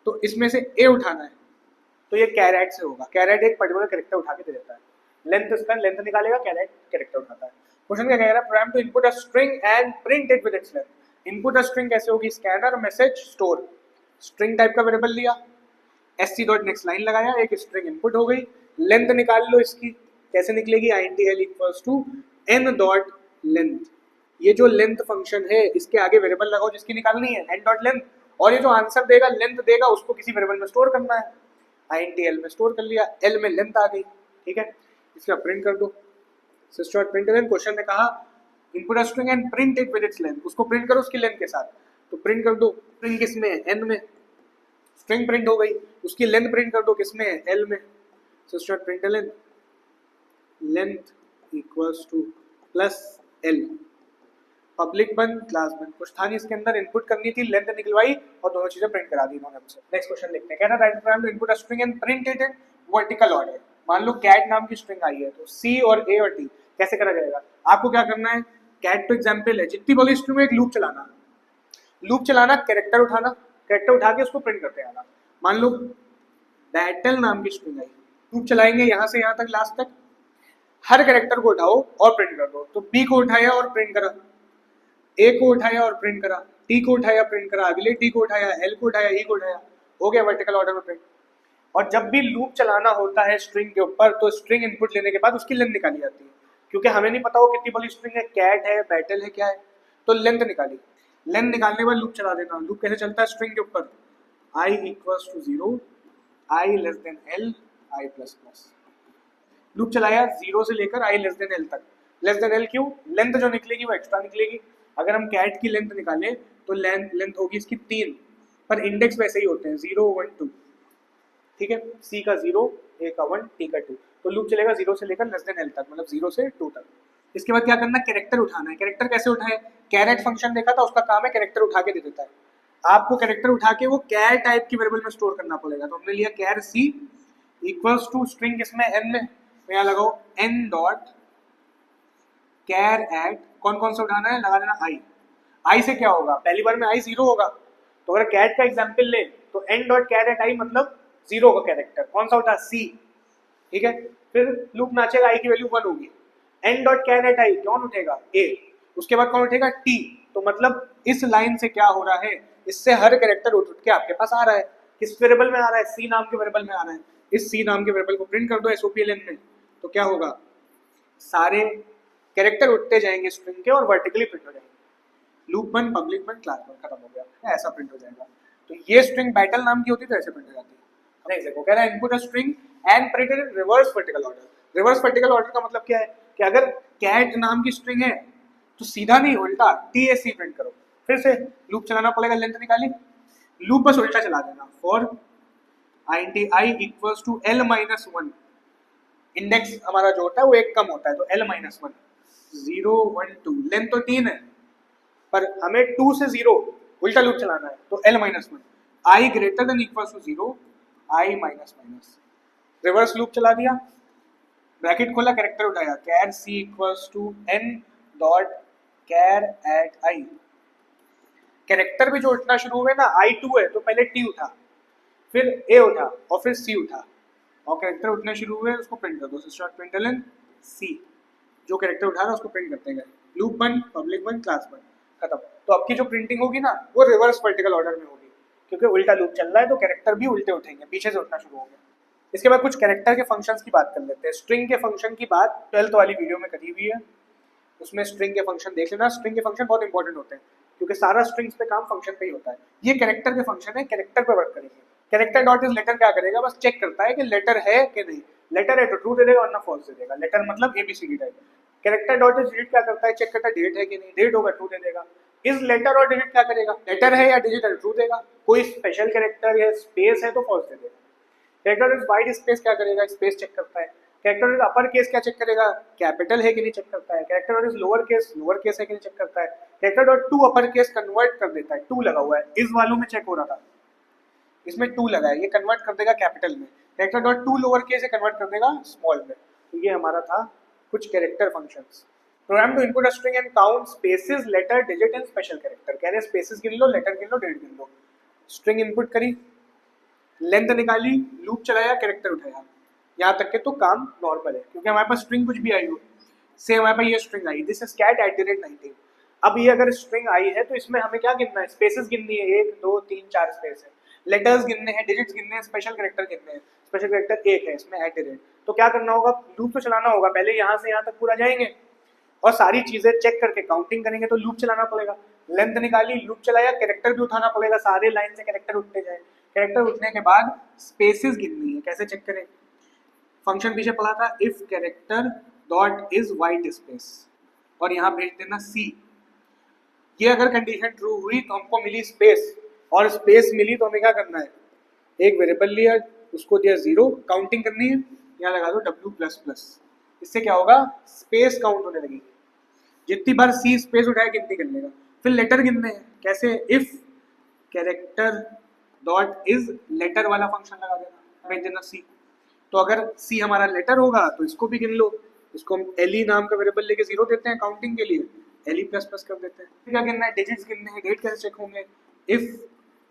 तो इसमें से ए उठाना है तो ये कैरेट से होगा, कैरेट एक पर्टिकुलर कैरेक्टर उठा के दे देता है, लेंथ इसका लेंथ निकालेगा, कैरेट कैरेक्टर उठाता है। क्वेश्चन क्या कह रहा है, program to input a string and print it with its length. Input a string कैसे होगी, scanner message store, string type का वेरिएबल लिया, sc डॉट नेक्स्ट लाइन लगाया, एक स्ट्रिंग इनपुट हो गई, लेंथ निकाल लो इसकी, कैसे निकलेगी intl equals to n dot length. ये जो लेंथ फंक्शन है इसके आगे वेरिएबल लगाओ जिसकी निकालनी है n डॉट लेंथ, और ये जो आंसर देगा लेंथ देगा उसको किसी वेरिएबल में स्टोर करना है, intl में स्टोर कर लिया, l में लेंथ आ गई, ठीक है। इसका प्रिंट कर दो सिस्टम प्रिंट। क्वेश्चन ने कहा input a string and print it with its length, उसको प्रिंट करो उसकी लेंथ के साथ, तो प्रिंट कर दो, स्ट्रिंग किसमें है, n में, स्ट्रिंग प्रिंट हो गई, उसकी लेंथ प्रिंट कर दो किसमें है, l में, so start print length equals to plus l, public बंद क्लास बंद, कुछ था नहीं इसके अंदर, इनपुट करनी थी, लेंथ निकलवाई और दोनों चीजें प्रिंट करा दी इन्होंने हमसे। नेक्स्ट क्वेश्चन देखते हैं, कह रहा write program to input a string and print it in vertical order. मान लो कैट नाम की स्ट्रिंग आई है, तो सी और ए और डी कैसे करा जाएगा, आपको क्या करना है, कैट तो एग्जाम्पल है, जितनी बड़ी स्ट्रिंग में एक लूप चलाना, कैरेक्टर उठाना, कैरेक्टर उठा के उसको प्रिंट करते आना। मान लो बैटल नाम की स्ट्रिंग आई, लूप चलाएंगे यहाँ से यहाँ तक लास्ट तक, हर कैरेक्टर को उठाओ और प्रिंट कर दो, तो बी को उठाया और प्रिंट करा, ए को उठाया और प्रिंट करा, टी को उठाया प्रिंट करा, अगले टी को उठाया, एल को उठाया, ई को उठाया, हो गया वर्टिकल ऑर्डर में प्रिंट। और जब भी लूप चलाना होता है स्ट्रिंग के ऊपर, तो स्ट्रिंग इनपुट लेने के बाद उसकी लेंथ निकाली जाती है, क्योंकि हमें नहीं पता वो कितनी बड़ी स्ट्रिंग है, कैट है, बैटल है, क्या है, तो लेंथ निकाली, लेंथ निकालने के बाद लूप चला देना। लूप कैसे चलता है स्ट्रिंग के ऊपर, I equals to 0, I less than L, I plus plus, loop चलाया 0 से लेकर आई लेस देन एल तक। लेस देन एल क्यों, लेंथ जो निकलेगी वो एक्स्ट्रा निकलेगी। अगर हम कैट की लेंथ निकालें तो लेंथ होगी इसकी 3, पर इंडेक्स वैसे ही होते हैं 0 1 2, ठीक है, सी का 0, ए का 1, टी का 2, तो लूप चलेगा 0 से लेकर लेस देन एल तक, मतलब 0 से 2 तक। इसके बाद क्या करना, कैरेक्टर उठाना है। कैरेक्टर कैसे उठाए, कैरेट फंक्शन देखा था, उसका काम है कैरेक्टर उठा के दे देता है। आपको कैरेक्टर उठा के वो कैर टाइप की वेरिएबल में स्टोर करना पड़ेगा, तो हमने लिया कैर सी इक्वल्स टू स्ट्रिंग किसमें, एन में, तो यहाँ लगाओ एन डॉट कैर एट, कौन कौन सा उठाना है, लगा देना आई। आई से क्या होगा, पहली बार में आई 0 होगा, तो अगर कैट का एग्जाम्पल ले तो एन डॉट कैर एट आई मतलब 0 का कैरेक्टर, कौन सा उठा, सी, ठीक है। फिर लूप नाचेगा, आई की वैल्यू 1 होगी, एन डॉट कैर एट आई कौन उठेगा, ए, उसके बाद कौन उठेगा, टी, तो मतलब इस लाइन से क्या हो रहा है, इससे हर कैरेक्टर उठ के आपके पास आ रहा है, किस वेरिएबल में आ रहा है, सी नाम के वेरिएबल में आ रहा है। इस सी नाम के वेरिएबल को प्रिंट कर दो एसओपीएलएन में, तो क्या होगा, सारे कैरेक्टर उठते जाएंगे स्ट्रिंग के और वर्टिकली प्रिंट हो जाएंगे। लूप बन, पब्लिक बन, क्लास बन, खत्म हो गया, ऐसा प्रिंट हो जाएगा। तो ये स्ट्रिंग बैटल नाम की होती है, तो ऐसे प्रिंट हो जाती है। नहीं देखो, कह रहा है input a string and print in reverse vertical order. Reverse vertical order का मतलब क्या है कि अगर कैट नाम की स्ट्रिंग है तो सीधा नहीं, उल्टा टीएससी प्रिंट करो। फिर से लूप चलाना पड़ेगा, लेंथ निकाली, लूप बस उल्टा चला देना, for I equals to L minus 1, index हमारा जो होता है वो एक कम होता है, तो एल माइनस 1, 0 1 2, लेंथ तो 3 है पर हमें 2 से 0 उल्टा लूप चलाना है, तो L minus 1, I greater than equals to 0, I minus minus, reverse loop चला दिया, ब्रैकेट खोला, कैरेक्टर उठाया, char C equals to N dot char at I. Character भी जो उठना शुरू हुए ना, आई 2 है तो पहले टी उठा, फिर ए उठा और फिर सी उठा, और कैरेक्टर उठने शुरू हुए उसको प्रिंट कर दो, स्टार्ट प्रिंटलन सी, जो कैरेक्टर उठा रहा उसको प्रिंट करते गए, लूप बन, पब्लिक बन, क्लास बन, खत्म। तो अब की जो प्रिंटिंग होगी ना वो रिवर्स वर्टिकल ऑर्डर में होगी, क्योंकि उल्टा लूप चल रहा है तो कैरेक्टर भी उल्टे उठेंगे, पीछे से उठना शुरू होंगे। इसके बाद कुछ कैरेक्टर के फंक्शंस की बात कर लेते हैं। स्ट्रिंग के फंक्शन की बात 12th वाली वीडियो में करी हुई है, उसमें स्ट्रिंग के फंक्शन देख लेना। स्ट्रिंग के फंक्शन बहुत इंपॉर्टेंट होते हैं क्योंकि सारा स्ट्रिंग्स पे काम फंक्शन पे ही होता है। ये कैरेक्टर के फंक्शन है, कैरेक्टर पे वर्क करेंगे। कैरेक्टर डॉट इज लेटर क्या करेगा, बस चेक करता है कि लेटर है कि नहीं, लेटर है तो ट्रू दे देगा वरना फॉल्स दे देगा। लेटर मतलब ABCD type. Character dot is digit क्या करता है, चेक करता है डिजिट है कि नहीं, डिजिट होगा ट्रू दे देगा। इज लेटर और डिजिट क्या करेगा, लेटर है या डिजिट है ट्रू देगा, कोई स्पेशल कैरेक्टर या स्पेस है तो फॉल्स दे देगा। कैरेक्टर इज वाइड स्पेस क्या करेगा, स्पेस चेक करता है। कैरेक्टर इज अपर केस क्या चेक करेगा, कैपिटल है कि नहीं चेक करता है। कैरेक्टर इज लोअर केस है कि नहीं चेक करता है। Character dot to upper case convert कर देता है, टू लगा हुआ है, इस वालों में चेक हो रहा था, इसमें टू लगा है, ये कन्वर्ट कर देगा कैपिटल में। Character dot to lower case है, कन्वर्ट कर देगा स्मॉल में। तो ये हमारा था कुछ character functions. Program to input a string and count spaces, letter, digit and special character. कह रहे हैं स्पेसेस गिन लो, लेटर गिन लो, डिजिट गिन लो। स्ट्रिंग इनपुट करी, लेंथ निकाली, लूप चलाया, कैरेक्टर उठाया, यहाँ तक के तो काम नॉर्मल है क्योंकि हमारे पास स्ट्रिंग कुछ भी आई हो। से हमारे पास ये स्ट्रिंग आई, दिस इज कैट @19। अब ये अगर स्ट्रिंग आई है तो इसमें हमें क्या गिनना है, स्पेसेस गिननी है, 1 2 3 4 स्पेस है, लेटर्स गिनने हैं, डिजिट्स गिनने हैं, स्पेशल कैरेक्टर गिनने हैं। स्पेशल कैरेक्टर 1 है इसमें @। तो क्या करना होगा, लूप तो चलाना होगा, पहले यहाँ से यहाँ तक पूरा जाएंगे और सारी चीजें चेक करके काउंटिंग करेंगे, तो लूप चलाना पड़ेगा। लेंथ निकाली, लूप चलाया, कैरेक्टर भी उठाना पड़ेगा, सारे लाइन से कैरेक्टर उठते जाए। कैरेक्टर उठने के बाद स्पेसेस गिननी है, कैसे चेक करें, फंक्शन पीछे पढ़ा था, if character dot is white space, और यहाँ भेज देना सी। ये अगर कंडीशन ट्रू हुई तो हमको मिली स्पेस, और स्पेस मिली तो हमें क्या करना है, एक वेरिएबल लिया, उसको दिया 0, काउंटिंग करनी है, यहाँ लगा दो W++। इससे क्या होगा, स्पेस काउंट होने लगेगी, जितनी बार सी स्पेस उठाए गिनती कर लेगा। फिर लेटर गिनने हैं, कैसे, if character dot is letter वाला फंक्शन लगा देना, भेज देना सी। तो अगर सी हमारा लेटर होगा तो इसको भी गिन लो, इसको हम एली नाम का वेरिएबल लेके 0 देते हैं काउंटिंग के लिए, LE++ कर देते हैं। क्या गिनना है, डिजिट्स गिनने हैं, डेट कैसे चेक होंगे, if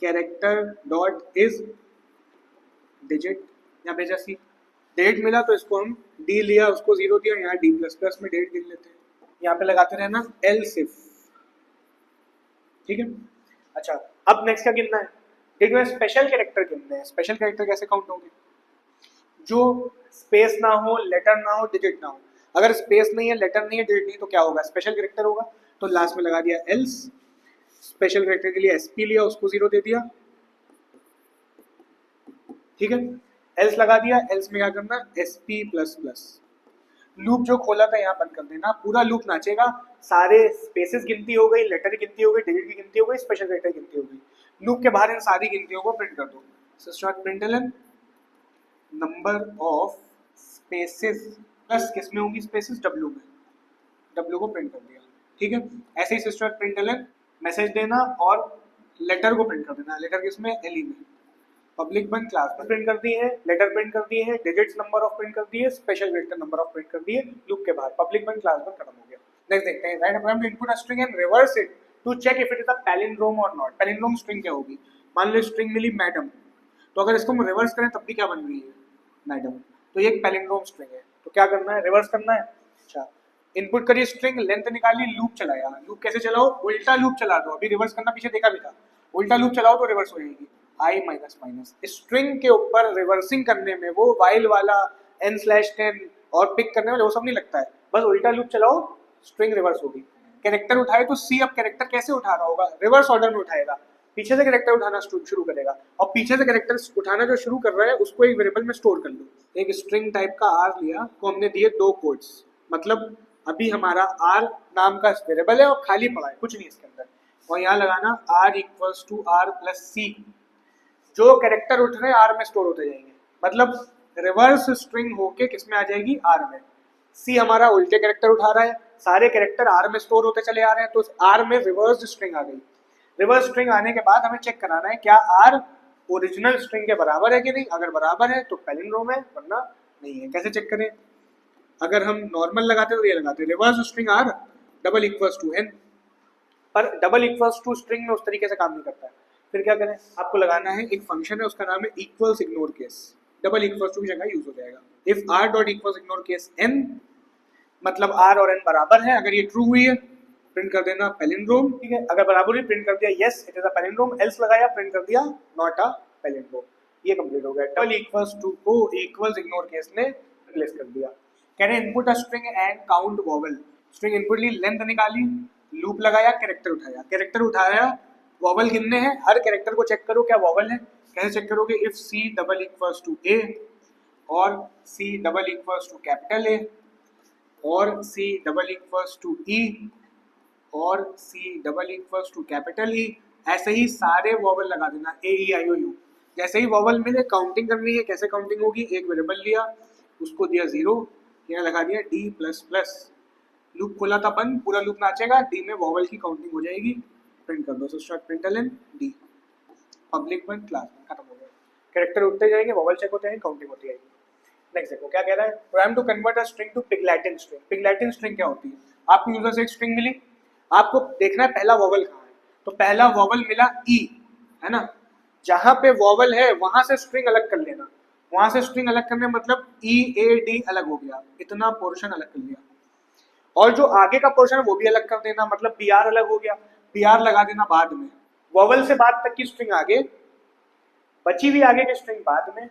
character dot is digit, यहाँ भेजा सी, डेट मिला तो इसको हम डी लिया, उसको 0 दिया, यहाँ D++ में डेट गिन लेते हैं, यहाँ पे लगाते रहना एल्स इफ। ठीक है, अच्छा अब नेक्स्ट क्या गिनना है, ठीक है, स्पेशल कैरेक्टर गिनने हैं। स्पेशल कैरेक्टर कैसे काउंट होंगे, जो स्पेस ना हो, लेटर ना हो, डिजिट ना हो। अगर स्पेस नहीं है, लेटर नहीं है, डिजिट नहीं, तो क्या होगा, स्पेशल कैरेक्टर होगा। तो लास्ट में लगा दिया एल्स, स्पेशल कैरेक्टर के लिए SP लिया, उसको 0 दे दिया, ठीक है, एल्स लगा दिया, एल्स में क्या करना, SP++। लूप जो खोला था यहाँ बंद कर देना, पूरा लूप नाचेगा, सारे स्पेसेस गिनती हो गई, लेटर की गिनती हो गई, डिजिट की गिनती हो गई, स्पेशल कैरेक्टर की गिनती हो गई। लूप के बाहर इन सारी गिनतियों को प्रिंट कर दो, println number of spaces plus किसमें होंगी स्पेसेस, W में, W को प्रिंट कर दिया, ठीक है। ऐसे ही println मैसेज देना और लेटर को प्रिंट कर देना, लेटर किसमें, LE में, पब्लिक बंद क्लास में प्रिंट कर दिए हैं, लेटर प्रिंट कर दिए हैं, डिजिट्स नंबर ऑफ प्रिंट कर दिए, special character number of print कर दिए, लूप के बाहर पब्लिक बंद क्लास बंद खत्म हो गया। नेक्स्ट देखते हैं, write program to input a string and reverse it to check if it is a palindrome और नॉट। पैलिंड्रोम स्ट्रिंग क्या होगी, मान लो स्ट्रिंग मिली मैडम, तो अगर इसको हम रिवर्स करें तब भी क्या बन रही है, मैडम, तो ये एक पैलिंड्रोम स्ट्रिंग है। तो क्या करना है, रिवर्स करना है। अच्छा, इनपुट करिए स्ट्रिंग, लेंथ निकाली, लूप चलाया, लूप कैसे चलाओ, उल्टा लूप चला दो, अभी रिवर्स करना पीछे देखा भी था, उल्टा लूप चलाओ तो रिवर्स हो जाएगी, I-। स्ट्रिंग के ऊपर रिवर्सिंग करने में वो वाइल वाला n/10 और पिक करने वाले वो सब नहीं लगता है, बस उल्टा लूप चलाओ, स्ट्रिंग रिवर्स होगी। कैरेक्टर उठाए तो सी अब कैरेक्टर कैसे उठा रहा होगा, रिवर्स ऑर्डर में उठाएगा, पीछे से कैरेक्टर उठाना शुरू करेगा, और पीछे से कैरेक्टर उठाना जो शुरू कर रहा है उसको एक वेरिएबल में स्टोर कर लो। एक स्ट्रिंग टाइप का R लिया, को हमने दिए 2 कोड्स, मतलब अभी हमारा R नाम का वेरिएबल है और खाली पड़ा है, कुछ नहीं इसके अंदर, और यहाँ लगाना R=R+C। जो कैरेक्टर उठ रहे हैं R में स्टोर होते जाएंगे, मतलब रिवर्स स्ट्रिंग होके किस में आ जाएगी, R में। C हमारा उल्टे कैरेक्टर उठा रहा है, सारे कैरेक्टर R में स्टोर होते चले आ रहे हैं, तो R में रिवर्स स्ट्रिंग आ गई। रिवर्स स्ट्रिंग आने के बाद हमें चेक कराना है क्या R ओरिजिनल स्ट्रिंग के बराबर है कि नहीं, अगर बराबर है तो पैलिंड्रोम है, वरना नहीं है। कैसे चेक करें, अगर हम नॉर्मल लगाते तो ये लगाते रिवर्स स्ट्रिंग R =n, पर डबल स्ट्रिंग में उस तरीके से काम नहीं करता है। फिर क्या करें, आपको लगाना है एक फंक्शन है, उसका नाम है equals ignore case, double equals to की जगह यूज हो जाएगा। If R dot equals ignore case n, मतलब R और n बराबर है, अगर ये ट्रू हुई है प्रिंट कर देना पैलिंड्रोम, ठीक है, अगर बराबर हुई प्रिंट कर दिया yes it is a palindrome, else लगाया प्रिंट कर दिया नॉट अ पैलिंड्रोम, ये कंप्लीट हो गया। डबल इक्वल्स टू को इक्वल्स इग्नोर केस ने रिप्लेस कर दिया। कह रहे input a string and count vowel, string input ली, लेंथ निकाली, लूप लगाया, कैरेक्टर उठाया, वोवेल गिनने हैं, हर कैरेक्टर को चेक करो क्या वोवेल है। कैसे चेक करोगे, इफ C =A और C =A और C =E और C =E, ऐसे ही सारे वोवेल लगा देना, A-E-I-O-U। जैसे ही वोवेल मिले काउंटिंग करनी है, कैसे काउंटिंग होगी, एक वेरिएबल लिया, उसको दिया 0, यहाँ लगा दिया D++, लूप खोला था बंद, पूरा लूप नाचेगा, D में वोवेल की काउंटिंग हो जाएगी, प्रिंट कर दो, println D, पब्लिक बंद क्लास में, खत्म हो गया। कैरेक्टर उठते जाएंगे, वोवेल चेक होते हैं, काउंटिंग होती है। नेक्स्ट देखो क्या कह रहा है, program to convert a string to pig Latin string. Pig Latin string क्या होती है, आपको यूजर से एक स्ट्रिंग मिली, आपको देखना है पहला वोवेल कहाँ है, तो पहला वोवेल मिला E, है ना, जहां पे वोवेल है वहां से स्ट्रिंग अलग कर लेना, वहां से स्ट्रिंग अलग करने मतलब E-A-D अलग हो गया, इतना पोर्शन अलग कर लिया, और जो आगे का पोर्शन है वो भी अलग कर देना, मतलब BR अलग हो गया, BR लगा देना बाद में, वोवेल से बाद तक की स्ट्रिंग आगे, बची हुई आगे की स्ट्रिंग बाद में,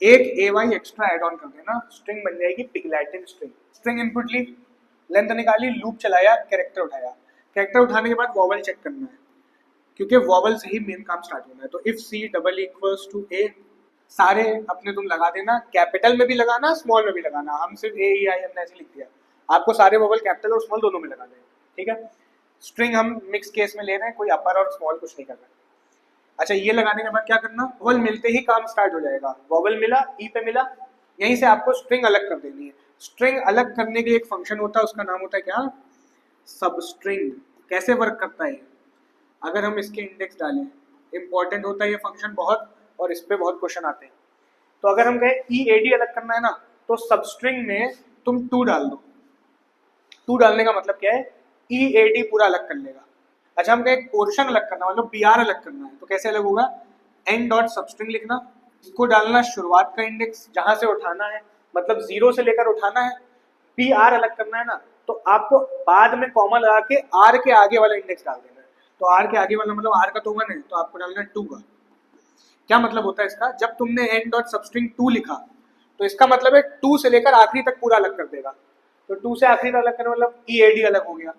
एक AY एक्स्ट्रा ऐड ऑन कर देना, स्ट्रिंग बन जाएगी पिगलैटिन स्ट्रिंग। स्ट्रिंग इनपुट ली, लेंथ निकाली, लूप चलाया, कैरेक्टर उठाया, कैरेक्टर उठाने के बाद वोवेल चेक करना है, क्योंकि वोवेल से ही मेन काम स्टार्ट होना है। तो इफ C =A, सारे अपने तुम लगा देना, कैपिटल में भी लगाना, स्मॉल में भी लगाना, हम सिर्फ A-E-I हमने ऐसे लिख दिया, आपको सारे वोवल कैपिटल और स्मॉल दोनों में लगाने हैं, ठीक है। स्ट्रिंग हम मिक्स केस में ले रहे हैं, कोई अपर और स्मॉल कुछ नहीं करना। अच्छा, ये लगाने के बाद क्या करना, वोवल मिलते ही काम स्टार्ट हो जाएगा। वोवल मिला, ई पे मिला, यहीं से आपको स्ट्रिंग अलग कर देनी है। स्ट्रिंग अलग करने के लिए एक फंक्शन होता है, उसका नाम होता है क्या, सबस्ट्रिंग। कैसे वर्क करता है, अगर हम इसके इंडेक्स डालें, इंपॉर्टेंट होता है ये फंक्शन बहुत, और इस पे बहुत क्वेश्चन आते हैं। तो अगर हम कहें ई ए डी अलग करना है ना, तो सबस्ट्रिंग में तुम 2 डाल दो। 2 डालने का मतलब क्या है, ई ए डी पूरा अलग कर लेगा। अच्छा, हम कहें पोर्शन अलग करना, मतलब बी आर अलग करना है, तो कैसे अलग होगा, एन डॉट सबस्ट्रिंग लिखना, इसको डालना शुरुआत का इंडेक्स जहां से उठाना है, मतलब 0 से लेकर उठाना है। बी आर अलग करना है ना, तो आपको बाद में कॉमा लगा के आर के आगे वाला इंडेक्स डाल देना है। तो आर के आगे वाला मतलब आर का तो 1 है, तो आपको डालना है 2 का। क्या मतलब होता है इसका, जब तुमने एन डॉट सबस्ट्रिंग 2 लिखा, तो इसका मतलब है 2 से लेकर आखिरी तक पूरा अलग कर देगा। तो 2 से आखिरी तक अलग करने मतलब ई ए डी अलग हो गया।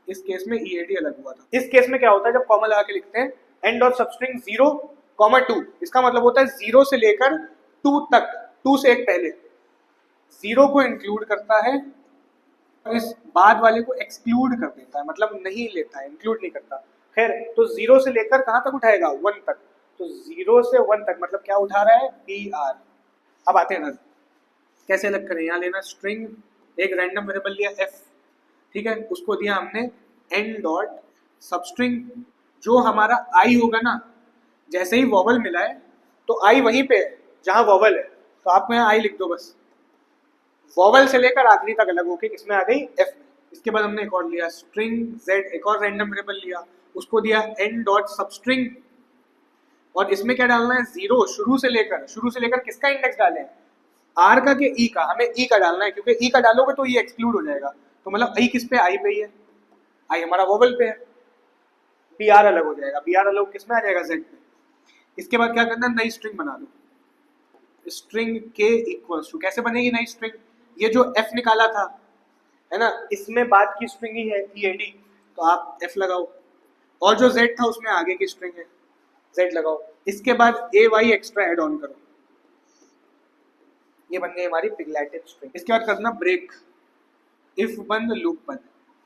इस केस में ई ए डी अलग हुआ था। इस केस में क्या होता है, जब कॉमा लगा के लिखते हैं एन डॉट सबस्ट्रिंग 0, 2, इसका मतलब होता है 0 से लेकर 2 तक, 2 से एक पहले 0 को इंक्लूड करता है, इस बाद वाले को एक्सक्लूड कर देता है, मतलब नहीं लेता है, इंक्लूड नहीं करता। खैर, तो 0 से लेकर कहां तक उठाएगा, 1 तक। तो 0 से 1 तक मतलब क्या उठा रहा है, बी आर। अब आते हैं नजर, कैसे अलग करें। यहाँ लेना स्ट्रिंग, एक रैंडम वेरिएबल लिया एफ, ठीक है, उसको दिया हमने एन डॉट सबस्ट्रिंग, जो हमारा आई होगा ना, जैसे ही वॉवल मिला है तो आई वहीं पे है जहां वॉवल है, तो आपको यहाँ आई लिख दो बस। वॉवल से लेकर आखिरी तक अलग होके किसमें आ गई, एफ में। इसके बाद हमने एक और लिया स्ट्रिंग जेड, एक और रैंडम वेरिएबल लिया, उसको दिया एन डॉट सबस्ट्रिंग, और इसमें क्या डालना है, 0 शुरू से लेकर किसका इंडेक्स डालें, आर का के ई का, हमें ई का डालना है, क्योंकि ई का डालोगे तो ये एक्सक्लूड हो जाएगा। तो मतलब आई किस पे, आई पे ही है, आई हमारा वोवल पे है। बी आर अलग हो जाएगा, बी आर अलग किस में आ जाएगा, जेड पे। इसके बाद क्या करना, नई स्ट्रिंग बना दो, स्ट्रिंग के इक्वल्स टू, कैसे बनेगी नई स्ट्रिंग, ये जो एफ निकाला था है ना, इसमें बाद की स्ट्रिंग ही है ई ए डी, तो आप एफ लगाओ, और जो जेड था उसमें आगे की स्ट्रिंग है, जेड लगाओ। इसके बाद ए वाई एक्स्ट्रा एड ऑन करो, ये बन गई हमारी पिगलेटेड स्ट्रिंग। इसके बाद करना ब्रेक, इफ बंद लूप बंद।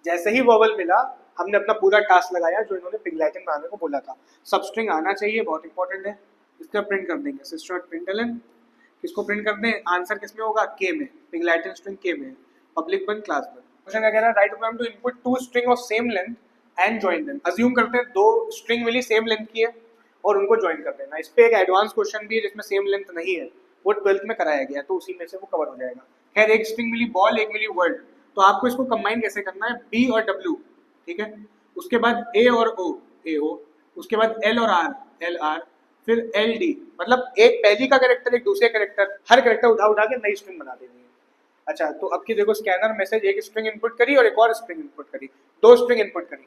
जैसे ही वोवल मिला, हमने अपना पूरा टास्क लगाया जो इन्होंने पिगलेटिन बनाने को बोला था। सबस्ट्रिंग आना चाहिए, बहुत इंपॉर्टेंट है। इसका प्रिंट कर देंगे system.println, किसको प्रिंट कर दें, आंसर किसमें होगा, के में, पिगलेटिन स्ट्रिंग के में, पब्लिक बंद क्लास बंद। क्वेश्चन क्या कह रहा है, write program to input 2 string of same length and join them. Assume करते हैं 2 स्ट्रिंग मिली सेम लेंथ की है और उनको ज्वाइन कर देना। इस पे एक एडवांस क्वेश्चन भी है जिसमें सेम लेंथ नहीं है, वो 12th में कराया गया, तो उसी में से वो कवर हो जाएगा। खैर, एक स्ट्रिंग मिली बॉल, एक मिली वर्ल्ड, तो आपको इसको कंबाइन कैसे करना है, बी और डब्ल्यू, ठीक है, उसके बाद ए और ओ, ए ओ, उसके बाद एल और आर, एल आर, फिर एल डी, मतलब एक पहली का कैरेक्टर, एक दूसरे कैरेक्टर, हर कैरेक्टर उठा उठा के नई स्ट्रिंग बना देनी है। अच्छा, तो अब की देखो, स्कैनर मैसेज एक स्ट्रिंग इनपुट करी और एक और स्ट्रिंग इनपुट करी, 2 स्ट्रिंग इनपुट करी,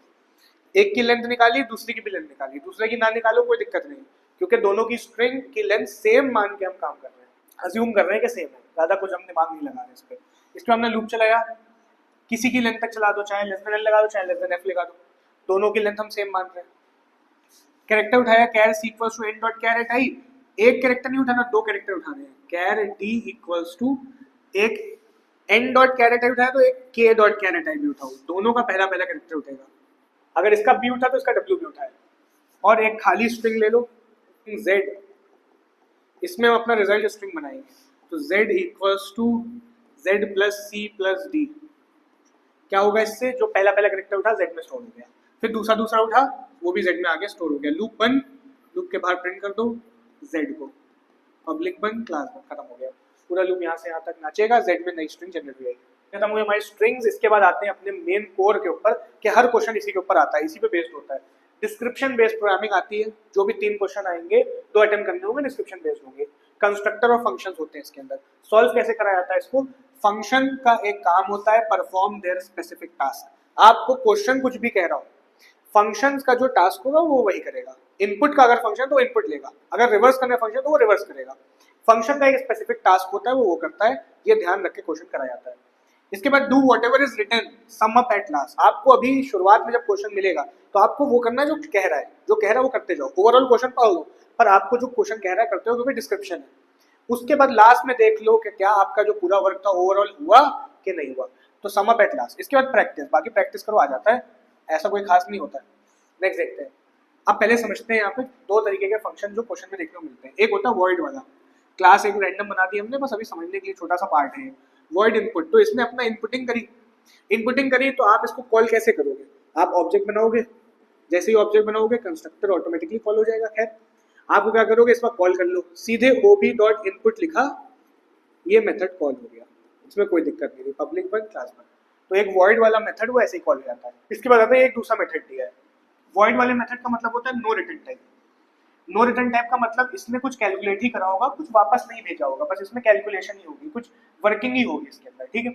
एक की लेंथ निकाली, दूसरी की भी लेंथ निकाली, दूसरे की ना निकालो कोई दिक्कत नहीं, क्योंकि दोनों की स्ट्रिंग की लेंथ सेम मान के हम काम कर रहे हैं, अज्यूम कर रहे हैं कि सेम है, ज्यादा कुछ हम दिमाग नहीं लगा रहे इस पे। इसमें हमने लूप चलाया, किसी की लेंथ तक चला दो, चाहे लेस देन एल लगा दो, चाहे लेस देन एफ लगा दो, दोनों की लेंथ हम सेम मान रहे हैं। कैरेक्टर उठाया, char equals to N dot caret I, एक कैरेक्टर नहीं उठाना, 2 कैरेक्टर उठाने हैं, कैर डी इक्वल्स टू, एक एन डॉट कैरेट आई उठाया तो एक के डॉट कैरेट आई भी उठाओ, दोनों का पहला पहला कैरेक्टर उठेगा। अगर इसका बी उठा तो इसका डब्ल्यू भी उठाए, और एक खाली स्ट्रिंग ले लो जेड, इसमें हम अपना रिजल्ट स्ट्रिंग बनाएंगे, तो Z equals to Z plus C plus D. क्या होगा इससे, जो पहला पहला कैरेक्टर उठा जेड में स्टोर हो गया, फिर दूसरा दूसरा उठा वो भी जेड में आगे स्टोर हो गया। लूप बंद, लूप के बाहर प्रिंट कर दो जेड को, पब्लिक बंद, क्लास बंद, खत्म हो गया। पूरा लूप यहाँ से यहाँ तक नाचेगा, जेड में नई स्ट्रिंग जनरेट हो जाएगी। खत्म हो गई हमारी स्ट्रिंग्स। इसके बाद आते हैं अपने मेन कोर के ऊपर, कि हर क्वेश्चन इसी के ऊपर आता है, इसी पे बेस्ड होता है। डिस्क्रिप्शन बेस्ड प्रोग्रामिंग आती है, जो भी 3 क्वेश्चन आएंगे 2 अटेम्प्ट करने होंगे, डिस्क्रिप्शन बेस्ड होंगे। कंस्ट्रक्टर और फंक्शंस होते हैं इसके अंदर। सॉल्व कैसे कराया जाता है इसको, फंक्शन का एक काम होता है परफॉर्म देयर स्पेसिफिक टास्क। आपको क्वेश्चन कुछ भी कह रहा हो, फंक्शंस का जो टास्क होगा वो वही करेगा। इनपुट का अगर फंक्शन तो इनपुट लेगा, अगर रिवर्स करना है फंक्शन तो वो रिवर्स करेगा। फंक्शन का एक स्पेसिफिक टास्क होता है, वो करता है, ये ध्यान रख के क्वेश्चन कराया जाता है। इसके बाद do whatever is written sum up at last. आपको अभी शुरुआत में जब क्वेश्चन मिलेगा तो आपको वो करना है जो कह रहा है, जो कह रहा है वो करते जाओ। ओवरऑल क्वेश्चन पढ़ लो, पर आपको जो क्वेश्चन कह रहा है करते हो, क्योंकि डिस्क्रिप्शन है। उसके बाद लास्ट में देख लो कि क्या आपका जो पूरा वर्क था ओवरऑल हुआ कि नहीं हुआ। तो सम अप एट लास्ट, इसके बाद प्रैक्टिस, बाकी प्रैक्टिस करो आ जाता है, ऐसा कोई खास नहीं होता है। नेक्स्ट देखते हैं। अब पहले समझते हैं यहाँ पे दो तरीके के फंक्शन जो क्वेश्चन में देखने को मिलते हैं। एक होता है वॉइड वाला, क्लास एक रैंडम बना दी हमने, बस अभी समझने के लिए छोटा सा पार्ट है। वॉइड इनपुट, तो इसने अपना इनपुटिंग करी तो आप इसको कॉल कैसे करोगे? आप ऑब्जेक्ट बनाओगे, जैसे ही ऑब्जेक्ट बनाओगे कंस्ट्रक्टर ऑटोमेटिकली कॉल हो जाएगा। खैर आपको क्या करोगे, इस पर कॉल कर लो, सीधे ओबी डॉट इनपुट लिखा, ये मेथड कॉल हो गया, इसमें कोई दिक्कत नहीं, पब्लिक वन क्लास वन। तो एक वॉइड वाला मेथड वो ऐसे ही कॉल हो जाता है। इसके बाद आता है एक दूसरा मेथड दिया है। वॉइड वाले मेथड का मतलब होता है no return type. No return type का मतलब इसने कुछ कैलकुलेट ही करा होगा, कुछ वापस नहीं भेजा होगा, बस इसमें कैलकुलेशन ही होगी, कुछ वर्किंग ही होगी इसके अंदर। ठीक है,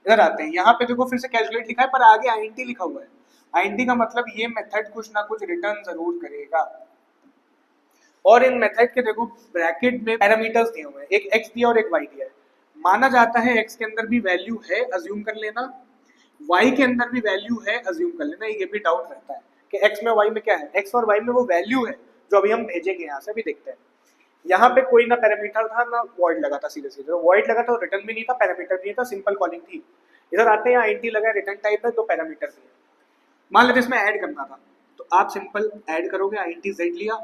इधर आते हैं, यहाँ पे देखो फिर से कैलकुलेट लिखा है पर आगे आईएनटी लिखा हुआ है। आईएनटी का मतलब ये मेथड कुछ ना कुछ रिटर्न जरूर करेगा। और इन मेथड के देखो ब्रैकेट में पैरामीटर्स दिए हुए हैं, एक एक्स दिया और एक वाई दिया है। माना जाता है एक्स के अंदर भी वैल्यू है, अज्यूम कर लेना, वाई के अंदर भी वैल्यू है, अज्यूम कर लेना। ये भी डाउट रहता है कि एक्स में वाई में क्या है, एक्स और वाई में वो वैल्यू है जो अभी हम भेजेंगे, यहाँ से भी देखते हैं। यहाँ पे कोई ना पैरामीटर था ना वॉइड लगा था, सीधे सीधे वॉइड लगा था, रिटर्न भी नहीं था, पैरामीटर भी नहीं था, सिंपल कॉलिंग थी। इधर आते हैं आईएनटी लगा, रिटर्न टाइप है, तो पैरामीटर भी है। मान लेते इसमें ऐड करना था, तो आप सिंपल ऐड करोगे, आईएनटी जेड लिया,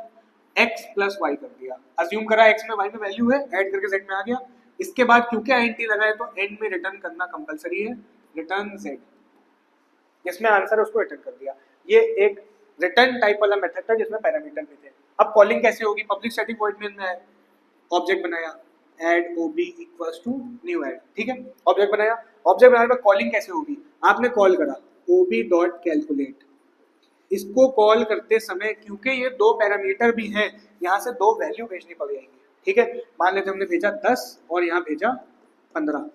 एक्स प्लस वाई कर दिया, अज्यूम करा एक्स में वाई में वैल्यू है, ऐड करके जेड में आ गया। इसके बाद क्योंकि आईएनटी लगा है तो एंड में रिटर्न करना कंपलसरी है, रिटर्न जेड, जिसमें आंसर है उसको रिटर्न कर दिया। ये एक रिटर्न टाइप वाला मेथड था जिसमें पैरामीटर भी थे। अब कॉलिंग कैसे होगी, पब्लिक स्टैटिक वॉइड मेन में है, ऑब्जेक्ट बनाया, add ob equals to new add, ठीक है, ऑब्जेक्ट बनाया, ऑब्जेक्ट बनाने पर कॉलिंग कैसे होगी, आपने कॉल करा ओबी डॉट कैलकुलेट। इसको कॉल करते समय क्योंकि ये दो पैरामीटर भी हैं, यहाँ से दो वैल्यू भेजनी पड़ जाएगी। ठीक है, मान लेते हमने भेजा 10 और यहाँ भेजा 15।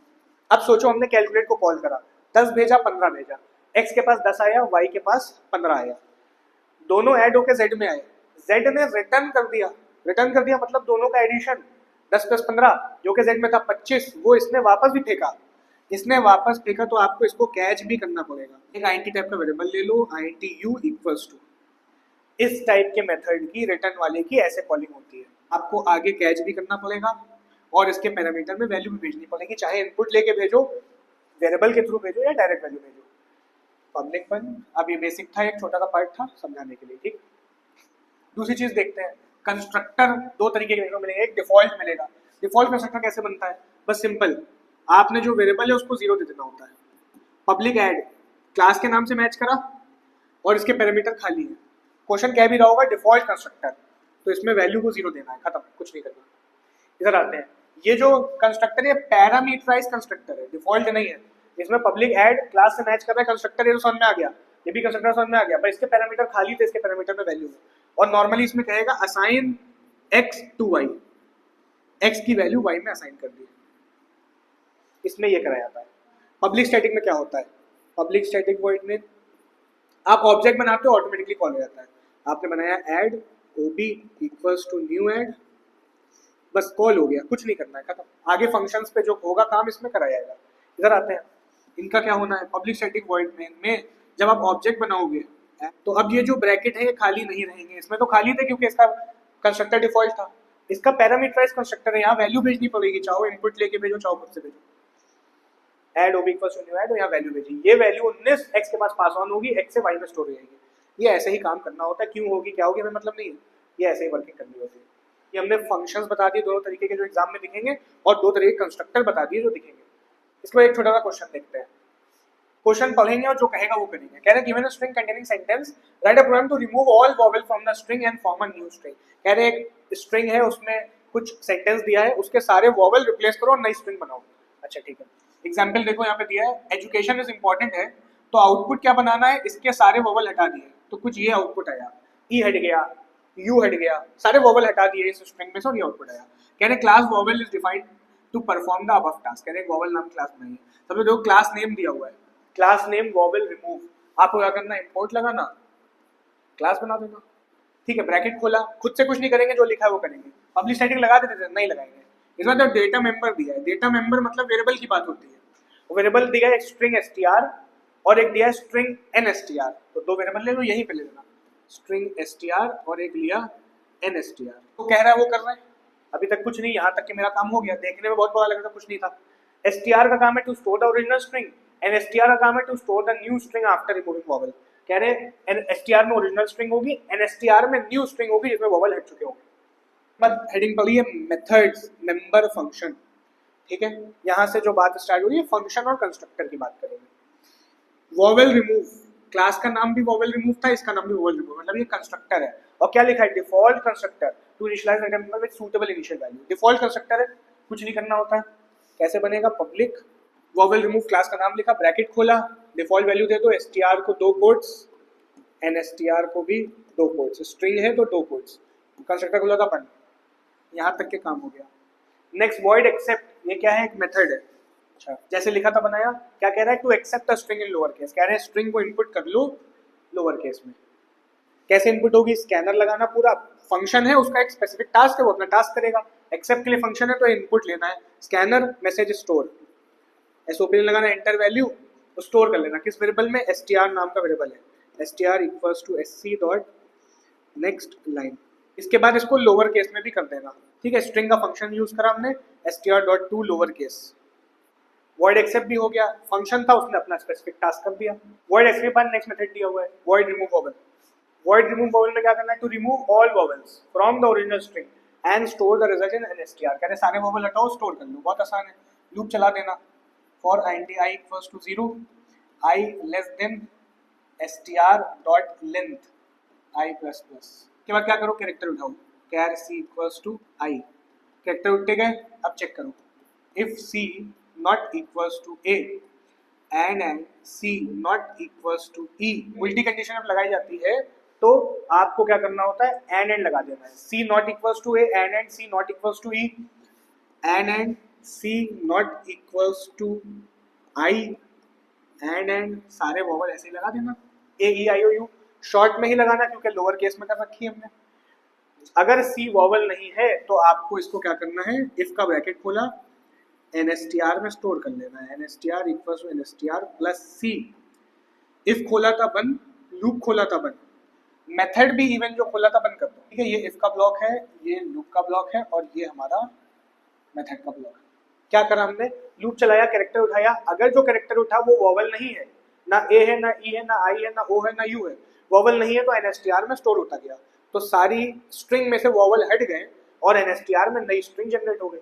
अब सोचो हमने कैलकुलेट को कॉल करा, 10 भेजा 15 भेजा, x के पास 10 आया, y के पास 15 आया, दोनों ऐड होकर z में आए, z ने रिटर्न कर दिया मतलब दोनों का एडिशन 10 प्लस 15 जो कि z में था 25, वो इसने वापस भी फेंका। इसने वापस फेंका तो आपको इसको कैच भी करना पड़ेगा। एक आईएनटी टाइप का वेरिएबल ले लो, आईएनटी यू इक्वल्स टू, इस टाइप के मेथड की रिटर्न वाले की ऐसे कॉलिंग होती है। आपको आगे कैच भी करना पड़ेगा और इसके पैरामीटर में वैल्यू भी भेजनी पड़ेगी, चाहे इनपुट लेके भेजो, वेरिएबल के थ्रू भेजो या डायरेक्ट वैल्यू भेजो। पब्लिक वन, अब ये बेसिक था, एक छोटा सा पार्ट था समझाने के लिए। ठीक, दूसरी चीज देखते हैं, कंस्ट्रक्टर दो तरीके के देखने को मिलेंगे, एक डिफॉल्ट मिलेगा। डिफॉल्ट कंस्ट्रक्टर कैसे बनता है, बस सिंपल, आपने जो वेरिएबल है उसको 0 दे देना होता है। पब्लिक ऐड क्लास के नाम से मैच करा और इसके पैरामीटर खाली है, क्वेश्चन कह भी रहा होगा डिफॉल्ट कंस्ट्रक्टर, तो इसमें वैल्यू को 0 देना है, खत्म, कुछ नहीं करना। इधर आते हैं, ये जो कंस्ट्रक्टर है पैरामीटराइज कंस्ट्रक्टर है, डिफॉल्ट नहीं है। इसमें पब्लिक ऐड क्लास से मैच कर रहा है कंस्ट्रक्टर, ये तो समझ में आ गया, ये भी कंस्ट्रक्टर समझ में आ गया, पर इसके पैरामीटर खाली थे, इसके पैरामीटर में वैल्यू है। और नॉर्मली इसमें कहेगा assign x to y, x की वैल्यू y में असाइन कर दी, इसमें ये कराया जाता है। पब्लिक स्टैटिक में क्या होता है, पब्लिक स्टैटिक वॉइड में आप ऑब्जेक्ट बनाते हो ऑटोमेटिकली कॉल हो जाता है। आपने बनाया add ob equals to new add, बस कॉल हो गया, कुछ नहीं करना है, खत्म। आगे फंक्शंस पे जो होगा काम इसमें कराया जाएगा। इधर आते हैं, इनका क्या होना है, पब्लिक स्टैटिक वॉइड में जब आप ऑब्जेक्ट बनाओगे तो अब ये जो ब्रैकेट है ये खाली नहीं रहेंगे, इसमें तो खाली थे क्योंकि इसका कंस्ट्रक्टर डिफॉल्ट था, इसका पैरामीटराइज कंस्ट्रक्टर है, यहाँ वैल्यू भेजनी पड़ेगी, चाहो इनपुट लेके भेजो चाहो खुद से भेजो। Add ob equals to new add, यहाँ वैल्यू भेजी, ये वैल्यू 19 x के पास पास ऑन होगी, x से y में स्टोर हो जाएगी। ये ऐसे ही काम करना होता है, क्यों होगी क्या होगी हमें मतलब नहीं है, ये ऐसे ही वर्किंग करनी होती है। ये हमने फंक्शंस बता दिए दोनों तरीके के जो एग्जाम में दिखेंगे, और दो तरीके के कंस्ट्रक्टर बता दिए जो दिखेंगे। इसको एक छोटा सा क्वेश्चन देखते हैं, क्वेश्चन पढ़ेंगे और जो कहेगा वो करेंगे। कह रहे given a string containing sentence, write a program to remove all vowel from the string and form a new string. कह रहे एक स्ट्रिंग है उसमें कुछ सेंटेंस दिया है, उसके सारे वॉवेल रिप्लेस करो और नई स्ट्रिंग बनाओ। अच्छा ठीक है, एग्जाम्पल देखो यहाँ पे दिया है, एजुकेशन इज इंपॉर्टेंट है, तो आउटपुट क्या बनाना है, इसके सारे वॉवेल हटा दिए, तो कुछ ये आउटपुट आया, ई हट गया, यू हट गया, सारे वॉवेल हटा दिए इस स्ट्रिंग में से और ये आउटपुट आया। कह रहे class vowel is defined to perform the above task. कह रहे वॉवेल नाम क्लास बनाइए, तब देखो क्लास नेम दिया हुआ है, क्लास नेम वॉवेल रिमूव, आपको क्या करना, इंपोर्ट लगाना, क्लास बना देना। ठीक है, ब्रैकेट खोला, खुद से कुछ नहीं करेंगे, जो लिखा है वो करेंगे। पब्लिक स्टैटिक लगा देते थे, नहीं लगाएंगे। इसमें तो डेटा मेंबर दिया है, डेटा मेंबर मतलब वेरिएबल की बात होती है। वेरिएबल दिया है एक स्ट्रिंग str और एक दिया है स्ट्रिंग nstr, तो दो वेरिएबल ले लो, यही पे ले लेना, स्ट्रिंग str और एक लिया nstr। तो कह रहा है वो कर रहा है, अभी तक कुछ नहीं, यहाँ तक कि मेरा काम हो गया, देखने में बहुत बड़ा लग रहा था, कुछ नहीं था। str का काम है to store the original string, N S T R का काम है to store the new string after removing vowel. कह रहे हैं एन एस टी आर में ओरिजिनल स्ट्रिंग होगी, एन एस टी आर में न्यू स्ट्रिंग होगी जिसमें वॉवल हट चुके होंगे। बट हेडिंग पढ़ी है मेथड्स, मेंबर, फंक्शन। ठीक है, यहाँ से जो बात स्टार्ट हुई है फंक्शन और कंस्ट्रक्टर की बात करेंगे। वॉवल रिमूव, क्लास का नाम भी वॉवल रिमूव था, इसका नाम भी वॉवल रिमूव, मतलब ये कंस्ट्रक्टर है। और क्या लिखा है, default constructor to initialise the member with suitable initial value. Default constructor है, कुछ नहीं करना होता है। कैसे बनेगा, पब्लिक वॉवल रिमूव, क्लास का नाम लिखा, ब्रैकेट खोला, डिफॉल्ट वैल्यू दे दो, str को 2 कोट्स, nstr को भी 2 कोट्स, स्ट्रिंग है तो 2 कोट्स, कंस्ट्रक्टर खोला था बंद। यहाँ तक के काम हो गया। नेक्स्ट वॉइड एक्सेप्ट, ये क्या है, एक मेथड है। अच्छा, जैसे लिखा था बनाया, क्या कह रहा है, to accept a string in lower case. कह रहे हैं स्ट्रिंग को इनपुट कर लो लोअर केस में। कैसे इनपुट होगी, स्कैनर लगाना, पूरा फंक्शन है उसका एक स्पेसिफिक टास्क है, वो अपना टास्क करेगा। एक्सेप्ट के लिए फंक्शन है तो इनपुट लेना है, स्कैनर मैसेज स्टोर, एसओपी लगाना, एंटर वैल्यू तो स्टोर कर लेना किस वेरिएबल में, str नाम का वेरिएबल है, str equals to sc dot next line. इसके बाद इसको लोअर केस में भी कर देना। ठीक है, स्ट्रिंग का फंक्शन यूज करा हमने, str dot to lower case. Void accept भी हो गया, फंक्शन था उसने अपना स्पेसिफिक टास्क कर दिया। वॉइड एक्सेप्ट के बाद नेक्स्ट मेथड दिया हुआ है void remove vowel. Void remove vowel में क्या करना है, to remove all vowels from the original string and store the result in str। कह रहे सारे वॉवल हटाओ, स्टोर कर लो, बहुत आसान है। लूप चला देना, for int I equals to 0, I less than str dot length I plus plus. के बाद क्या करो, कैरेक्टर उठाओ, char c equals to I, character उठे गए। अब चेक करो, if c not equals to a and c not equals to e, उल्टी कंडीशन अब लगाई जाती है तो आपको क्या करना होता है, एंड लगा देना है। c not equals to a and c not equals to e and c not equals to I and सारे वॉवल ऐसे ही लगा देना, a e i o u short में ही लगाना क्योंकि लोअर केस में कर रखी है हमने। अगर c वॉवल नहीं है तो आपको इसको क्या करना है, इफ का ब्रैकेट खोला, nstr में स्टोर कर लेना है, nstr equals to nstr plus c। If खोला था बंद, लूप खोला था बंद, मेथड भी इवन जो खोला था बंद कर दो। ठीक है, ये इफ का ब्लॉक है, ये लूप का ब्लॉक है और ये हमारा मेथड का ब्लॉक है। क्या करा हमने, लूप चलाया, कैरेक्टर उठाया, अगर जो कैरेक्टर उठा वो वॉवल नहीं है, ना ए है ना ई है ना आई है ना ओ है ना यू है, वॉवल नहीं है तो nstr में स्टोर होता गया, तो सारी स्ट्रिंग में से वॉवल हट गए और nstr में नई स्ट्रिंग जनरेट हो गई।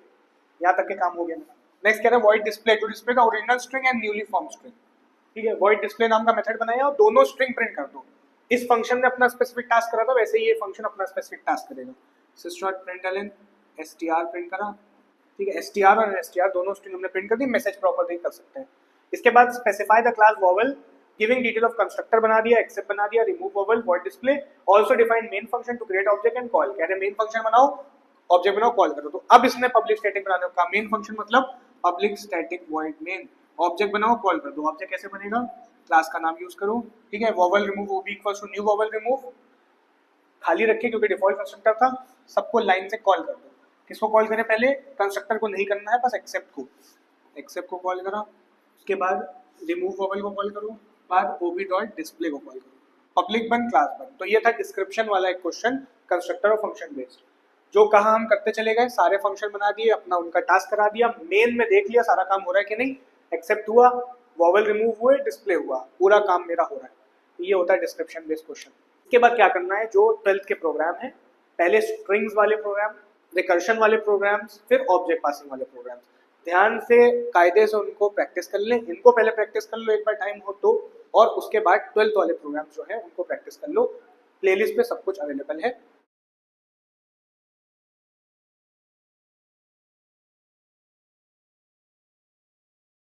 यहाँ तक के काम हो गया। नेक्स्ट कह रहा है void display, to display the original string and newly form string. ठीक है, वॉइड डिस्प्ले नाम का मेथड बनाया और दोनों स्ट्रिंग प्रिंट कर दो। इस फंक्शन ने अपना स्पेसिफिक टास्क करा था, वैसे ही ये फंक्शन अपना स्पेसिफिक टास्क करेगा। sys.println str प्रिंट करा, ठीक है, str और str दोनों स्ट्रिंग हमने प्रिंट कर दी, मैसेज प्रॉपर देख कर सकते हैं। इसके बाद specify the class vowel, giving detail of constructor बना दिया, एक्सेप्ट बना दिया, remove vowel, void display, also define main function to create object and call. कह रहे मेन फंक्शन बनाओ, ऑब्जेक्ट बनाओ, कॉल करो। तो अब इसने पब्लिक स्टैटिक बनाने का, मेन फंक्शन मतलब public static void main, object बनाओ, कॉल कर दो। ऑब्जेक्ट कैसे बनेगा, क्लास का नाम यूज करो। ठीक है, वॉवल रिमूव वो भी equals to new vowel remove, खाली रखिए क्योंकि डिफॉल्ट कंस्ट्रक्टर था, सबको लाइन से कॉल कर दो। किसको कॉल करें, पहले कंस्ट्रक्टर को नहीं करना है, बस एक्सेप्ट को, एक्सेप्ट को कॉल करा, उसके बाद रिमूव वॉवल को कॉल करो, बाद ओबी डॉट डिस्प्ले को कॉल करो, पब्लिक बंद क्लास बंद। तो ये था डिस्क्रिप्शन वाला एक क्वेश्चन कंस्ट्रक्टर और फंक्शन बेस्ड। जो कहा हम करते चले गए, सारे फंक्शन बना दिए, अपना उनका टास्क करा दिया, मेन में देख लिया सारा काम हो रहा है कि नहीं, एक्सेप्ट हुआ, वॉवल रिमूव हुए, डिस्प्ले हुआ, पूरा काम मेरा हो रहा है। ये होता है डिस्क्रिप्शन बेस्ड क्वेश्चन। इसके बाद क्या करना है, जो 12th के प्रोग्राम है, पहले स्ट्रिंग्स वाले प्रोग्राम, रिकर्शन वाले प्रोग्राम्स, फिर ऑब्जेक्ट पासिंग वाले प्रोग्राम्स, ध्यान से कायदे से उनको प्रैक्टिस कर लें। इनको पहले प्रैक्टिस कर लो एक बार टाइम हो तो, और उसके बाद 12th वाले प्रोग्राम्स जो है उनको प्रैक्टिस कर लो। प्लेलिस्ट पे सब कुछ अवेलेबल है।